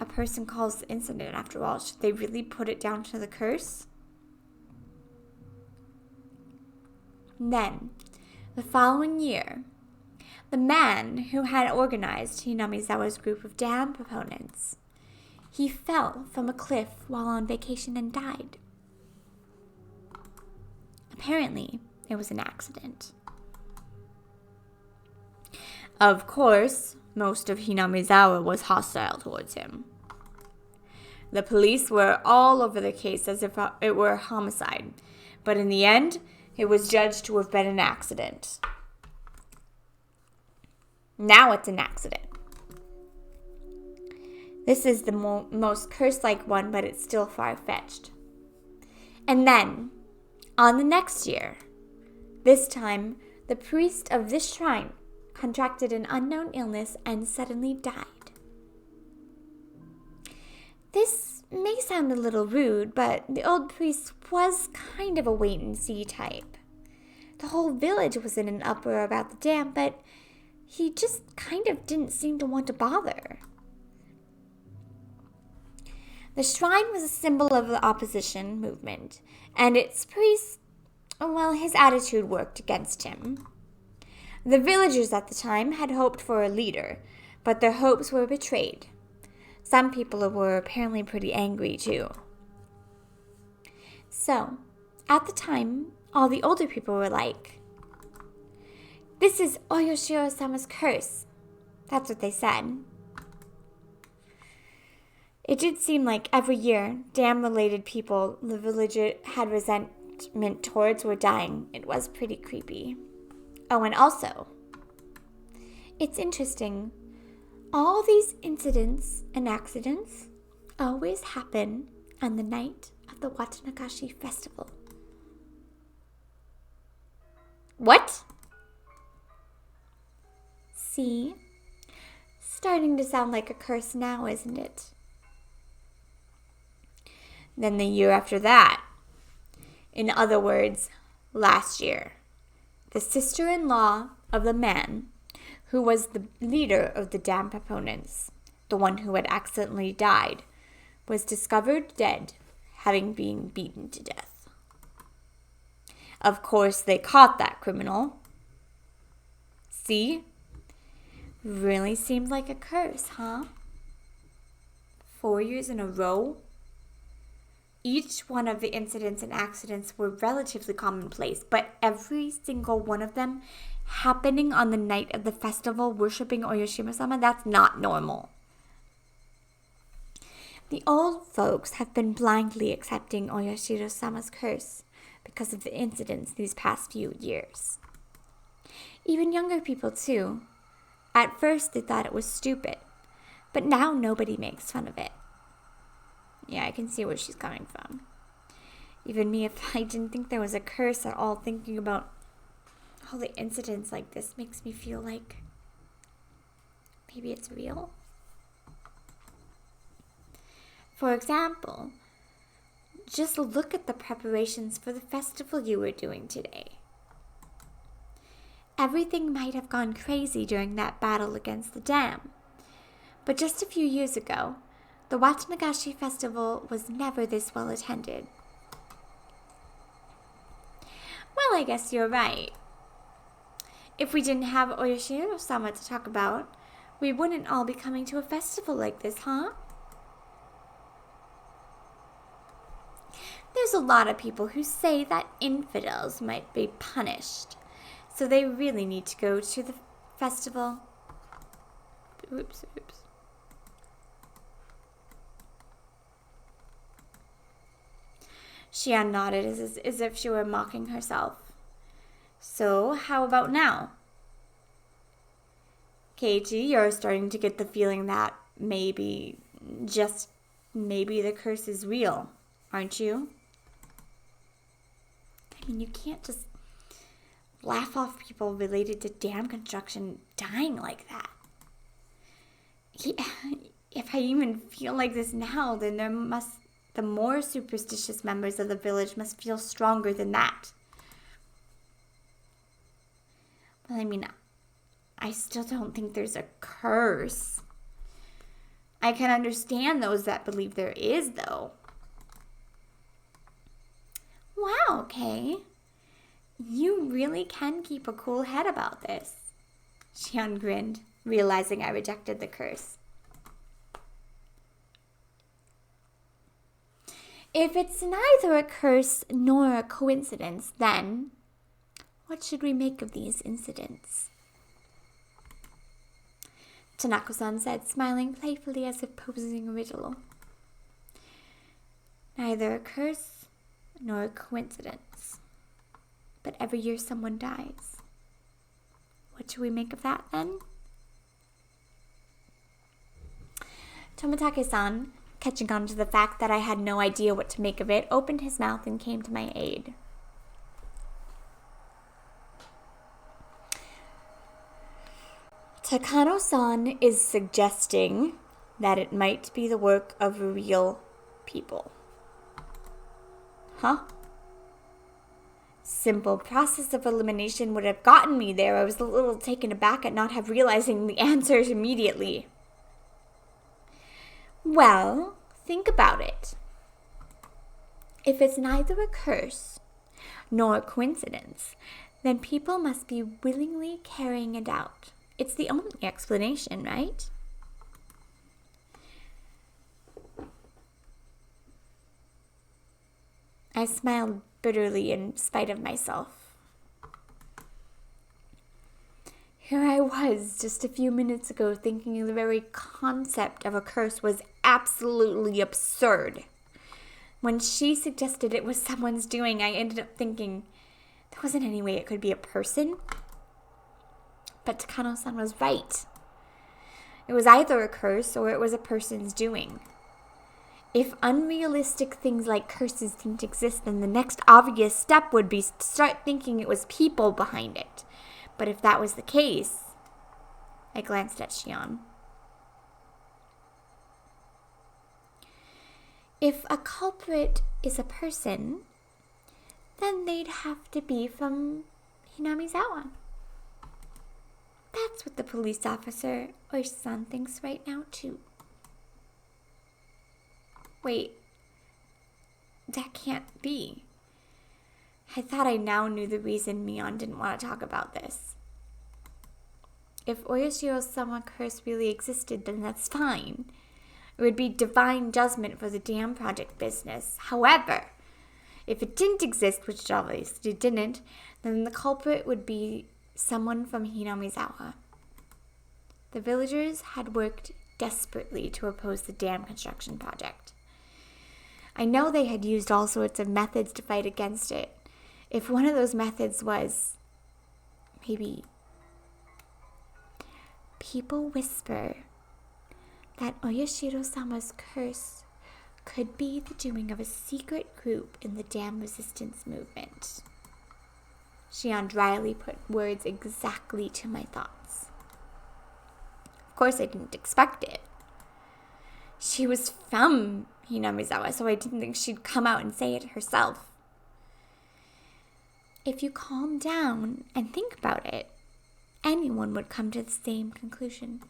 A person calls the incident, after all. Should they really put it down to the curse? Then, the following year, the man who had organized Hinamizawa's group of dam proponents, he fell from a cliff while on vacation and died. Apparently, it was an accident. Of course, most of Hinamizawa was hostile towards him. The police were all over the case as if it were a homicide, but in the end, it was judged to have been an accident. Now it's an accident. This is the most curse-like one, but it's still far-fetched. And then, on the next year, this time, the priest of this shrine contracted an unknown illness and suddenly died. This may sound a little rude, but the old priest was kind of a wait-and-see type. The whole village was in an uproar about the dam, but he just kind of didn't seem to want to bother. The shrine was a symbol of the opposition movement, and its priest, well, his attitude worked against him. The villagers at the time had hoped for a leader, but their hopes were betrayed. Some people were apparently pretty angry too. So, at the time, all the older people were like, "This is Oyoshiro-sama's curse." That's what they said. It did seem like every year, dam-related people the village had resentment towards were dying. It was pretty creepy. Oh, and also, it's interesting. All these incidents and accidents always happen on the night of the Watanagashi festival. What? See? Starting to sound like a curse now, isn't it? Then the year after that, in other words, last year, the sister-in-law of the man who was the leader of the dam proponents, the one who had accidentally died, was discovered dead, having been beaten to death. Of course, they caught that criminal. See? Really seems like a curse, huh? 4 years in a row? Each one of the incidents and accidents were relatively commonplace, but every single one of them happening on the night of the festival worshipping Oyoshiro-sama, that's not normal. The old folks have been blindly accepting Oyoshiro-sama's curse because of the incidents these past few years. Even younger people too. At first they thought it was stupid, but now nobody makes fun of it. Yeah, I can see where she's coming from. Even me, if I didn't think there was a curse at all, thinking about all the incidents like this makes me feel like maybe it's real. For example, just look at the preparations for the festival you were doing today. Everything might have gone crazy during that battle against the dam, but just a few years ago, the Watanagashi festival was never this well attended. Well, I guess you're right. If we didn't have Oyoshiro-sama to talk about, we wouldn't all be coming to a festival like this, huh? There's a lot of people who say that infidels might be punished, so they really need to go to the festival. Oops. Shion nodded as if she were mocking herself. So, how about now? Keiichi, you're starting to get the feeling that maybe, just maybe the curse is real, aren't you? I mean, you can't just laugh off people related to dam construction dying like that. If I even feel like this now, then the more superstitious members of the village must feel stronger than that. Well, I mean, I still don't think there's a curse. I can understand those that believe there is, though. Wow, Kay. You really can keep a cool head about this. Shion grinned, realizing I rejected the curse. If it's neither a curse nor a coincidence, then what should we make of these incidents? Tanako-san said, smiling playfully as if posing a riddle. Neither a curse nor a coincidence, but every year someone dies. What should we make of that, then? Tomitake-san, catching on to the fact that I had no idea what to make of it, opened his mouth and came to my aid. Takano-san is suggesting that it might be the work of real people. Huh? Simple process of elimination would have gotten me there. I was a little taken aback at not have realizing the answers immediately. Well, think about it. If it's neither a curse nor a coincidence, then people must be willingly carrying it out. It's the only explanation, right? I smiled bitterly in spite of myself. Here I was just a few minutes ago thinking the very concept of a curse was absolutely absurd. When she suggested it was someone's doing, I ended up thinking there wasn't any way it could be a person. But Takano-san was right. It was either a curse or it was a person's doing. If unrealistic things like curses didn't exist, then the next obvious step would be to start thinking it was people behind it. But if that was the case, I glanced at Shion. If a culprit is a person, then they'd have to be from Hinamizawa. That's what the police officer, Oishi-san, thinks right now, too. Wait, that can't be. I thought I now knew the reason Mion didn't want to talk about this. If Oyashiro's curse really existed, then that's fine. It would be divine judgment for the dam project business. However, if it didn't exist, which it obviously didn't, then the culprit would be someone from Hinamizawa. The villagers had worked desperately to oppose the dam construction project. I know they had used all sorts of methods to fight against it. If one of those methods was, maybe, people whisper that Oyashiro-sama's curse could be the doing of a secret group in the dam resistance movement. Shion dryly put words exactly to my thoughts. Of course, I didn't expect it. She was from Hinamizawa, so I didn't think she'd come out and say it herself. If you calm down and think about it, anyone would come to the same conclusion.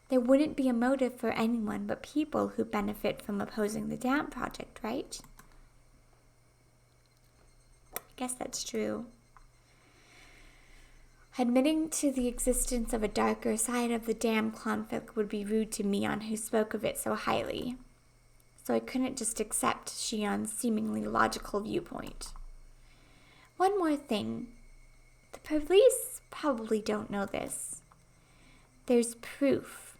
There wouldn't be a motive for anyone but people who benefit from opposing the dam project, right? I guess that's true. Admitting to the existence of a darker side of the dam conflict would be rude to Mion, who spoke of it so highly. So I couldn't just accept Shion's seemingly logical viewpoint. One more thing. The police probably don't know this. There's proof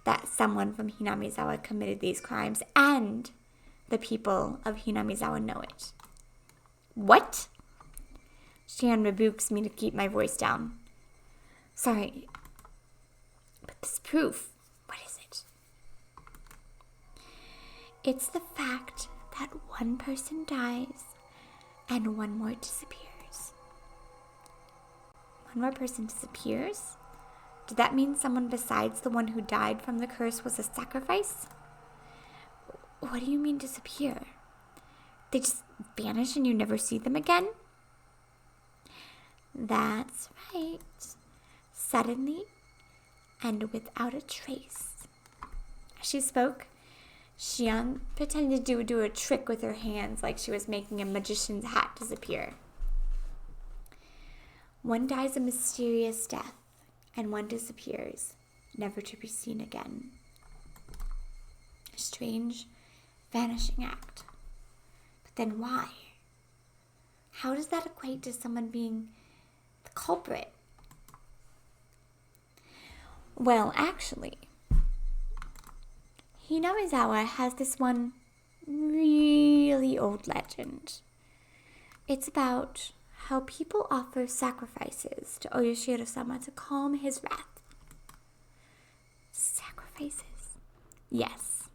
that someone from Hinamizawa committed these crimes, and the people of Hinamizawa know it. What? Shion rebukes me to keep my voice down. Sorry, but this proof, what is it? It's the fact that one person dies and one more disappears. One more person disappears? Did that mean someone besides the one who died from the curse was a sacrifice? What do you mean disappear? They just vanish and you never see them again? That's right. Suddenly and without a trace. As she spoke, Shion pretended to do a trick with her hands like she was making a magician's hat disappear. One dies a mysterious death, and one disappears, never to be seen again. A strange, vanishing act. But then why? How does that equate to someone being the culprit? Well, actually, Hinamizawa has this one really old legend. It's about how people offer sacrifices to Oyashiro-sama to calm his wrath. Sacrifices? Yes.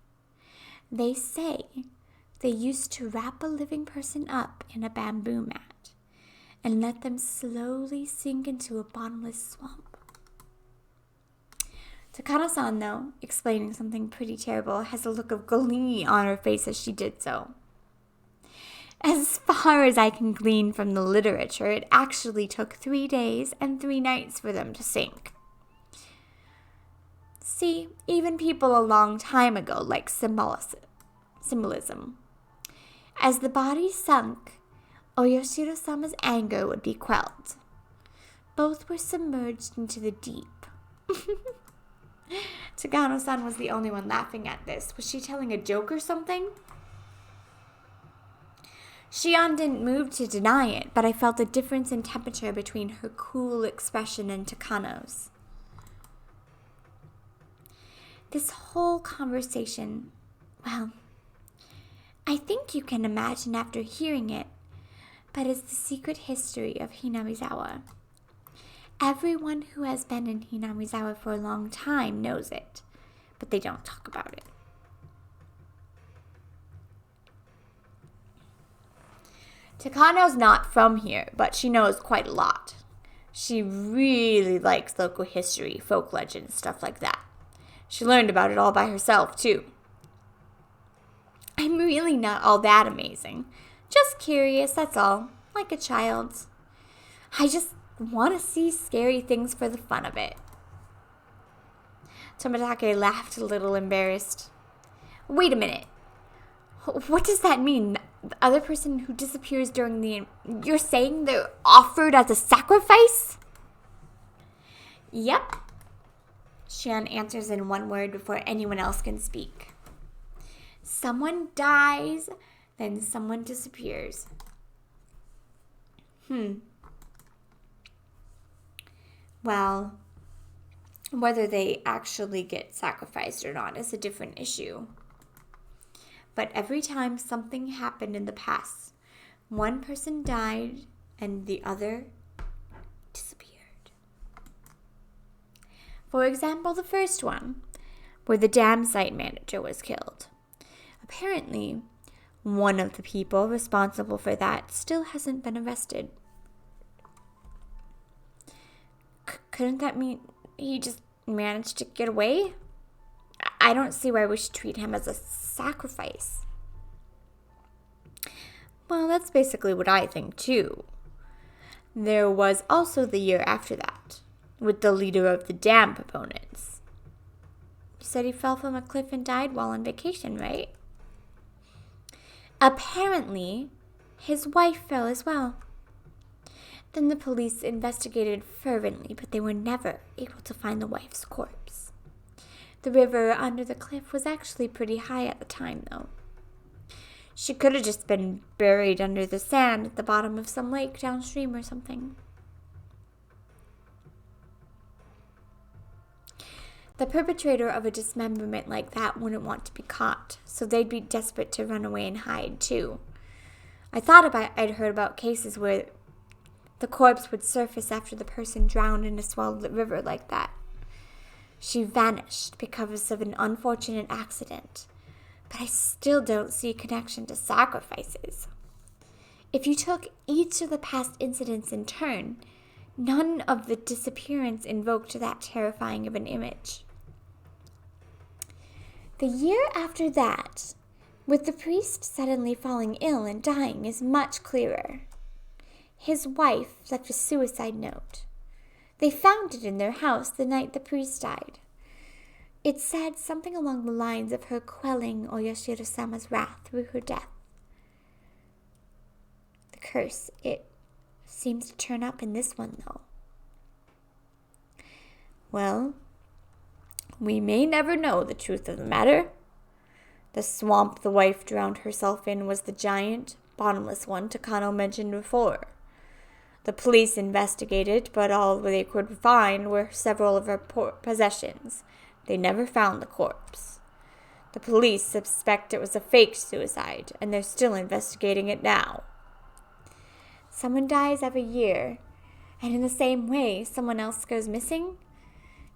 They say they used to wrap a living person up in a bamboo mat and let them slowly sink into a bottomless swamp. Takano-san, though, explaining something pretty terrible, has a look of glee on her face as she did so. As far as I can glean from the literature, it actually took 3 days and 3 nights for them to sink. See, even people a long time ago liked symbolism. As the body sunk, Oyashiro-sama's anger would be quelled. Both were submerged into the deep. Takano-san was the only one laughing at this. Was she telling a joke or something? Shion didn't move to deny it, but I felt a difference in temperature between her cool expression and Takano's. This whole conversation, well, I think you can imagine after hearing it, but it's the secret history of Hinamizawa. Everyone who has been in Hinamizawa for a long time knows it, but they don't talk about it. Takano's not from here, but she knows quite a lot. She really likes local history, folk legends, stuff like that. She learned about it all by herself, too. I'm really not all that amazing. Just curious, that's all. Like a child. I just want to see scary things for the fun of it. Tomitake laughed a little embarrassed. Wait a minute. What does that mean? The other person who disappears during the... You're saying they're offered as a sacrifice? Yep. Shion answers in one word before anyone else can speak. Someone dies, then someone disappears. Well, whether they actually get sacrificed or not is a different issue. But every time something happened in the past, one person died and the other disappeared. For example, the first one, where the dam site manager was killed. Apparently, one of the people responsible for that still hasn't been arrested. Couldn't that mean he just managed to get away? I don't see why we should treat him as a sacrifice. Well, that's basically what I think, too. There was also the year after that, with the leader of the dam proponents. You said he fell from a cliff and died while on vacation, right? Apparently, his wife fell as well. Then the police investigated fervently, but they were never able to find the wife's corpse. The river under the cliff was actually pretty high at the time, though. She could have just been buried under the sand at the bottom of some lake downstream or something. The perpetrator of a dismemberment like that wouldn't want to be caught, so they'd be desperate to run away and hide, too. I'd heard about cases where the corpse would surface after the person drowned in a swallowed river like that. She vanished because of an unfortunate accident, but I still don't see a connection to sacrifices. If you took each of the past incidents in turn, none of the disappearance invoked that terrifying of an image. The year after that, with the priest suddenly falling ill and dying, is much clearer. His wife left a suicide note. They found it in their house the night the priest died. It said something along the lines of her quelling Oyashiro-sama's wrath through her death. The curse, it seems to turn up in this one, though. Well, we may never know the truth of the matter. The swamp the wife drowned herself in was the giant, bottomless one Takano mentioned before. The police investigated, but all they could find were several of her possessions. They never found the corpse. The police suspect it was a fake suicide, and they're still investigating it now. Someone dies every year, and in the same way, someone else goes missing?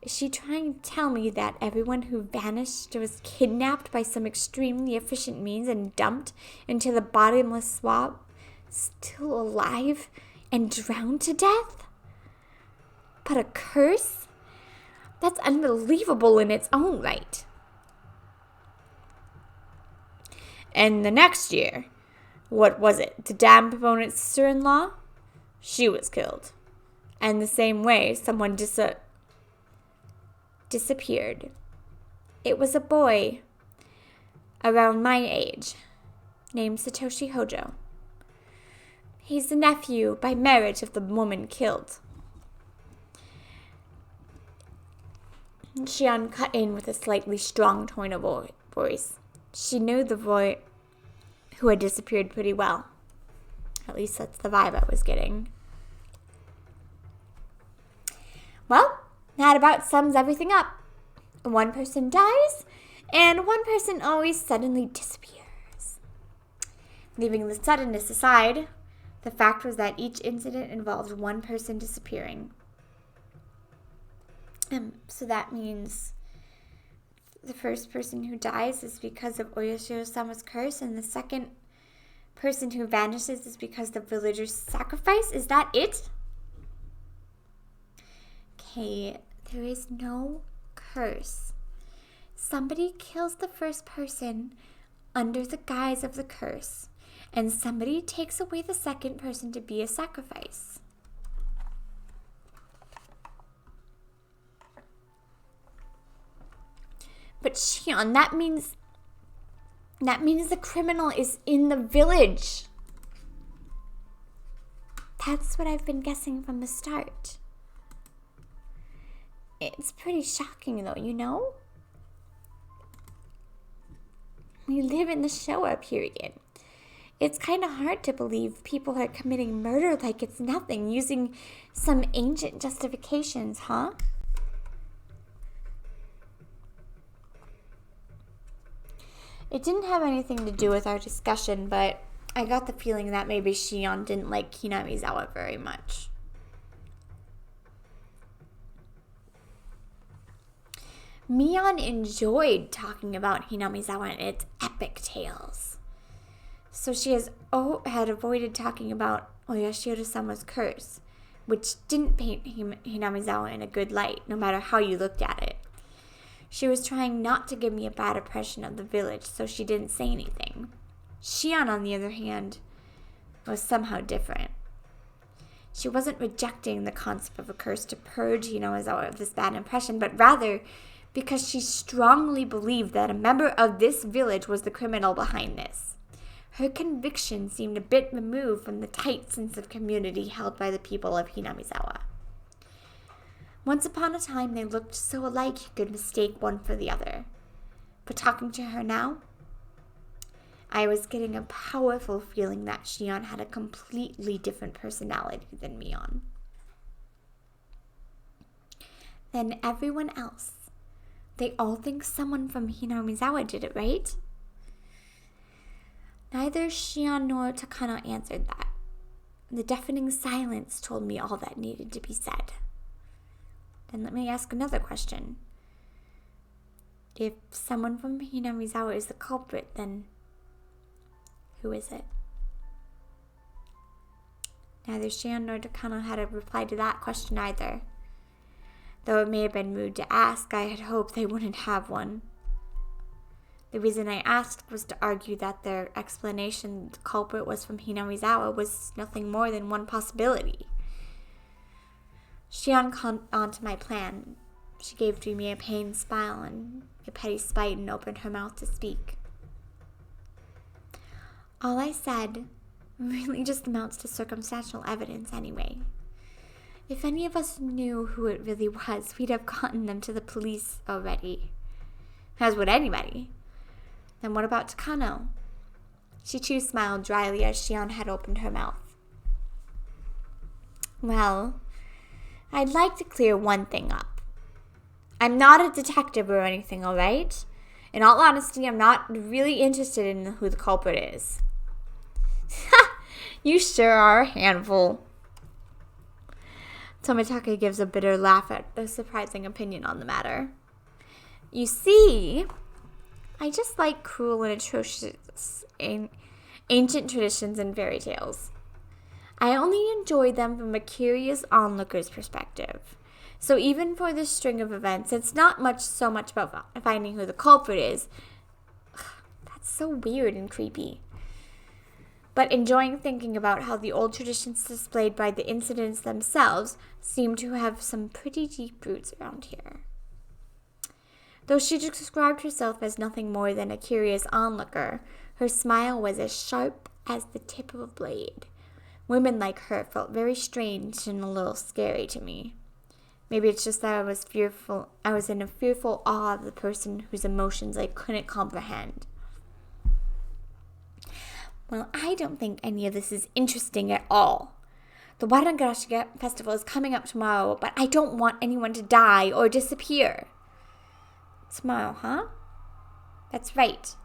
Is she trying to tell me that everyone who vanished was kidnapped by some extremely efficient means and dumped into the bottomless swamp, still alive and drowned to death? But a curse? That's unbelievable in its own right. And the next year, what was it? The dam proponent's sister-in-law? She was killed. And the same way, someone disappeared. It was a boy around my age named Satoshi Hojo. He's the nephew by marriage of the woman killed. Shion cut in with a slightly strong tone of voice. She knew the boy who had disappeared pretty well. At least that's the vibe I was getting. Well, that about sums everything up. One person dies, and one person always suddenly disappears. Leaving the suddenness aside, the fact was that each incident involved one person disappearing. So that means the first person who dies is because of Oyashiro-sama's curse, and the second person who vanishes is because the villagers' sacrifice? Is that it? Okay, there is no curse. Somebody kills the first person under the guise of the curse, and somebody takes away the second person to be a sacrifice. But Shion, that means the criminal is in the village. That's what I've been guessing from the start. It's pretty shocking though, you know? We live in the Showa period. It's kind of hard to believe people are committing murder like it's nothing, using some ancient justifications, huh? It didn't have anything to do with our discussion, but I got the feeling that maybe Shion didn't like Hinamizawa very much. Mion enjoyed talking about Hinamizawa and its epic tales. So she had avoided talking about Oyashiro-sama's curse, which didn't paint Hinamizawa in a good light, no matter how you looked at it. She was trying not to give me a bad impression of the village, so she didn't say anything. Shion, on the other hand, was somehow different. She wasn't rejecting the concept of a curse to purge Hinamizawa of this bad impression, but rather because she strongly believed that a member of this village was the criminal behind this. Her conviction seemed a bit removed from the tight sense of community held by the people of Hinamizawa. Once upon a time, they looked so alike you could mistake one for the other. But talking to her now, I was getting a powerful feeling that Shion had a completely different personality than Mion. Than everyone else. They all think someone from Hinamizawa did it, right? Neither Shion nor Takano answered that. The deafening silence told me all that needed to be said. Then let me ask another question. If someone from Hinamizawa is the culprit, then who is it? Neither Shion nor Takano had a reply to that question either. Though it may have been rude to ask, I had hoped they wouldn't have one. The reason I asked was to argue that their explanation the culprit was from Hinamizawa was nothing more than one possibility. Shion caught on to my plan. She gave me a pained smile and a petty spite and opened her mouth to speak. All I said really just amounts to circumstantial evidence anyway. If any of us knew who it really was, we'd have gotten them to the police already. As would anybody. Then what about Takano? She too smiled dryly as Shion had opened her mouth. Well, I'd like to clear one thing up. I'm not a detective or anything, alright? In all honesty, I'm not really interested in who the culprit is. Ha! You sure are a handful. Tomitaka gives a bitter laugh at the surprising opinion on the matter. You see, I just like cruel and atrocious ancient traditions and fairy tales. I only enjoy them from a curious onlooker's perspective. So even for this string of events, it's not so much about finding who the culprit is. That's so weird and creepy. But enjoying thinking about how the old traditions displayed by the incidents themselves seem to have some pretty deep roots around here. Though she described herself as nothing more than a curious onlooker, her smile was as sharp as the tip of a blade. Women like her felt very strange and a little scary to me. Maybe it's just that I was in a fearful awe of the person whose emotions I couldn't comprehend. Well, I don't think any of this is interesting at all. The Watanagashi festival is coming up tomorrow, but I don't want anyone to die or disappear. Tomorrow, huh? That's right.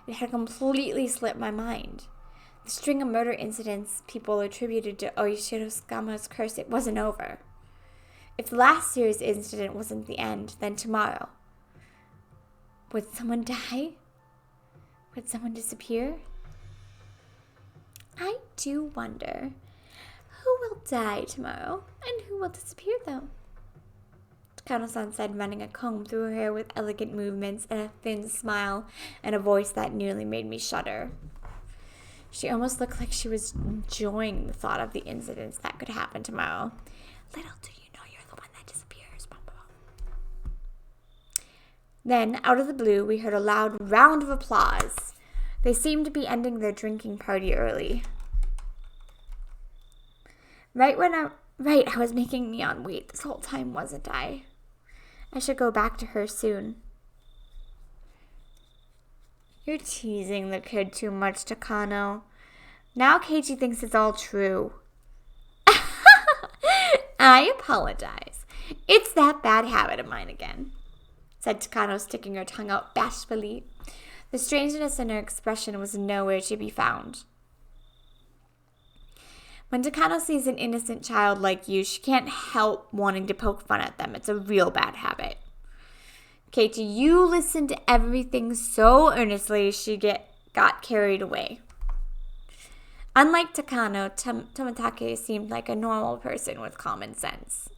It had completely slipped my mind. The string of murder incidents people attributed to Oishiro Skama's curse, it wasn't over. If the last serious incident wasn't the end, then tomorrow. Would someone die? Would someone disappear? I do wonder who will die tomorrow and who will disappear, though. Takano-san said, running a comb through her hair with elegant movements and a thin smile and a voice that nearly made me shudder. She almost looked like she was enjoying the thought of the incidents that could happen tomorrow. Little do you know you're the one that disappears. Then, out of the blue, we heard a loud round of applause. They seemed to be ending their drinking party early. I was making Neon wait this whole time, wasn't I? I should go back to her soon. You're teasing the kid too much, Takano. Now Keiichi thinks it's all true. I apologize. It's that bad habit of mine again, said Takano, sticking her tongue out bashfully. The strangeness in her expression was nowhere to be found. When Takano sees an innocent child like you, she can't help wanting to poke fun at them. It's a real bad habit. Keiichi, you listened to everything so earnestly she got carried away. Unlike Takano, Tomitake seemed like a normal person with common sense.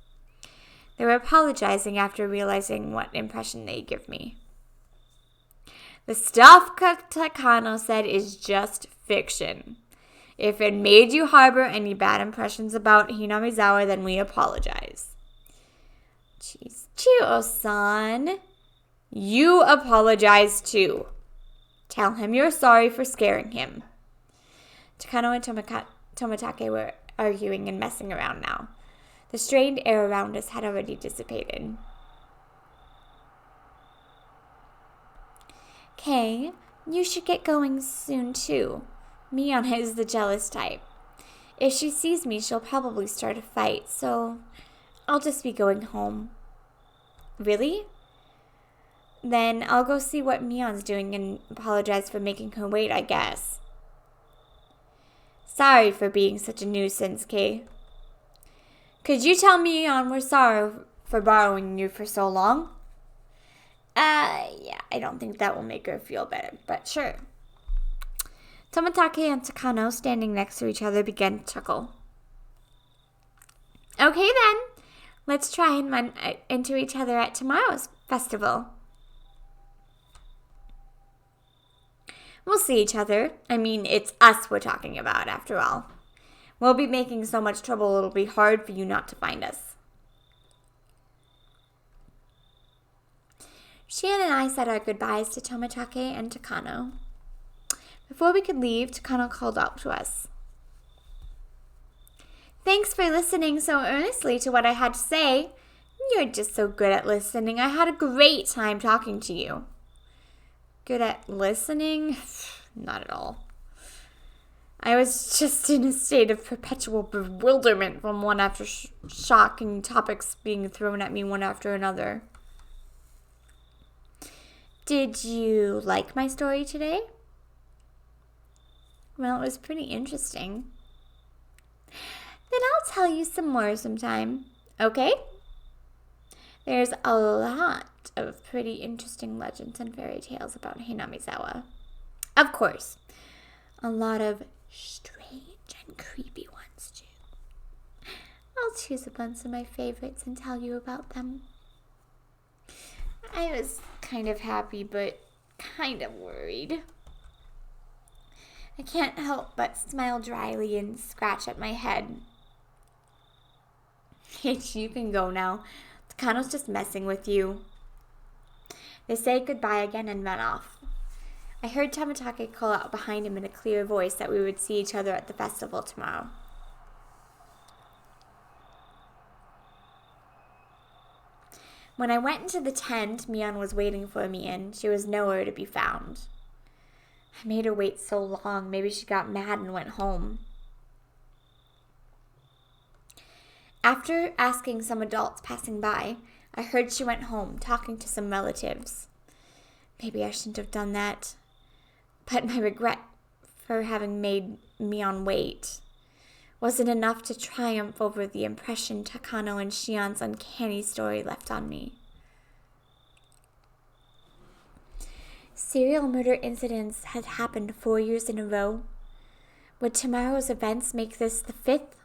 They were apologizing after realizing what impression they give me. The stuff Takano said is just fiction. If it made you harbor any bad impressions about Hinamizawa, then we apologize. Jeez. Chio-san, you apologize too. Tell him you're sorry for scaring him. Takano and Tomitake were arguing and messing around now. The strained air around us had already dissipated. Kei, you should get going soon too. Mion is the jealous type. If she sees me, she'll probably start a fight, so I'll just be going home. Really? Then I'll go see what Mion's doing and apologize for making her wait, I guess. Sorry for being such a nuisance, Kei. Could you tell Mion we're sorry for borrowing you for so long? Yeah, I don't think that will make her feel better, but sure. Tomitake and Takano, standing next to each other, began to chuckle. Okay then, let's try and run into each other at tomorrow's festival. We'll see each other. I mean, it's us we're talking about, after all. We'll be making so much trouble it'll be hard for you not to find us. Shion and I said our goodbyes to Tomitake and Takano. Before we could leave, Takano called out to us. Thanks for listening so earnestly to what I had to say. You're just so good at listening. I had a great time talking to you. Good at listening? Not at all. I was just in a state of perpetual bewilderment from one after shocking topics being thrown at me one after another. Did you like my story today? Well, it was pretty interesting. Then I'll tell you some more sometime, okay? There's a lot of pretty interesting legends and fairy tales about Hinamizawa. Of course, a lot of strange and creepy ones too. I'll choose a bunch of my favorites and tell you about them. I was kind of happy, but kind of worried. I can't help but smile dryly and scratch at my head. Hitch, you can go now. Takano's just messing with you. They say goodbye again and run off. I heard Tamatake call out behind him in a clear voice that we would see each other at the festival tomorrow. When I went into the tent, Mion was waiting for me, and she was nowhere to be found. I made her wait so long, maybe she got mad and went home. After asking some adults passing by, I heard she went home, talking to some relatives. Maybe I shouldn't have done that, but my regret for having made Mion wait wasn't enough to triumph over the impression Takano and Shion's uncanny story left on me. Serial murder incidents had happened 4 years in a row. Would tomorrow's events make this the 5th?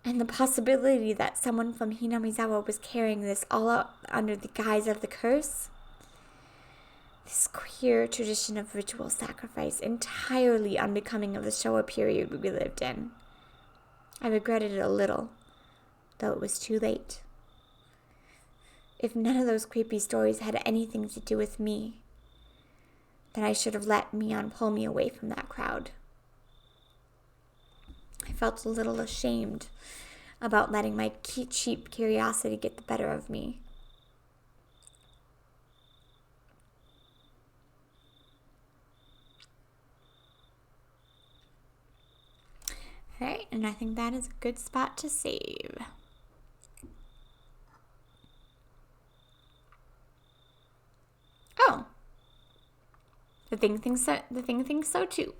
And the possibility that someone from Hinamizawa was carrying this all out under the guise of the curse? This queer tradition of ritual sacrifice, entirely unbecoming of the Showa period we lived in. I regretted it a little, though it was too late. If none of those creepy stories had anything to do with me, then I should have let Mion pull me away from that crowd. I felt a little ashamed about letting my cheap curiosity get the better of me. Alright, and I think that is a good spot to save. Oh. The thing thinks so too.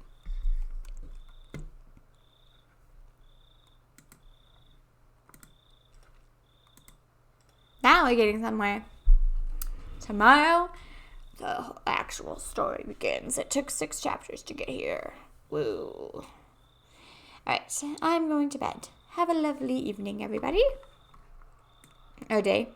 Now we're getting somewhere. Tomorrow, the actual story begins. It took 6 chapters to get here. Woo. Alright, I'm going to bed. Have a lovely evening, everybody. Or day.